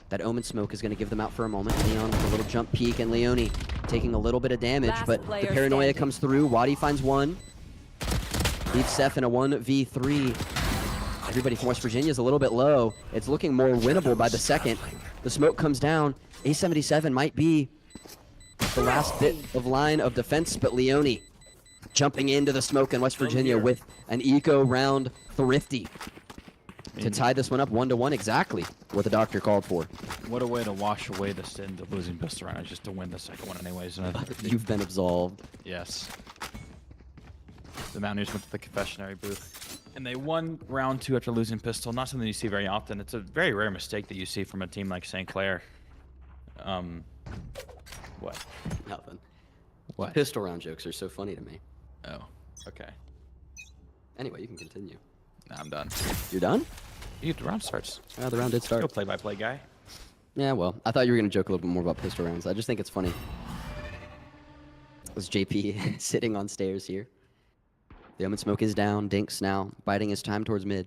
That Omen smoke is going to give them out for a moment. Leon with a little jump peek, and Leone taking a little bit of damage, Last but the player paranoia standing. comes through. Wadi finds one. Leaves Seth in a 1v3. Everybody from West Virginia is a little bit low. It's looking more winnable by the second. The smoke comes down. A77 might be the last bit of line of defense, but Leone jumping into the smoke in West Virginia with an eco round thrifty to tie this one up 1-1, exactly what the doctor called for. what a way to wash away the sin of losing pistol round, just to win the second one anyways. And You've been absolved. yes, the Mountaineers went to the confessionary booth, and they won round 2 after losing pistol. Not something you see very often. It's a very rare mistake that you see from a team like St. Clair. What? Nothing. What? Pistol round jokes are so funny to me. Oh, okay. Anyway, you can continue. Nah, I'm done. You're done? The round starts. The round did start. Go play-by-play guy. Yeah, well, I thought you were going to joke a little bit more about pistol rounds. I just think it's funny. Was JP sitting on stairs here? The Omen smoke is down. Dinks now biding his time towards mid.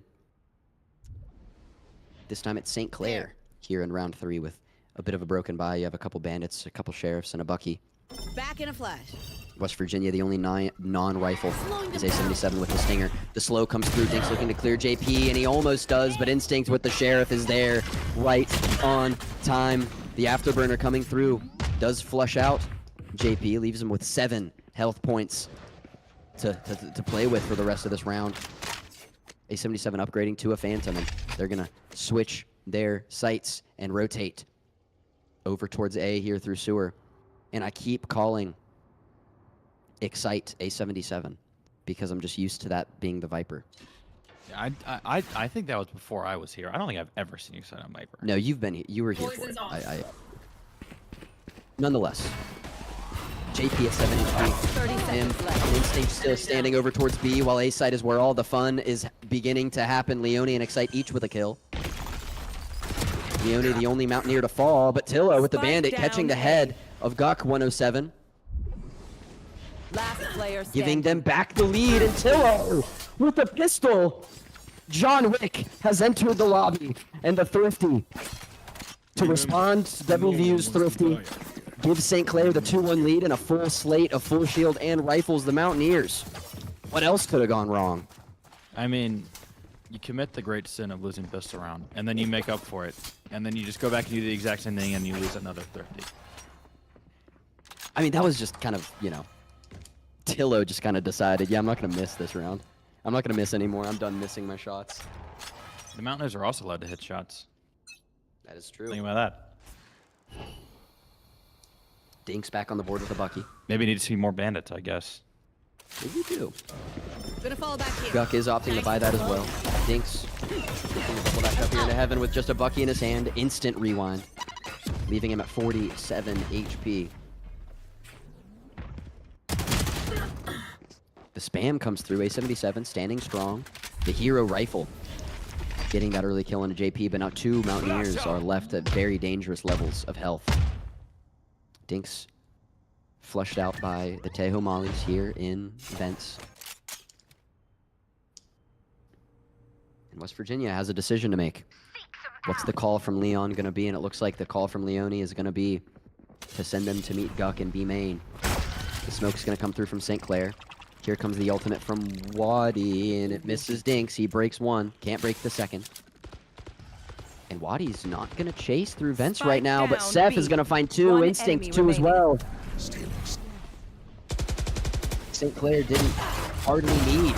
This time it's St. Clair here in round 3 with a bit of a broken bye. You have a couple bandits, a couple sheriffs, and a Bucky. Back in a flash. West Virginia, the only non-rifle, is A77 with the Stinger. The slow comes through. Dinks looking to clear JP, and he almost does, but Instinct with the Sheriff is there right on time. The Afterburner coming through does flush out. JP leaves him with 7 health points to play with for the rest of this round. A77 upgrading to a Phantom, and they're going to switch their sights and rotate over towards A here through sewer. And I keep calling Excite A77 because I'm just used to that being the Viper. Yeah, I think that was before I was here. I don't think I've ever seen you sign on Viper. No, you've been here. You were here for it. Nonetheless, JP at 7 HP. 30 And seconds left. Instinct still standing over towards B, while A side is where all the fun is beginning to happen. Leone and Excite each with a kill. Leone the only Mountaineer to fall, but Tillo with the Spike Bandit down catching the A. head of Guck 107. Last player Giving standing. them back the lead, and Tillo with the pistol. John Wick has entered the lobby, and the Thrifty To respond, WVU's Thrifty gives St. Clair the 2-1 lead and a full slate of full shield and rifles the Mountaineers. What else could have gone wrong? I mean, you commit the great sin of losing pistol round, and then you make up for it, and then you just go back and do the exact same thing, and you lose another 30. I mean, that was just kind of, you know, Tillo just kind of decided, yeah, I'm not going to miss this round. I'm not going to miss anymore. I'm done missing my shots. The Mountaineers are also allowed to hit shots. That is true. Think about that. Dinks back on the board with a Bucky. Maybe need to see more bandits, I guess. Maybe you do. Gonna fall back here. Guck is opting to buy that as well. Dinks looking to double back up here into heaven with just a Bucky in his hand. Instant rewind, leaving him at 47 HP. The spam comes through. A77 standing strong. The hero rifle getting that early kill into JP, but now 2 Mountaineers are left at very dangerous levels of health. Dinks flushed out by the Tejo Mollies here in Vents. And West Virginia has a decision to make. What's the call from Leon going to be? And it looks like the call from Leone is going to be to send them to meet Guck and B main. The smoke's going to come through from St. Clair. Here comes the ultimate from Wadi, and it misses Dinks. He breaks one, can't break the second. And Wadi's not going to chase through Vents Spike right now, but down, Seth B. is going to find 2. One Instinct enemy 2 as remaining. well. St. Clair didn't hardly need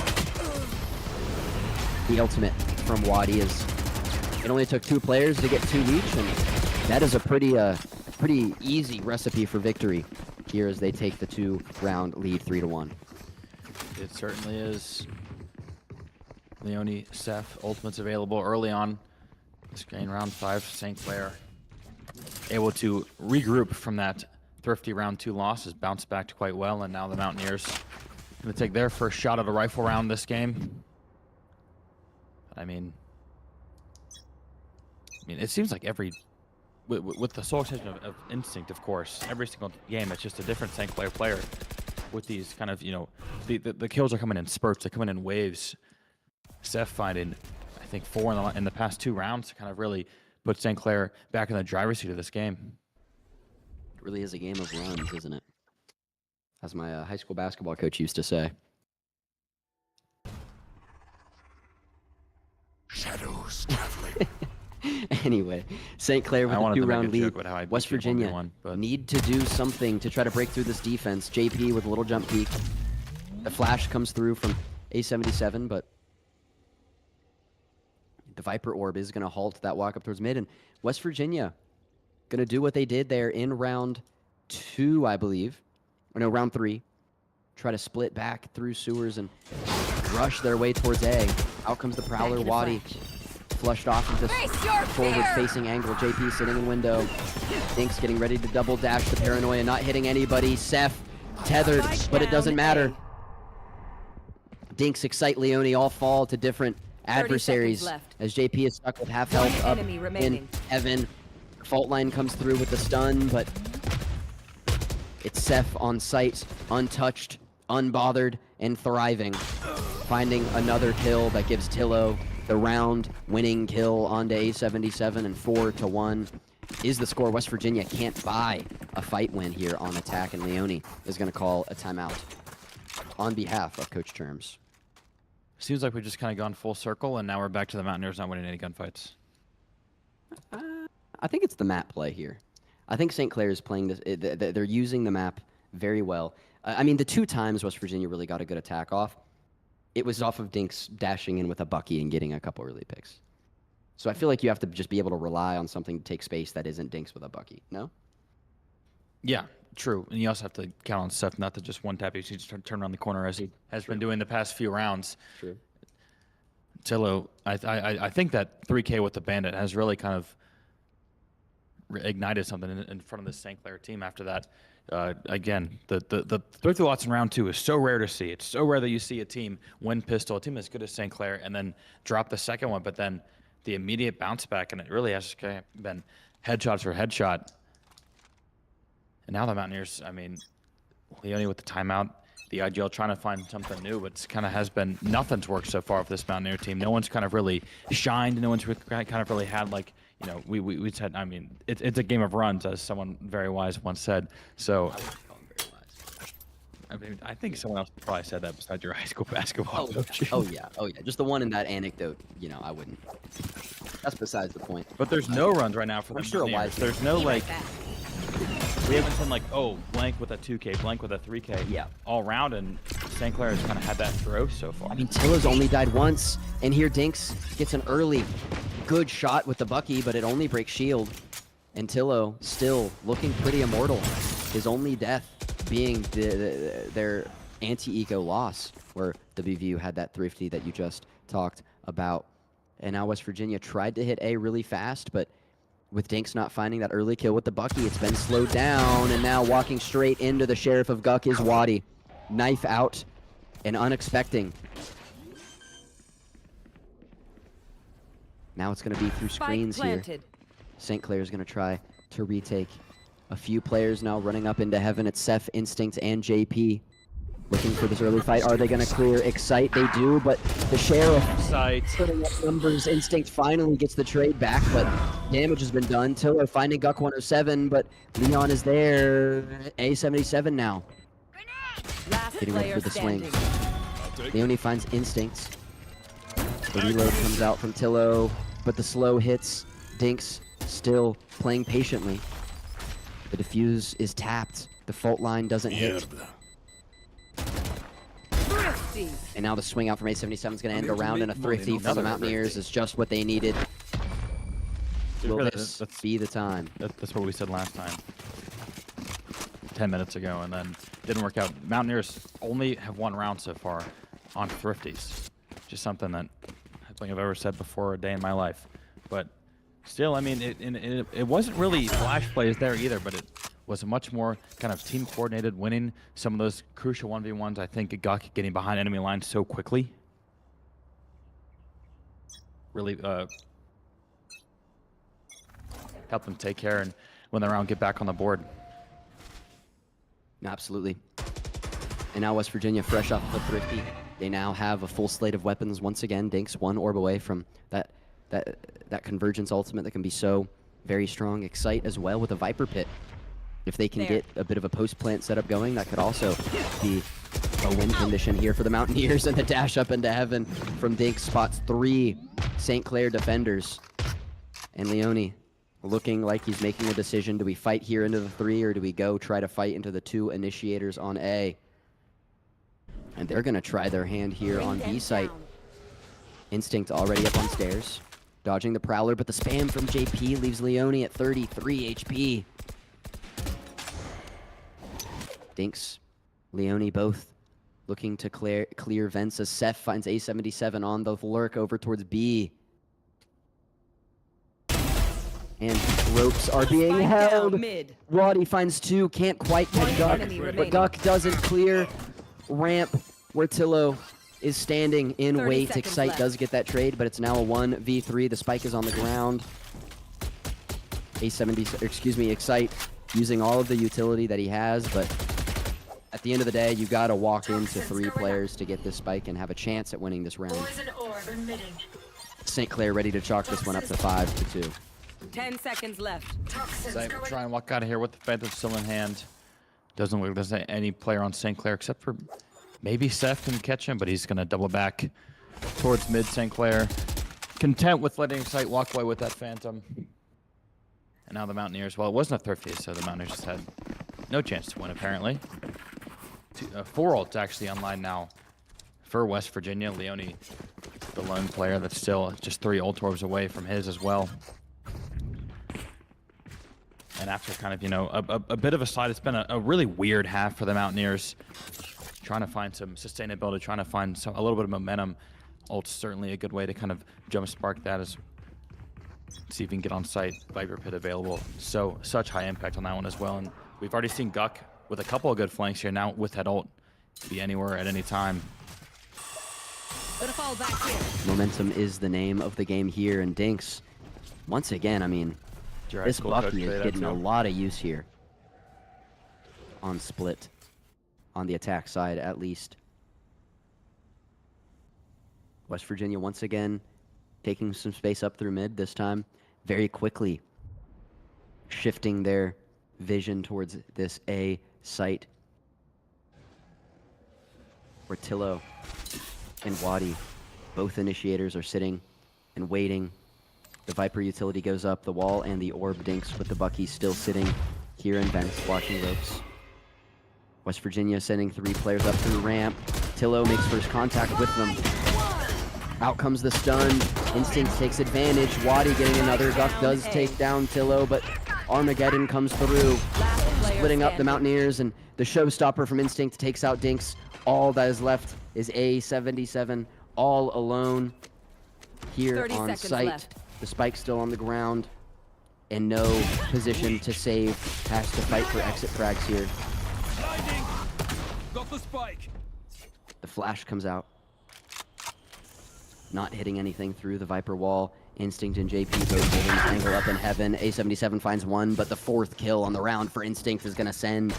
the ultimate from Wadi, as it only took 2 players to get 2 each, and that is a pretty easy recipe for victory here as they take the 2-round lead 3-1. It certainly is. Leone, Seth, ultimates available early on. This game round 5, St. Clair able to regroup from that thrifty round 2 loss, has bounced back quite well, and now the Mountaineers going to take their first shot at a rifle round this game. I mean, it seems like with the sole exception of Instinct, of course, every single game it's just a different St. Clair player. With these kind of, you know, the kills are coming in spurts, they're coming in waves. Seth finding, I think, 4 in the past 2 rounds to kind of really put St. Clair back in the driver's seat of this game. It really is a game of runs, isn't it? As my high school basketball coach used to say. Shadows traveling. Anyway, St. Clair with I a wanted to make 2-round a lead. joke about how I West beat you Virginia 1v1, but- need to do something to try to break through this defense. JP with a little jump peek. The flash comes through from A77, but the Viper Orb is going to halt that walk up towards mid. And West Virginia going to do what they did there in round 2, I believe. Or no, round 3. Try to split back through sewers and rush their way towards A. Out comes the Prowler. Back in a Wadi flash. flushed off of this Face your fear! forward-facing angle. JP sitting in window. Dinks getting ready to double dash the Paranoia, not hitting anybody. Seth tethered, Spike but it doesn't down matter. A. Dinks, Excite, Leone all fall to different 30 adversaries seconds left. as JP is stuck with half health One up enemy in remaining. Evan. Fault line comes through with the stun, but it's Seth on site, untouched, unbothered, and thriving. Finding another kill that gives Tillo the round-winning kill onto A77, and 4-1 is the score. West Virginia can't buy a fight win here on attack, and Leone is going to call a timeout on behalf of Coach Terms. Seems like we've just kind of gone full circle, and now we're back to the Mountaineers not winning any gunfights. I think it's the map play here. I think St. Clair is playing this. They're using the map very well. I mean, the 2 times West Virginia really got a good attack off, it was off of Dinks dashing in with a Bucky and getting a couple early picks. So I feel like you have to just be able to rely on something to take space that isn't Dinks with a Bucky. No? Yeah, true. And you also have to count on Seth not to just one-tap you, just turn around the corner as he has been doing the past few rounds. True. Tillo, I think that 3K with the Bandit has really kind of ignited something in front of the St. Clair team after that. Again, the Thrifty Lots in round 2 is so rare to see. It's so rare that you see a team win pistol, a team as good as St. Clair, and then drop the second one, but then the immediate bounce back, and it really has been headshot for headshot. And now the Mountaineers, I mean, Leone with the timeout, the IGL trying to find something new, but it's kind of has been nothing's worked so far for this Mountaineer team. No one's kind of really shined. No one's kind of really had, like, you know, we said, I mean, it's a game of runs, as someone very wise once said. So, I mean, I think someone else probably said that besides your high school basketball coach. Oh yeah. Just the one in that anecdote. You know, I wouldn't. That's besides the point. But there's no runs right now for I'm the sure a Mountaineers. wise There's no Be like, right back. we haven't seen like, oh, blank with a 2K, blank with a 3K. Yeah. All round, and St. Clair has kind of had that throw so far. I mean, Tillo's only died once, and here Dinks gets an early good shot with the Bucky, but it only breaks shield. And Tillo still looking pretty immortal. His only death being their anti-eco loss, where WVU had that thrifty that you just talked about. And now West Virginia tried to hit A really fast, but with Dinks not finding that early kill with the Bucky, it's been slowed down, and now walking straight into the Sheriff of Guck is Waddy. Knife out and unexpecting. Now it's going to be through Spike screens here. planted. St. Clair's going to try to retake. A few players now running up into heaven. It's Seth, Instinct, and JP. Looking for this early fight. Are they going to clear Excite? They do, but the Sheriff Sight. putting up numbers. Instinct finally gets the trade back, but damage has been done. Tillo finding Guck 107, but Leon is there. A77 now. Last Getting ready player for the swing. standing. Leone finds Instincts. The reload comes out from Tillo, but the slow hits. Dinks still playing patiently. The defuse is tapped. The fault line doesn't hit. Thrifty. And now the swing out from A77 is going to end a round, and a thrifty for the Mountaineers is just what they needed. Will this be the time? That's what we said last time. 10 minutes ago, and then didn't work out. Mountaineers only have one round so far on thrifties. Just something that I don't think I've ever said before a day in my life. But still, I mean, it wasn't really flash plays there either, but it was a much more kind of team coordinated, winning some of those crucial 1v1s. I think Guck getting behind enemy lines so quickly really helped them take care and when the round get back on the board. Absolutely. And now West Virginia fresh off the thrifty. They now have a full slate of weapons once again. Dinks one orb away from that convergence ultimate that can be so very strong. Excite as well with a Viper Pit. If they can There. get a bit of a post plant setup going, that could also be a win condition here for the Mountaineers. And the dash up into heaven from Dinks spots 3 St. Clair defenders. And Leone looking like he's making a decision. Do we fight here into the 3, or do we go try to fight into the 2 initiators on A? And they're going to try their hand here on B site. Instinct already up on stairs, dodging the Prowler, but the spam from JP leaves Leone at 33 HP. Dinks, Leone both looking to clear vents as Seth finds A77 on the lurk over towards B. And ropes are being Spike held. down mid. Waddy finds 2, can't quite catch One Guck, enemy but remaining. Guck doesn't clear ramp where Tillo is standing in 30 wait. seconds Excite left. does get that trade, but it's now a 1v3. The spike is on the ground. Excite using all of the utility that he has, but at the end of the day, you gotta walk into 3 players to get this spike and have a chance at winning this round. St. Clair ready to chalk this one up to 5-2. 10 seconds left. So try and walk out of here with the Phantom still in hand. Doesn't look like there's any player on St. Clair except for maybe Seth can catch him, but he's going to double back towards mid St. Clair. Content with letting Excite walk away with that Phantom. And now the Mountaineers, well, it wasn't a thrifty, so the Mountaineers just had no chance to win, apparently. 4 ults actually online now for West Virginia. Leone, the lone player that's still just 3 ult orbs away from his as well. And after kind of, you know, a bit of a slide, it's been a really weird half for the Mountaineers. Trying to find some sustainability, trying to find a little bit of momentum. Ult's certainly a good way to kind of jumpstart that, as see if we can get on site. Viper Pit available. So such high impact on that one as well. And we've already seen Guck with a couple of good flanks here. Now with that ult, be anywhere at any time. Gonna fall back here. Momentum is the name of the game here, and Dinks, once again, I mean, Your high this school coach Bucky say is that getting too? a lot of use here on split, on the attack side at least. West Virginia once again taking some space up through mid, this time very quickly shifting their vision towards this A site where Tillo and Wadi, both initiators, are sitting and waiting. The Viper utility goes up, the wall and the orb dinks with the Bucky still sitting here in vents, watching ropes. West Virginia sending 3 players up through ramp. Tillo makes first contact with them. Out comes the stun. Instinct takes advantage. Wadi getting another. Duck does take down Tillo, but Armageddon comes through, splitting up the Mountaineers, and the showstopper from Instinct takes out Dinks. All that is left is A77 all alone here 30 on seconds site. left. The spike's still on the ground and no position to save. Has to fight for exit frags here. Blinding. Got the spike. The flash comes out. Not hitting anything through the Viper wall. Instinct and JP both holding angle up in heaven. A77 finds one, but the 4th kill on the round for Instinct is going to send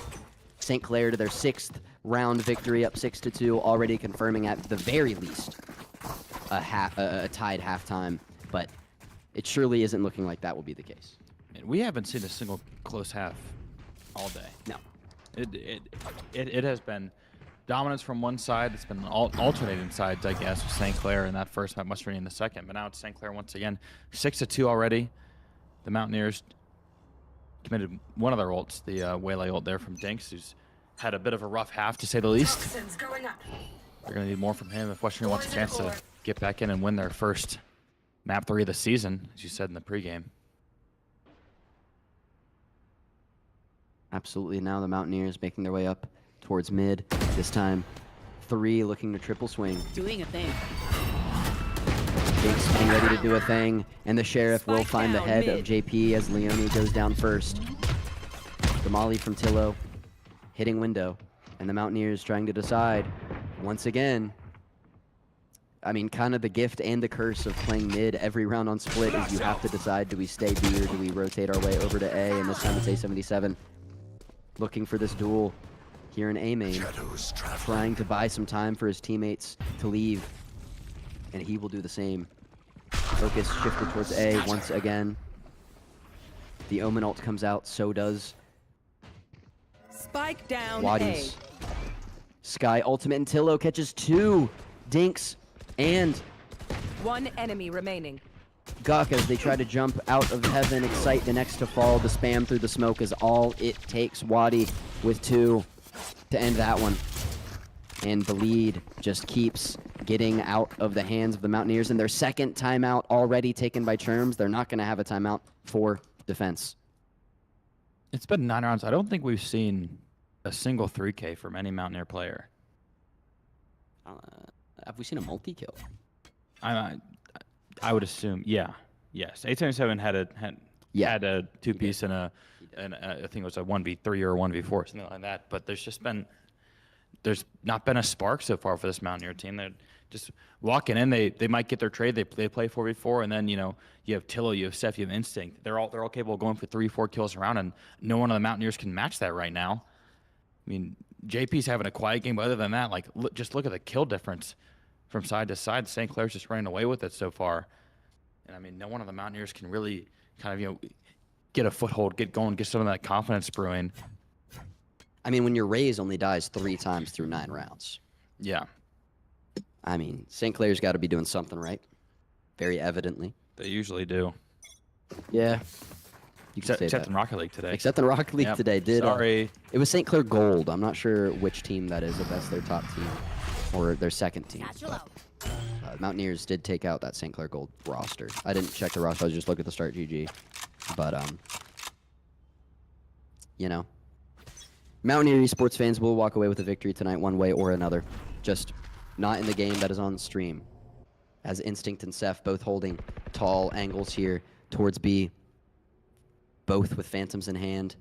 St. Clair to their 6th round victory, up 6-2, already confirming at the very least a tied halftime. But it surely isn't looking like that will be the case. And we haven't seen a single close half all day. No. It has been dominance from one side. It's been alternating sides, I guess, with St. Clair in that first map, West Virginia in the second. But now it's St. Clair once again. 6-2 already. The Mountaineers committed one of their ults, the Waylay ult there from Dinks, who's had a bit of a rough half, to say the least. They're going to need more from him if West Virginia wants a chance to get back in and win their first map 3 of the season, as you said in the pregame. Absolutely. Now the Mountaineers making their way up towards mid. This time, 3 looking to triple swing. Doing a thing. Jinx getting ready to do a thing, and the Sheriff will Spike find the down head mid. of JP as Leone goes down first. The molly from Tillo hitting window, and the Mountaineers trying to decide once again. I mean, kind of the gift and the curse of playing mid every round on split is you have to decide, do we stay B or do we rotate our way over to A? And this time it's A77 looking for this duel here in A main, Shadows traveling. trying to buy some time for his teammates to leave, and he will do the same. Focus shifted towards A once again. The Omen ult comes out, so does Spike down Wadi's Sky ultimate, and Tillo catches 2 Dinks and A. 1 enemy remaining. Guk as they try to jump out of heaven. Excite the next to fall. The spam through the smoke is all it takes. Wadi with 2 to end that one. And the lead just keeps getting out of the hands of the Mountaineers. And their second timeout already taken by Churms. They're not going to have a timeout for defense. It's been 9 rounds. I don't think we've seen a single 3K from any Mountaineer player. Have we seen a multi-kill? I would assume, yeah, yes. 877 had a 2-piece and I think it was a 1v3 or a 1v4, something like that. But there's not been a spark so far for this Mountaineer team. They're just walking in. They might get their trade. They play 4v4, and then you have Tillo, you have Seth, you have Instinct. They're all capable of going for 3-4 kills around, and no one of the Mountaineers can match that right now. I mean, JP's having a quiet game, but other than that, like just look at the kill difference from side to side. St. Clair's just running away with it so far. And I mean, no one of the Mountaineers can really kind of, get a foothold, get going, get some of that confidence brewing. I mean, when your Raze only dies 3 times through 9 rounds. Yeah, I mean, St. Clair's got to be doing something right. Very evidently. they usually do. Yeah. You can say Except that. in Rocket League today. Except in Rocket League Yep. today. Sorry. It was St. Clair Gold. I'm not sure which team that is, if that's their top team or their second team. But, Mountaineers did take out that St. Clair Gold roster. I didn't check the roster. I just looked at the start GG. But, Mountaineer esports fans will walk away with a victory tonight one way or another. Just not in the game that is on stream. As Instinct and Seth both holding tall angles here towards B. Both with Phantoms in hand.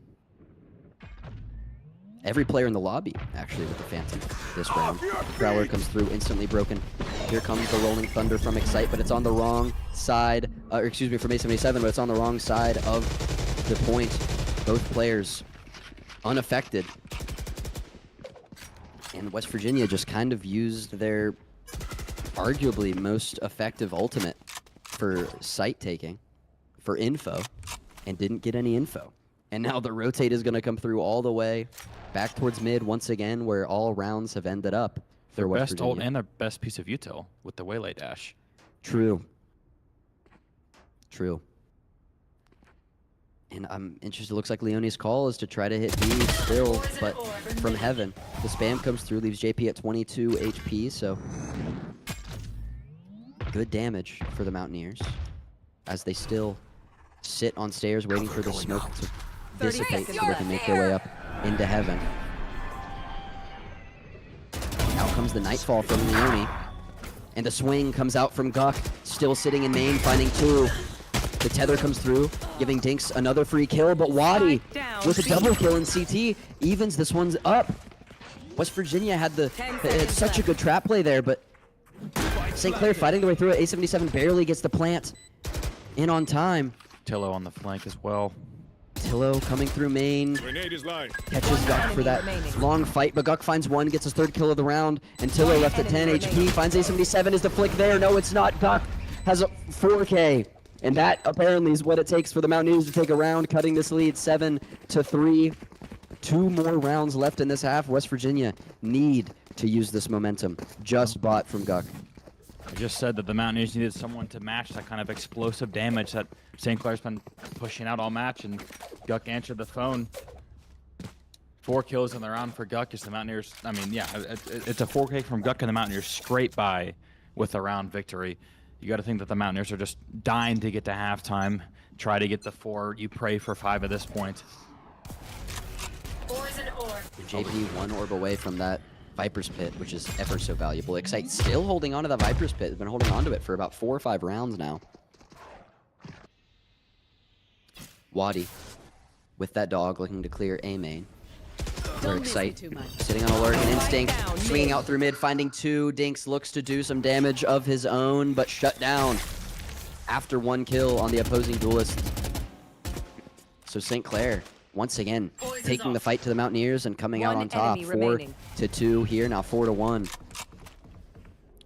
Every player in the lobby, actually, with the Phantom this round. Prowler comes through, instantly broken. Here comes the Rolling Thunder from Excite, but it's on the wrong side. From A77, but it's on the wrong side of the point. Both players unaffected. And West Virginia just kind of used their arguably most effective ultimate for site taking. for info and didn't get any info. And now the rotate is going to come through all the way back towards mid once again, where all rounds have ended up. Their West best ult Virginia. and their best piece of util with the waylay dash. True. And I'm interested. It looks like Leone's call is to try to hit B still, but from heaven. The spam comes through, leaves JP at 22 HP, so good damage for the Mountaineers as they still sit on stairs waiting for the smoke to 30 dissipate seconds so they can make their way up into heaven. Out comes the Nightfall from Leone. And the swing comes out from Guck, still sitting in main, finding 2. The tether comes through, giving Dinks another free kill, but Wadi Spike with a down. double kill in CT evens this one's up. West Virginia had such a good trap play there, but St. Clair fighting their way through it. A77 barely gets the plant in on time. Tillo on the flank as well. Tillo coming through main, Grenade is live. catches Guck for that remaining. long fight, but Guck finds 1, gets his 3rd kill of the round, and Tillo left at 10 HP, finds A77, is the flick there? No, it's not. Guck has a 4K, and that apparently is what it takes for the Mountaineers to take a round, cutting this lead 7-3. 2 more rounds left in this half. West Virginia need to use this momentum. Just bought from Guck. I just said that the Mountaineers needed someone to match that kind of explosive damage that St. Clair's been pushing out all match, and Guck answered the phone. 4 kills in the round for Guck as the Mountaineers. I mean, yeah, it's a 4K from Guck and the Mountaineers scrape by with a round victory. You got to think that the Mountaineers are just dying to get to halftime, try to get the 4. You pray for 5 at this point. JP 1 orb away from that Viper's Pit, which is ever so valuable. Excite still holding on to the Viper's Pit. Has been holding on to it for about 4 or 5 rounds now. Wadi with that dog looking to clear A main. Where Don't Excite listen too much. sitting on alert and instinct, down, swinging mid. out through mid, finding 2. Dinks looks to do some damage of his own, but shut down after 1 kill on the opposing duelist. So St. Clair once again taking the fight to the Mountaineers and coming out One on top. enemy 4 remaining. to 2 here, now 4 to 1.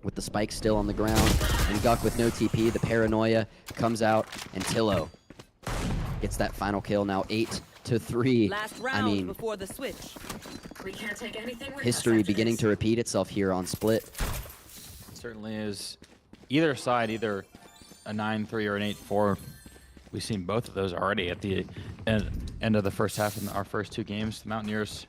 With the spike still on the ground, and Guck with no TP, the paranoia comes out, and Tillo gets that final kill, now 8 to 3. Last round I mean, before the switch. We can't take anything with history us beginning to repeat itself here on Split. Certainly is. Either side, either a 9-3 or an 8-4. We've seen both of those already at the end of the first half in our first 2 games. The Mountaineers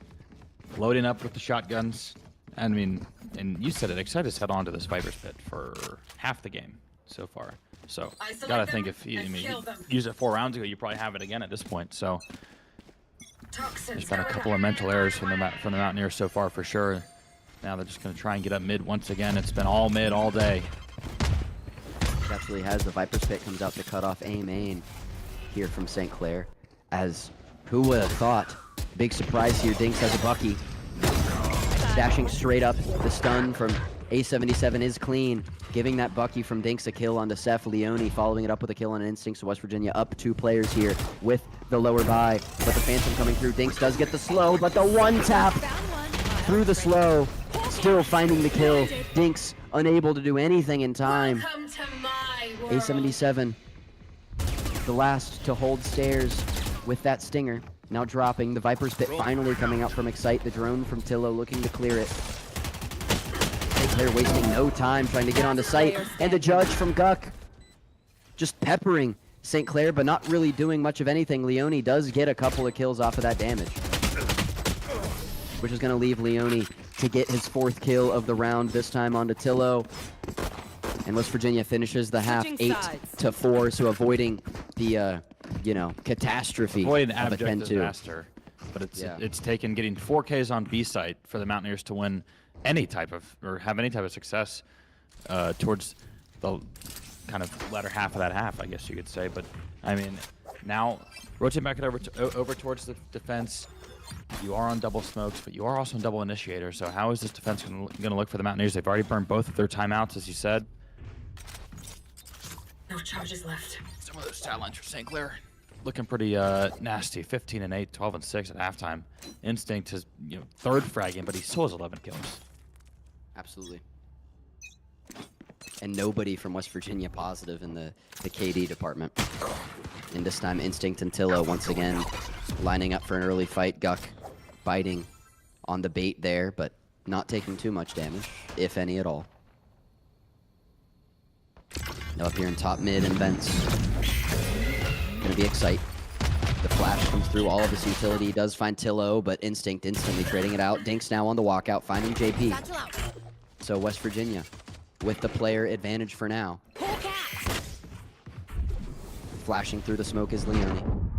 loading up with the shotguns. I mean, and you said it, excited to head on to this Viper's Pit for half the game so far. So, Isolate gotta them think if you, I and mean, kill them. used it 4 rounds ago, you probably have it again at this point. So, Toxins there's been a going couple of up. mental errors from the Mountaineers so far for sure. Now they're just gonna try and get up mid once again. It's been all mid all day. Actually has the Viper's Pit comes out to cut off A main here from St. Clair. As who would have thought? Big surprise here. Dinks has a Bucky. Dashing straight up. The stun from A77 is clean, giving that Bucky from Dinks a kill onto Seth. Leone following it up with a kill on an instinct. So West Virginia up 2 players here with the lower buy. But the Phantom coming through. Dinks does get the slow, but the 1 tap through the slow. Still finding the kill. Dinks unable to do anything in time. Welcome to my world. A77, the last to hold stairs with that stinger. Now dropping. The Viper's Pit finally coming out from Excite. The drone from Tillo looking to clear it. St. Clair wasting no time trying to get onto site. And the judge from Guck just peppering St. Clair, but not really doing much of anything. Leone does get a couple of kills off of that damage, which is going to leave Leone to get his 4th kill of the round, this time onto Tillo. And West Virginia finishes the half Switching 8-4, so avoiding the, catastrophe Avoid an of a abject 10-2. disaster. But Yeah. it's taken getting 4Ks on B site for the Mountaineers to win any type of, or have any type of success towards the kind of latter half of that half, I guess you could say. But I mean, now rotate back it over towards the defense. You are on double smokes, but you are also on double initiator. So how is this defense going to look for the Mountaineers? They've already burned both of their timeouts, as you said. No charges left. Some of those stat lines for St. Clair looking pretty nasty. 15-8, 12-6 at halftime. Instinct is 3rd fragging, but he still has 11 kills. Absolutely. and nobody from West Virginia positive in the KD department. And this time, Instinct and Tillo once again lining up for an early fight. Guck biting on the bait there, but not taking too much damage, if any at all. Now up here in top mid and vents. Gonna be Excite. The flash comes through, all of this utility. He does find Tillo, but Instinct instantly trading it out. Dinks now on the walkout, finding JP. So West Virginia with the player advantage for now. Flashing through the smoke is Leone.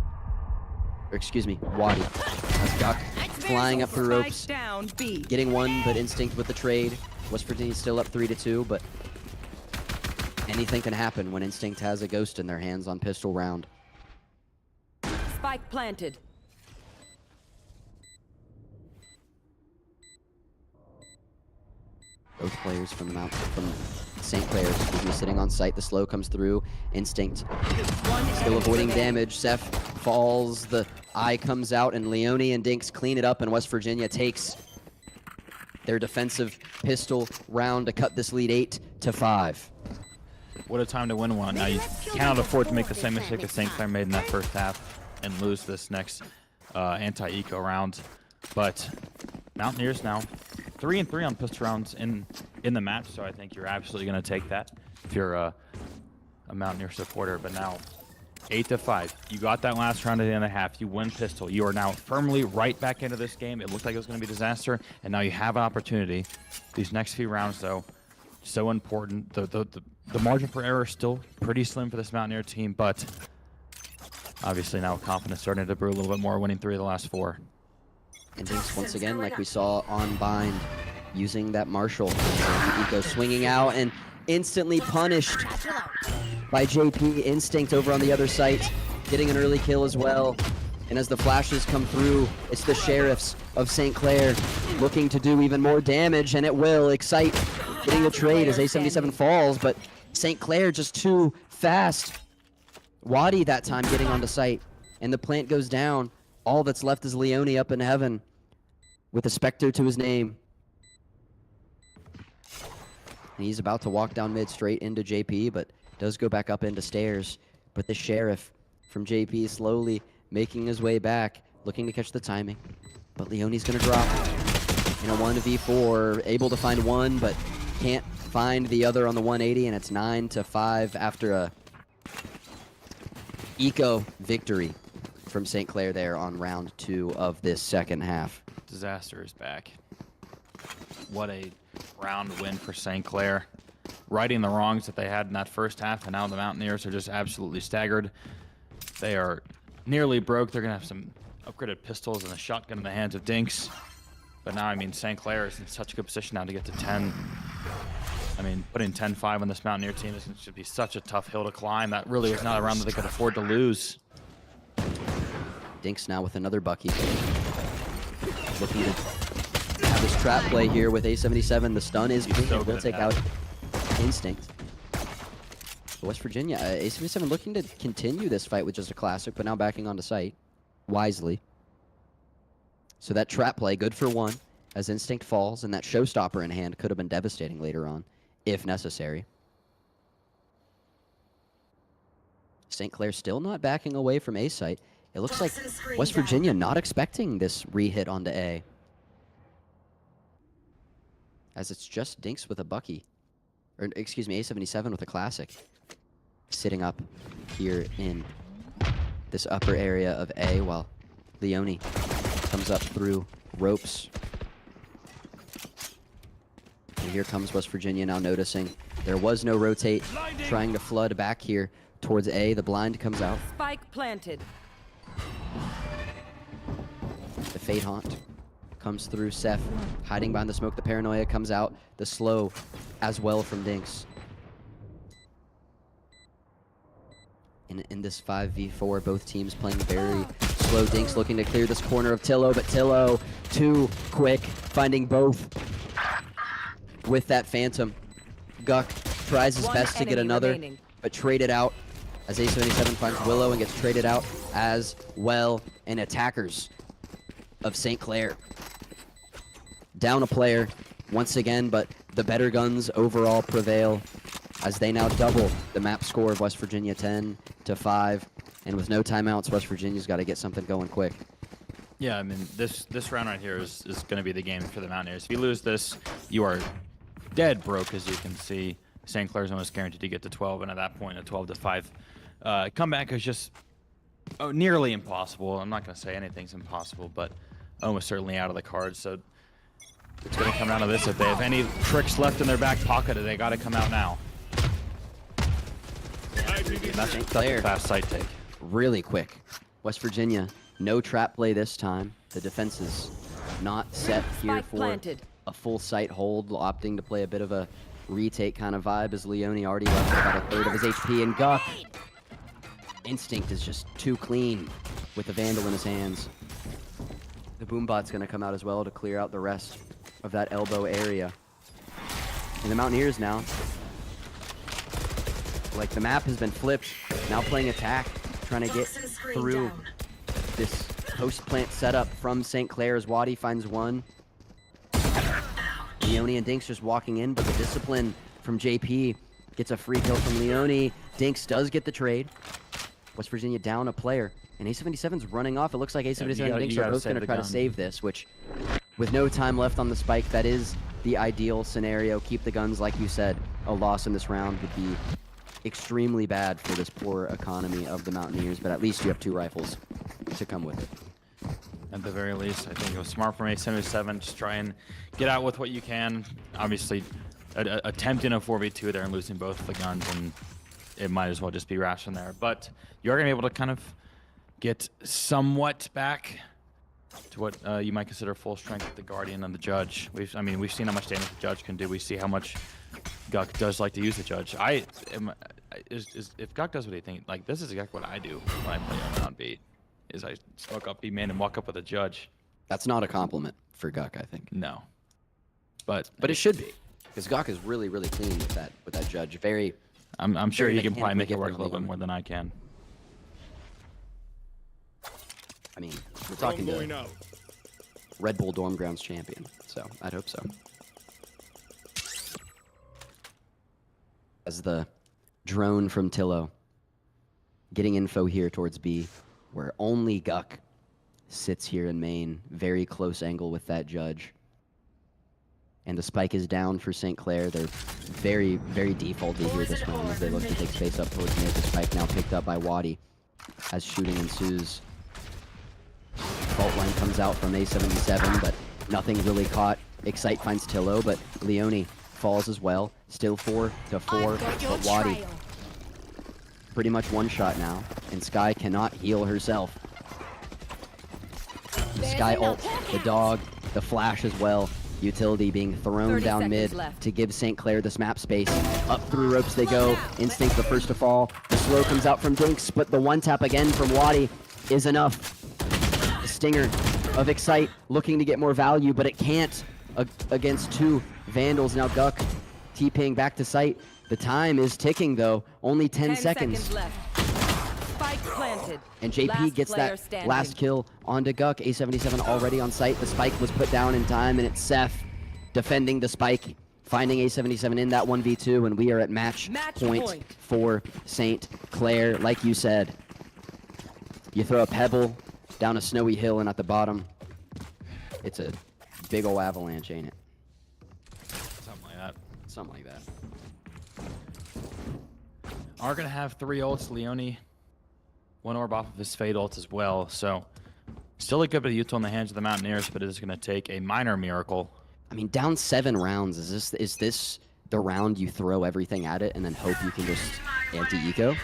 Or excuse me, Wadi. As Guck flying up through ropes. Spike down B. Getting one, but Instinct with the trade. West Virginia's still up 3-2, but anything can happen when Instinct has a ghost in their hands on pistol round. Spike planted. Both players from St. Clair, excuse me, sitting on site. The slow comes through. Instinct still avoiding damage. Seth falls. The eye comes out, and Leone and Dinks clean it up, and West Virginia takes their defensive pistol round to cut this lead 8-5. What a time to win one. Now you cannot afford to make the same mistake that St. Clair made in that first half and lose this next anti-eco round. But Mountaineers now 3-3 on pistol rounds in the match, so I think you're absolutely going to take that if you're a Mountaineer supporter. But now 8-5. You got that last round at the end of the half. You win pistol. You are now firmly right back into this game. It looked like it was going to be a disaster, and now you have an opportunity. These next few rounds, though, so important. The margin for error is still pretty slim for this Mountaineer team, but obviously now confidence starting to brew a little bit more, winning 3 of the last 4. And Dinks once again, like we saw on Bind, using that Marshall. Eco swinging out and instantly punished by JP. Instinct over on the other site, getting an early kill as well. And as the flashes come through, it's the Sheriffs of St. Clair looking to do even more damage, and it will. Excite getting the trade as A77 falls, but St. Clair just too fast. Wadi that time getting onto site, and the plant goes down. All that's left is Leone up in heaven with a Spectre to his name. And he's about to walk down mid straight into JP, but does go back up into stairs. But the Sheriff from JP slowly making his way back, looking to catch the timing. But Leone's gonna drop in a 1v4, able to find one, but can't find the other on the 180, and it's 9-5 after a eco victory from St. Clair there on round 2 of this second half. Disaster is back. What a round win for St. Clair. Righting the wrongs that they had in that first half, and now the Mountaineers are just absolutely staggered. They are nearly broke. They're going to have some upgraded pistols and a shotgun in the hands of Dinks. But now, I mean, St. Clair is in such a good position now to get to 10. I mean, putting 10-5 on this Mountaineer team should be such a tough hill to climb. That really was not a round that they could afford to lose. Dinks now with another Bucky. Looking to have this trap play here with A77. The stun is so will take out Instinct. West Virginia, A77 looking to continue this fight with just a classic, but now backing onto site wisely. So that trap play, good for 1, as Instinct falls, and that showstopper in hand could have been devastating later on, if necessary. St. Clair still not backing away from A site. It looks like West Virginia not expecting this re-hit onto A. As it's just Dinks with a Bucky. Or, excuse me, A77 with a classic. Sitting up here in this upper area of A, while Leone comes up through ropes. And here comes West Virginia now noticing there was no rotate, trying to flood back here towards A. The blind comes out. Spike planted. The Fate Haunt comes through. Seth hiding behind the smoke. The Paranoia comes out. The slow as well from Dinks. In this 5v4, both teams playing very slow. Dinks looking to clear this corner of Tillo, but Tillo too quick, finding both with that Phantom. Guck tries his best to get another, but traded out as A77 finds Willow and gets traded out as well. And attackers of St. Clair down a player once again, but the better guns overall prevail. as they now double the map score of West Virginia 10-5. And with no timeouts, West Virginia's got to get something going quick. Yeah, I mean, this round right here is going to be the game for the Mountaineers. If you lose this, you are dead broke, as you can see. St. Clair's almost guaranteed to get to 12, and at that point, a 12-5 comeback is just nearly impossible. I'm not going to say anything's impossible, but almost certainly out of the cards. So it's going to come down to this. If they have any tricks left in their back pocket, they got to come out now. And that's a fast sight take. Really quick. West Virginia, no trap play this time. The defense is not set here Spike for planted. a full sight hold, opting to play a bit of a retake kind of vibe as Leone already left about a third of his HP. And Guck, Instinct is just too clean with the Vandal in his hands. The Boombot's going to come out as well to clear out the rest of that elbow area. And the Mountaineers now, like the map has been flipped, now playing attack, trying to get Toxin screen through down. this post plant setup from St. Clair as Wadi finds one. Leone and Dinks just walking in, but the discipline from JP gets a free kill from Leone. Dinks does get the trade. West Virginia down a player, and A77's running off. It looks like A77 and Dinks are both going to try to save this, which, with no time left on the spike, that is the ideal scenario. Keep the guns, like you said. A loss in this round would be extremely bad for this poor economy of the Mountaineers, but at least you have 2 rifles to come with it. At the very least, I think it was smart from A77. Just try and get out with what you can. Obviously, attempting a 4v2 there and losing both the guns, and it might as well just be ration there. But you're going to be able to kind of get somewhat back to what you might consider full strength with the Guardian and the Judge. We've seen how much damage the Judge can do. We see how much Guck does like to use the Judge. If Guck does what he thinks, like, this is exactly what I do when I play on beat. Is I smoke up B main and walk up with a Judge. That's not a compliment for Guck, I think. No, but It should be, because Guck is really, really clean with that Judge. Very. I'm sure very he can probably make it work a mechanically little bit on more it. than I can. I mean, we're talking to Red Bull Dorm Grounds champion, so I'd hope so. As the drone from Tillo getting info here towards B, where only Guck sits here in main, very close angle with that Judge. And the spike is down for St. Clair. They're very, very defaulty here this round as they look to take space up towards mid. The spike now picked up by Wadi as shooting ensues. Fault line comes out from A77, but nothing really caught. Excite finds Tillo, but Leone falls as well. Still 4-4, but Wadi pretty much one shot now, and Sky cannot heal herself. Sky ult, the dog, the flash as well. Utility being thrown 30 down seconds mid left. to give St. Clair this map space. Up through ropes they go. Instinct the first to fall. The slow comes out from Dinks, but the one tap again from Wadi is enough. The stinger of Excite looking to get more value, but it can't against 2 Vandals. Now Guck TPing back to site. The time is ticking though. Only 10 seconds. left. Spike planted. And JP Last gets player that standing. last kill onto Guck. A77 already on site. The spike was put down in time, and it's Seth defending the spike, finding A77 in that 1v2, and we are at match point for St. Clair. Like you said, you throw a pebble down a snowy hill, and at the bottom, it's a big ol' avalanche, ain't it? Something like that. Something like that. Are going to have 3 ults. Leone, 1 orb off of his Fade ult as well. So still a good bit of util in the hands of the Mountaineers, but it is going to take a minor miracle. I mean, down 7 rounds. Is this the round you throw everything at it and then hope you can just anti-eco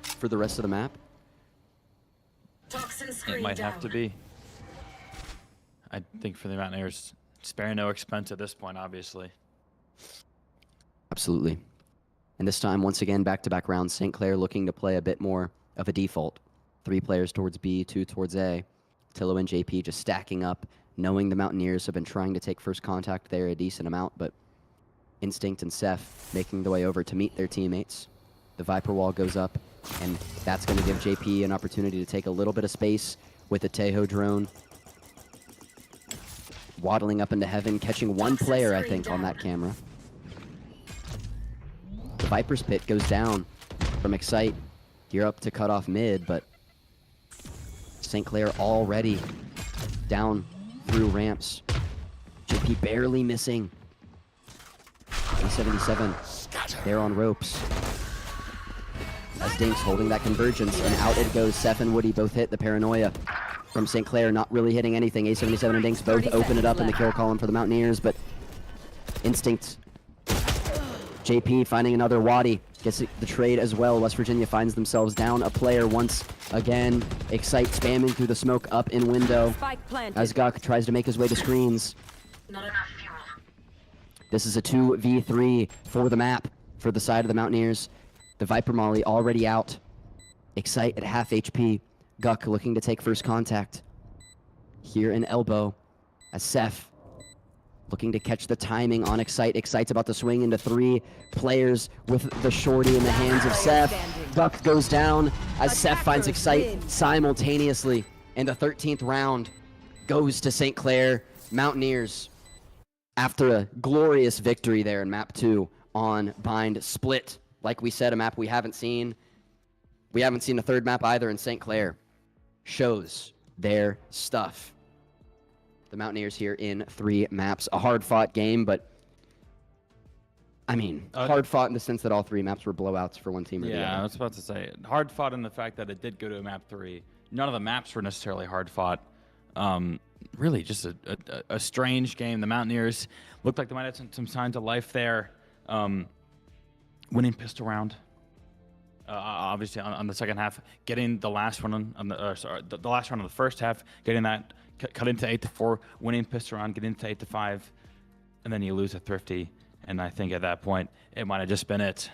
for the rest of the map? Toxin screen It might down. have to be. I think for the Mountaineers, sparing no expense at this point, obviously. Absolutely. And this time, once again, back-to-back rounds. St. Clair looking to play a bit more of a default. 3 players towards B, 2 towards A. Tillo and JP just stacking up, knowing the Mountaineers have been trying to take first contact there a decent amount, but Instinct and Seth making the way over to meet their teammates. The Viper wall goes up, and that's going to give JP an opportunity to take a little bit of space with the Tejo drone. Waddling up into heaven, catching 1 player, I think, on that camera. Viper's Pit goes down from Excite. Gear up to cut off mid, but St. Clair already down through ramps. JP barely missing. A77, they're on ropes. As Dinks holding that convergence, and out it goes. Seth and Woody both hit the paranoia from St. Clair, not really hitting anything. A77 and Dinks both open it up in the kill column for the Mountaineers, but Instinct. JP finding another Waddy, gets the trade as well. West Virginia finds themselves down a player once again. Excite spamming through the smoke up in window Spike planted. as Guk tries to make his way to screens. Not enough fuel. This is a 2v3 for the map for the side of the Mountaineers. The Viper Molly already out. Excite at half HP. Guk looking to take first contact. Here in elbow as Seth looking to catch the timing on Excite. Excite's about to swing into 3 players with the shorty in the hands of Seth. Guk goes down as Seth finds Excite simultaneously. And the 13th round goes to St. Clair Mountaineers after a glorious victory there in map 2 on Bind Split. Like we said, a map we haven't seen. We haven't seen a third map either, in St. Clair shows their stuff. The Mountaineers here in 3 maps. A hard-fought game, but I mean, hard-fought in the sense that all 3 maps were blowouts for one team or the other. Yeah, I was about to say, hard fought in the fact that it did go to a map 3. None of the maps were necessarily hard fought. Really, just a strange game. The Mountaineers looked like they might have some signs of life there. Winning pistol round. Obviously, on the second half, getting the last one on the the last round of the first half, getting that cut into 8-4, winning pistol round, getting into 8-5, and then you lose a Thrifty. And I think at that point, it might have just been it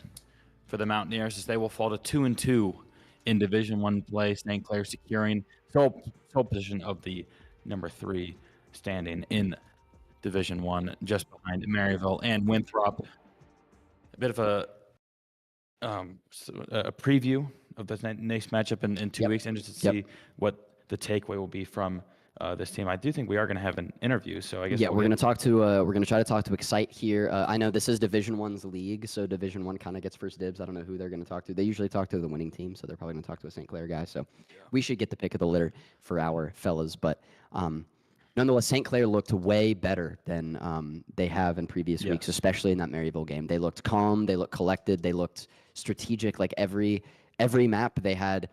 for the Mountaineers, as they will fall to 2-2 in Division 1 play. St. Clair securing sole position of the number 3 standing in Division 1, just behind Maryville and Winthrop. A bit of a preview of the next matchup in 2 weeks, and just to see what the takeaway will be from this team. I do think we are going to have an interview, so I guess we're going to talk to we're going to try to talk to Excite here. I know this is Division 1's league, so Division 1 kind of gets first dibs. I don't know who they're going to talk to. They usually talk to the winning team, so they're probably going to talk to a St. Clair guy. So we should get the pick of the litter for our fellas. But nonetheless, St. Clair looked way better than they have in previous weeks, especially in that Maryville game. They looked calm, they looked collected, they looked strategic. Like every map they had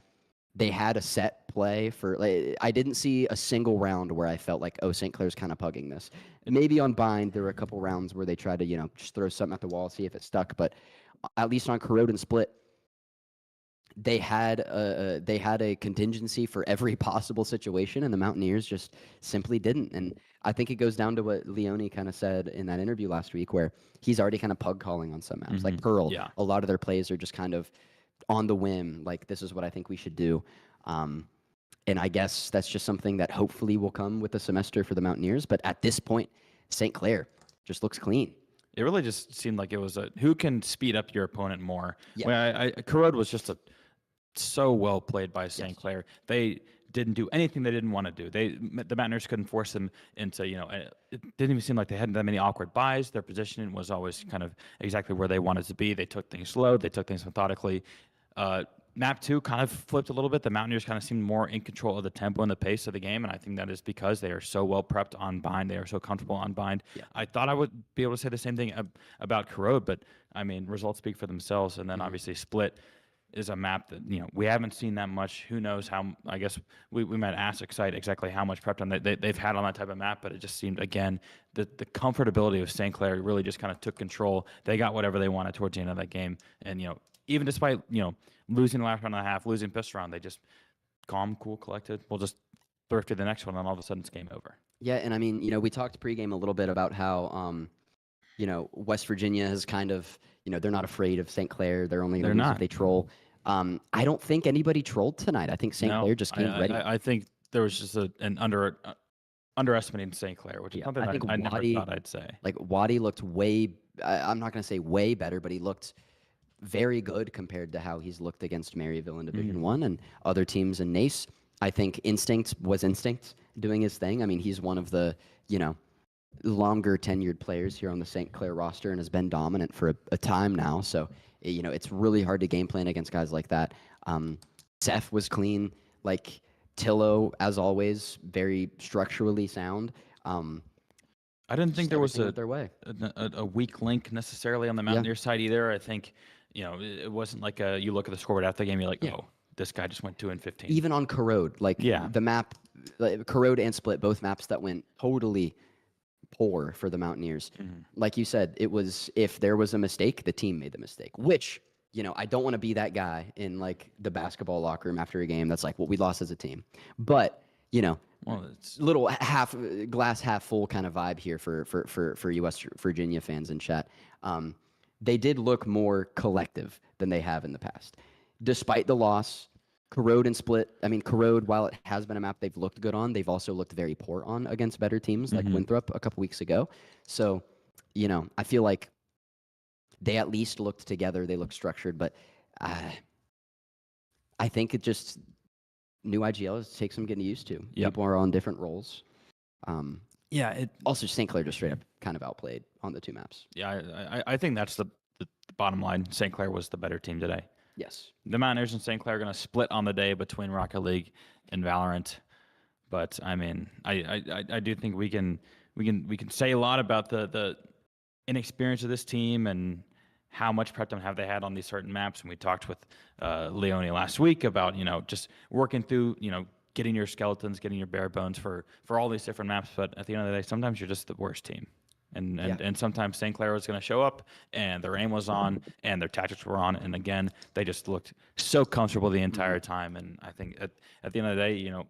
a set play for. Like, I didn't see a single round where I felt like, oh, St. Clair's kind of pugging this. And maybe on Bind there were a couple rounds where they tried to just throw something at the wall, see if it stuck. But at least on Corrode and Split, they had a contingency for every possible situation, and the Mountaineers just simply didn't. And I think it goes down to what Leone kind of said in that interview last week, where he's already kind of pug calling on some maps, like Pearl. Yeah. A lot of their plays are just kind of on the whim, like this is what I think we should do. And I guess that's just something that hopefully will come with the semester for the Mountaineers. But at this point, St. Clair just looks clean. It really just seemed like it was who can speed up your opponent more. Yeah. Corrode was just so well played by St. Clair. They didn't do anything they didn't want to do. The Mountaineers couldn't force them into, it didn't even seem like they had that many awkward buys. Their positioning was always kind of exactly where they wanted to be. They took things slow. They took things methodically. Map 2 kind of flipped a little bit. The Mountaineers kind of seemed more in control of the tempo and the pace of the game, and I think that is because they are so well prepped on Bind. They are so comfortable on Bind. Yeah. I thought I would be able to say the same thing about Corrode, but, I mean, results speak for themselves, and then obviously Split is a map that, we haven't seen that much. Who knows how, I guess we might ask Excite exactly how much prep time they've had on that type of map, but it just seemed, again, the comfortability of St. Clair really just kind of took control. They got whatever they wanted towards the end of that game, and, even despite, losing the last round and a half, losing pistol round, they just calm, cool, collected. We'll just thrifted the next one, and all of a sudden it's game over. Yeah, and I mean, we talked pregame a little bit about how, West Virginia has kind of, they're not afraid of St. Clair. They're only going to lose if they troll. I don't think anybody trolled tonight. I think St. Clair just came ready. I think there was just an underestimating St. Clair, which is something I never thought I'd say. Like, Waddy looked I'm not going to say way better, but he looked very good compared to how he's looked against Maryville in Division 1 and other teams in NACE. I think Instinct was Instinct doing his thing. I mean, he's one of the, longer tenured players here on the St. Clair roster and has been dominant for a time now. So You know, it's really hard to game plan against guys like that. Seth was clean. Like Tillo, as always, very structurally sound. I didn't think there was everything went their way. a weak link necessarily on the Mountaineers side either. I think, you know, it wasn't like you look at the scoreboard after the game, you're like, oh, this guy just went 2-15. Even on Corrode, like the map, like, Corrode and Split, both maps that went totally poor for the Mountaineers. Like you said, it was, if there was a mistake, the team made the mistake, which, you know, I don't want to be that guy in like the basketball locker room after a game that's like, well, we lost as a team. But, you know, Well, it's little glass half full kind of vibe here for West Virginia fans in chat. They did look more collective than they have in the past. Despite the loss, Corrode and Split, I mean, Corrode, while it has been a map they've looked good on, they've also looked very poor on against better teams like Winthrop a couple weeks ago. So, you know, I feel like they at least looked together. They looked structured, but I think it just, new IGL takes some getting used to. Yep. People are on different roles. yeah, Also, St. Clair just straight up kind of outplayed on the two maps. I think that's the bottom line. St. Clair was the better team today. Yes. The Mountaineers and St. Clair are going to split on the day between Rocket League and Valorant. But I mean, I do think we can say a lot about the inexperience of this team and how much prep time have they had on these certain maps. And we talked with Leone last week about, you know, just working through, you know, getting your skeletons, getting your bare bones for all these different maps. But at the end of the day, sometimes you're just the worst team. And sometimes St. Clair was going to show up and their aim was on and their tactics were on. And again, they just looked so comfortable the entire time. And I think at the end of the day, you know,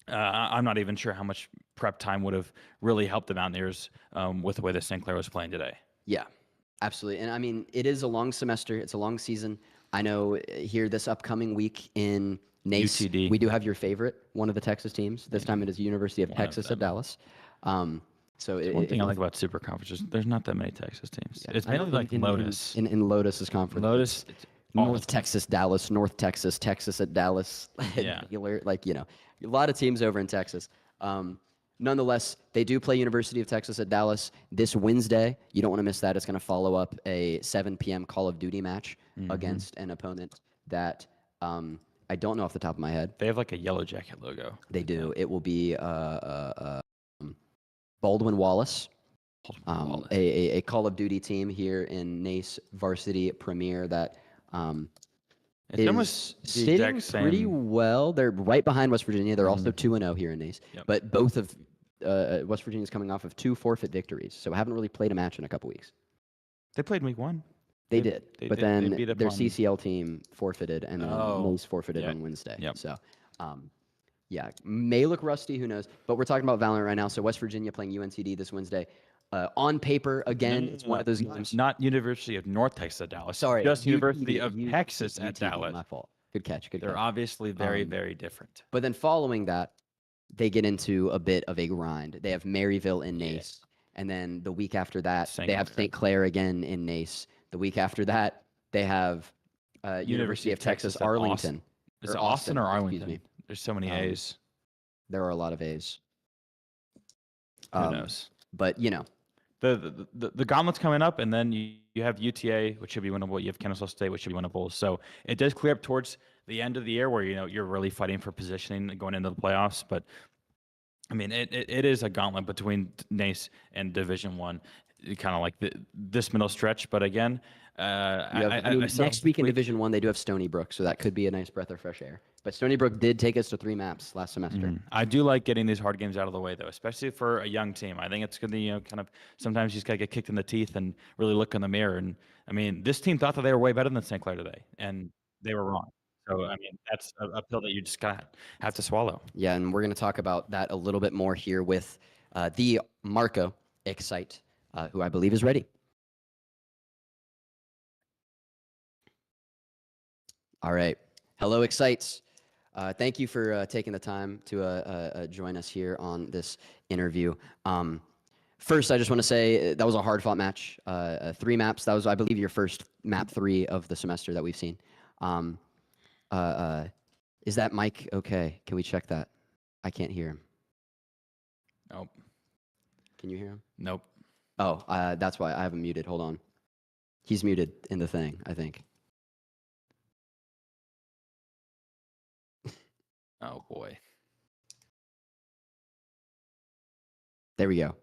I'm not even sure how much prep time would have really helped the Mountaineers with the way that St. Clair was playing today. Yeah, absolutely. And I mean, it is a long semester. It's a long season. I know here this upcoming week in NACE, UTD. we do have your favorite, one of the Texas teams. This time it is University of One of Texas at Dallas. So One thing I like about super conferences, there's not that many Texas teams. Yeah. It's mainly like Lotus. In Lotus's conference. Lotus, North Texas, Dallas, North Texas, Texas at Dallas. Yeah. Like, you know, a lot of teams over in Texas. Nonetheless, they do play University of Texas at Dallas this Wednesday. You don't want to miss that. It's going to follow up a 7 p.m. Call of Duty match against an opponent that I don't know off the top of my head. They have like a yellow jacket logo. They do. It will be Baldwin Wallace, a Call of Duty team here in NACE Varsity Premier that It's almost the sitting exact pretty same. well. They're right behind West Virginia. They're also 2-0 here in NACE. Yep. But both of West Virginia's coming off of 2 forfeit victories, so haven't really played a match in a couple weeks. They played week 1. They did, but then beat up their on- CCL team forfeited, and then Oh, NACE forfeited yeah. on Wednesday. Yep. So, yeah, may look rusty. Who knows? But we're talking about Valorant right now. So West Virginia playing UNCD this Wednesday. On paper, again, it's one of those games. Not University of North Texas at Dallas. Sorry, just University UTD, of Texas at UTD, Dallas. My fault. Good catch. Good They're catch. obviously very, very different. But then following that, they get into a bit of a grind. They have Maryville in NACE. And then the week after that, they have St. Clair again in NACE. The week after that, they have University of Texas at Arlington. Is it Austin or excuse Arlington? me. There's so many A's. There are a lot of A's. Who knows? But, you know, The gauntlet's coming up, and then you have UTA, which should be winnable. You have Kennesaw State, which should be winnable. So it does clear up towards the end of the year where, you know, you're really fighting for positioning going into the playoffs. But I mean, it is a gauntlet between NACE and Division One, kind of like this middle stretch. But again, next week in Division One, they do have Stony Brook, so that could be a nice breath of fresh air. But Stony Brook did take us to 3 maps last semester. I do like getting these hard games out of the way, though, especially for a young team. I think it's going to, you know, kind of sometimes you just got to get kicked in the teeth and really look in the mirror. And I mean, this team thought that they were way better than St. Clair today, and they were wrong. So, I mean, that's a pill that you just gotta have to swallow. Yeah, and we're going to talk about that a little bit more here with the Marco Excite, who I believe is ready. All right. Hello, Excites. Thank you for taking the time to join us here on this interview. First, I just want to say that was a hard-fought match. 3 maps. That was, I believe, your first map 3 of the semester that we've seen. Is that mic okay? Can we check that? I can't hear him. Nope. Can you hear him? Nope. Oh, that's why I have him muted. Hold on. He's muted in the thing, I think. Oh boy. There we go.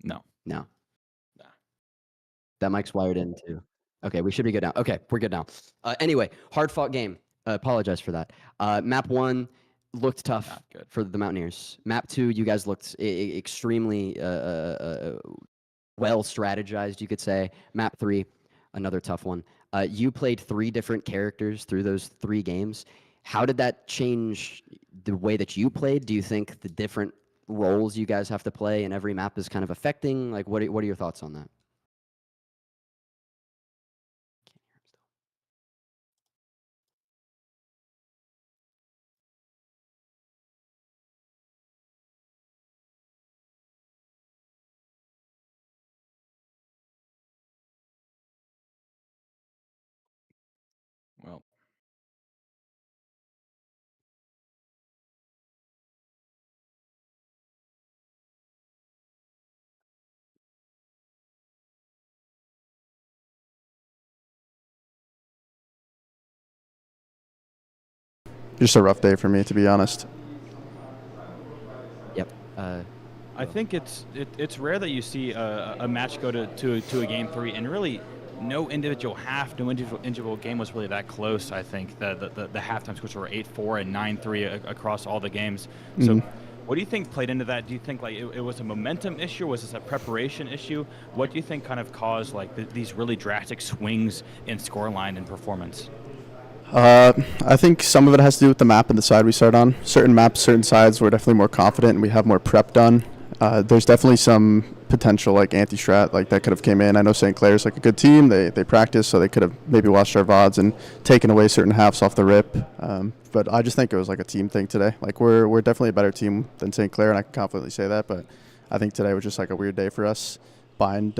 No. No. Nah. That mic's wired in too. Okay, we should be good now. Okay, we're good now. Anyway, hard fought game. Apologize for that. Map 1 looked tough Not good. for the Mountaineers. Map 2, you guys looked extremely well strategized, you could say. Map 3, another tough one. You played 3 different characters through those 3 games. How did that change the way that you played? Do you think the different roles you guys have to play in every map is kind of affecting? Like, what are your thoughts on that? Well, Just a rough day for me, to be honest. Yep. I think it's rare that you see a match go to a game 3 and really no individual half, no individual game was really that close. I think the halftime scores were 8-4 and 9-3 across all the games. So what do you think played into that? Do you think like it was a momentum issue? Was this a preparation issue? What do you think kind of caused like these really drastic swings in scoreline and performance? I think some of it has to do with the map and the side we start on. Certain maps, certain sides, we're definitely more confident and we have more prep done. There's definitely some potential like anti-strat like that could have came in. I know St. Clair's like a good team. They practice, so they could have maybe watched our VODs and taken away certain halves off the rip. But I just think it was like a team thing today. Like we're definitely a better team than St. Clair, and I can confidently say that. But I think today was just like a weird day for us. Bind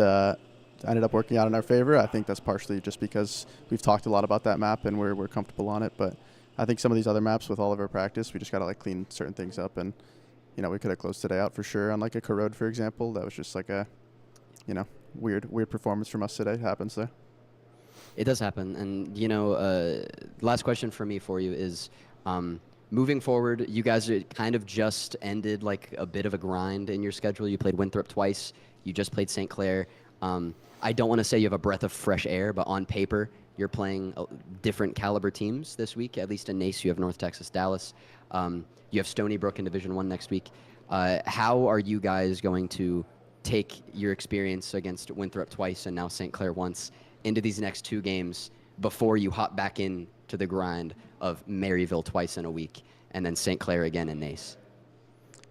ended up working out in our favor. I think that's partially just because we've talked a lot about that map and we're comfortable on it. But I think some of these other maps with all of our practice, we just got to like clean certain things up. And, you know, we could have closed today out for sure on like a corrode, for example. That was just like a, you know, weird performance from us today. It happens there. It does happen. And, you know, last question for me for you is moving forward, you guys are kind of just ended like a bit of a grind in your schedule. You played Winthrop twice. You just played St. Clair. I don't want to say you have a breath of fresh air, but on paper, you're playing different caliber teams this week. At least in NACE, you have North Texas, Dallas. You have Stony Brook in Division I next week. How are you guys going to take your experience against Winthrop twice and now St. Clair once into these next 2 games before you hop back in to the grind of Maryville twice in a week and then St. Clair again in NACE?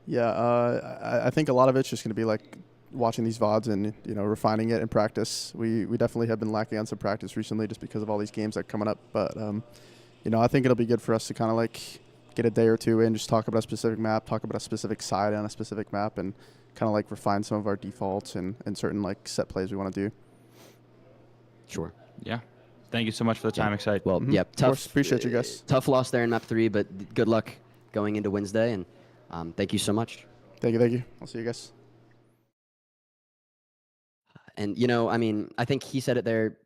Yeah, I think a lot of it's just going to be like watching these VODs and, you know, refining it in practice. We definitely have been lacking on some practice recently just because of all these games that are coming up. But, you know, I think it'll be good for us to kind of like get a day or 2 in, just talk about a specific map, talk about a specific side on a specific map, and kind of like refine some of our defaults and certain like set plays we want to do. Sure. Yeah. Thank you so much for the time, Excite. Well, Mhm. yeah, Of tough. course. Appreciate you guys. Tough loss there in map 3, but good luck going into Wednesday. And thank you so much. Thank you. I'll see you guys. And, you know, I mean, I think he said it there.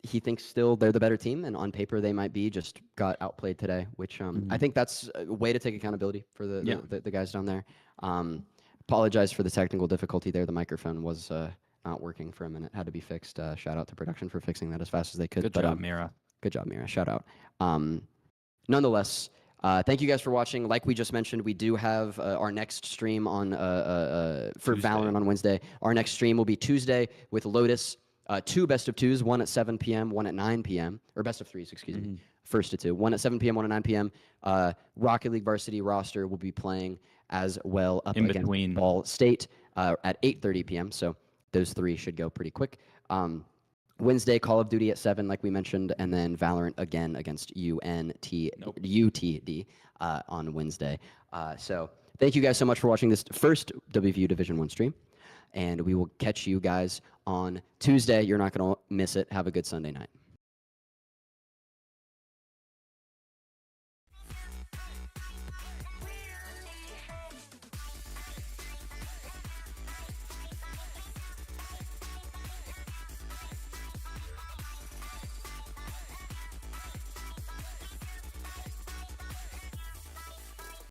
He thinks still they're the better team, and on paper they might be. Just got outplayed today, which I think that's a way to take accountability for the guys down there. Apologize for the technical difficulty there. The microphone was not working for a minute. Had to be fixed. Shout out to production for fixing that as fast as they could. Good job, Mira. Good job, Mira. Shout out. Nonetheless, thank you guys for watching. Like we just mentioned, we do have our next stream on for Tuesday. Valorant on Wednesday. Our next stream will be Tuesday with Lotus. 2 best of 2s, one at 7 p.m., one at 9 p.m., or best of 3s, excuse me. First to 2. One at 7 p.m., one at 9 p.m. Rocket League varsity roster will be playing as well up In against between. Ball State at 8:30 p.m. So those 3 should go pretty quick. Wednesday, Call of Duty at 7, like we mentioned, and then Valorant again against UTD on Wednesday. So thank you guys so much for watching this first WVU Division I stream, and we will catch you guys on Tuesday. You're not going to miss it. Have a good Sunday night.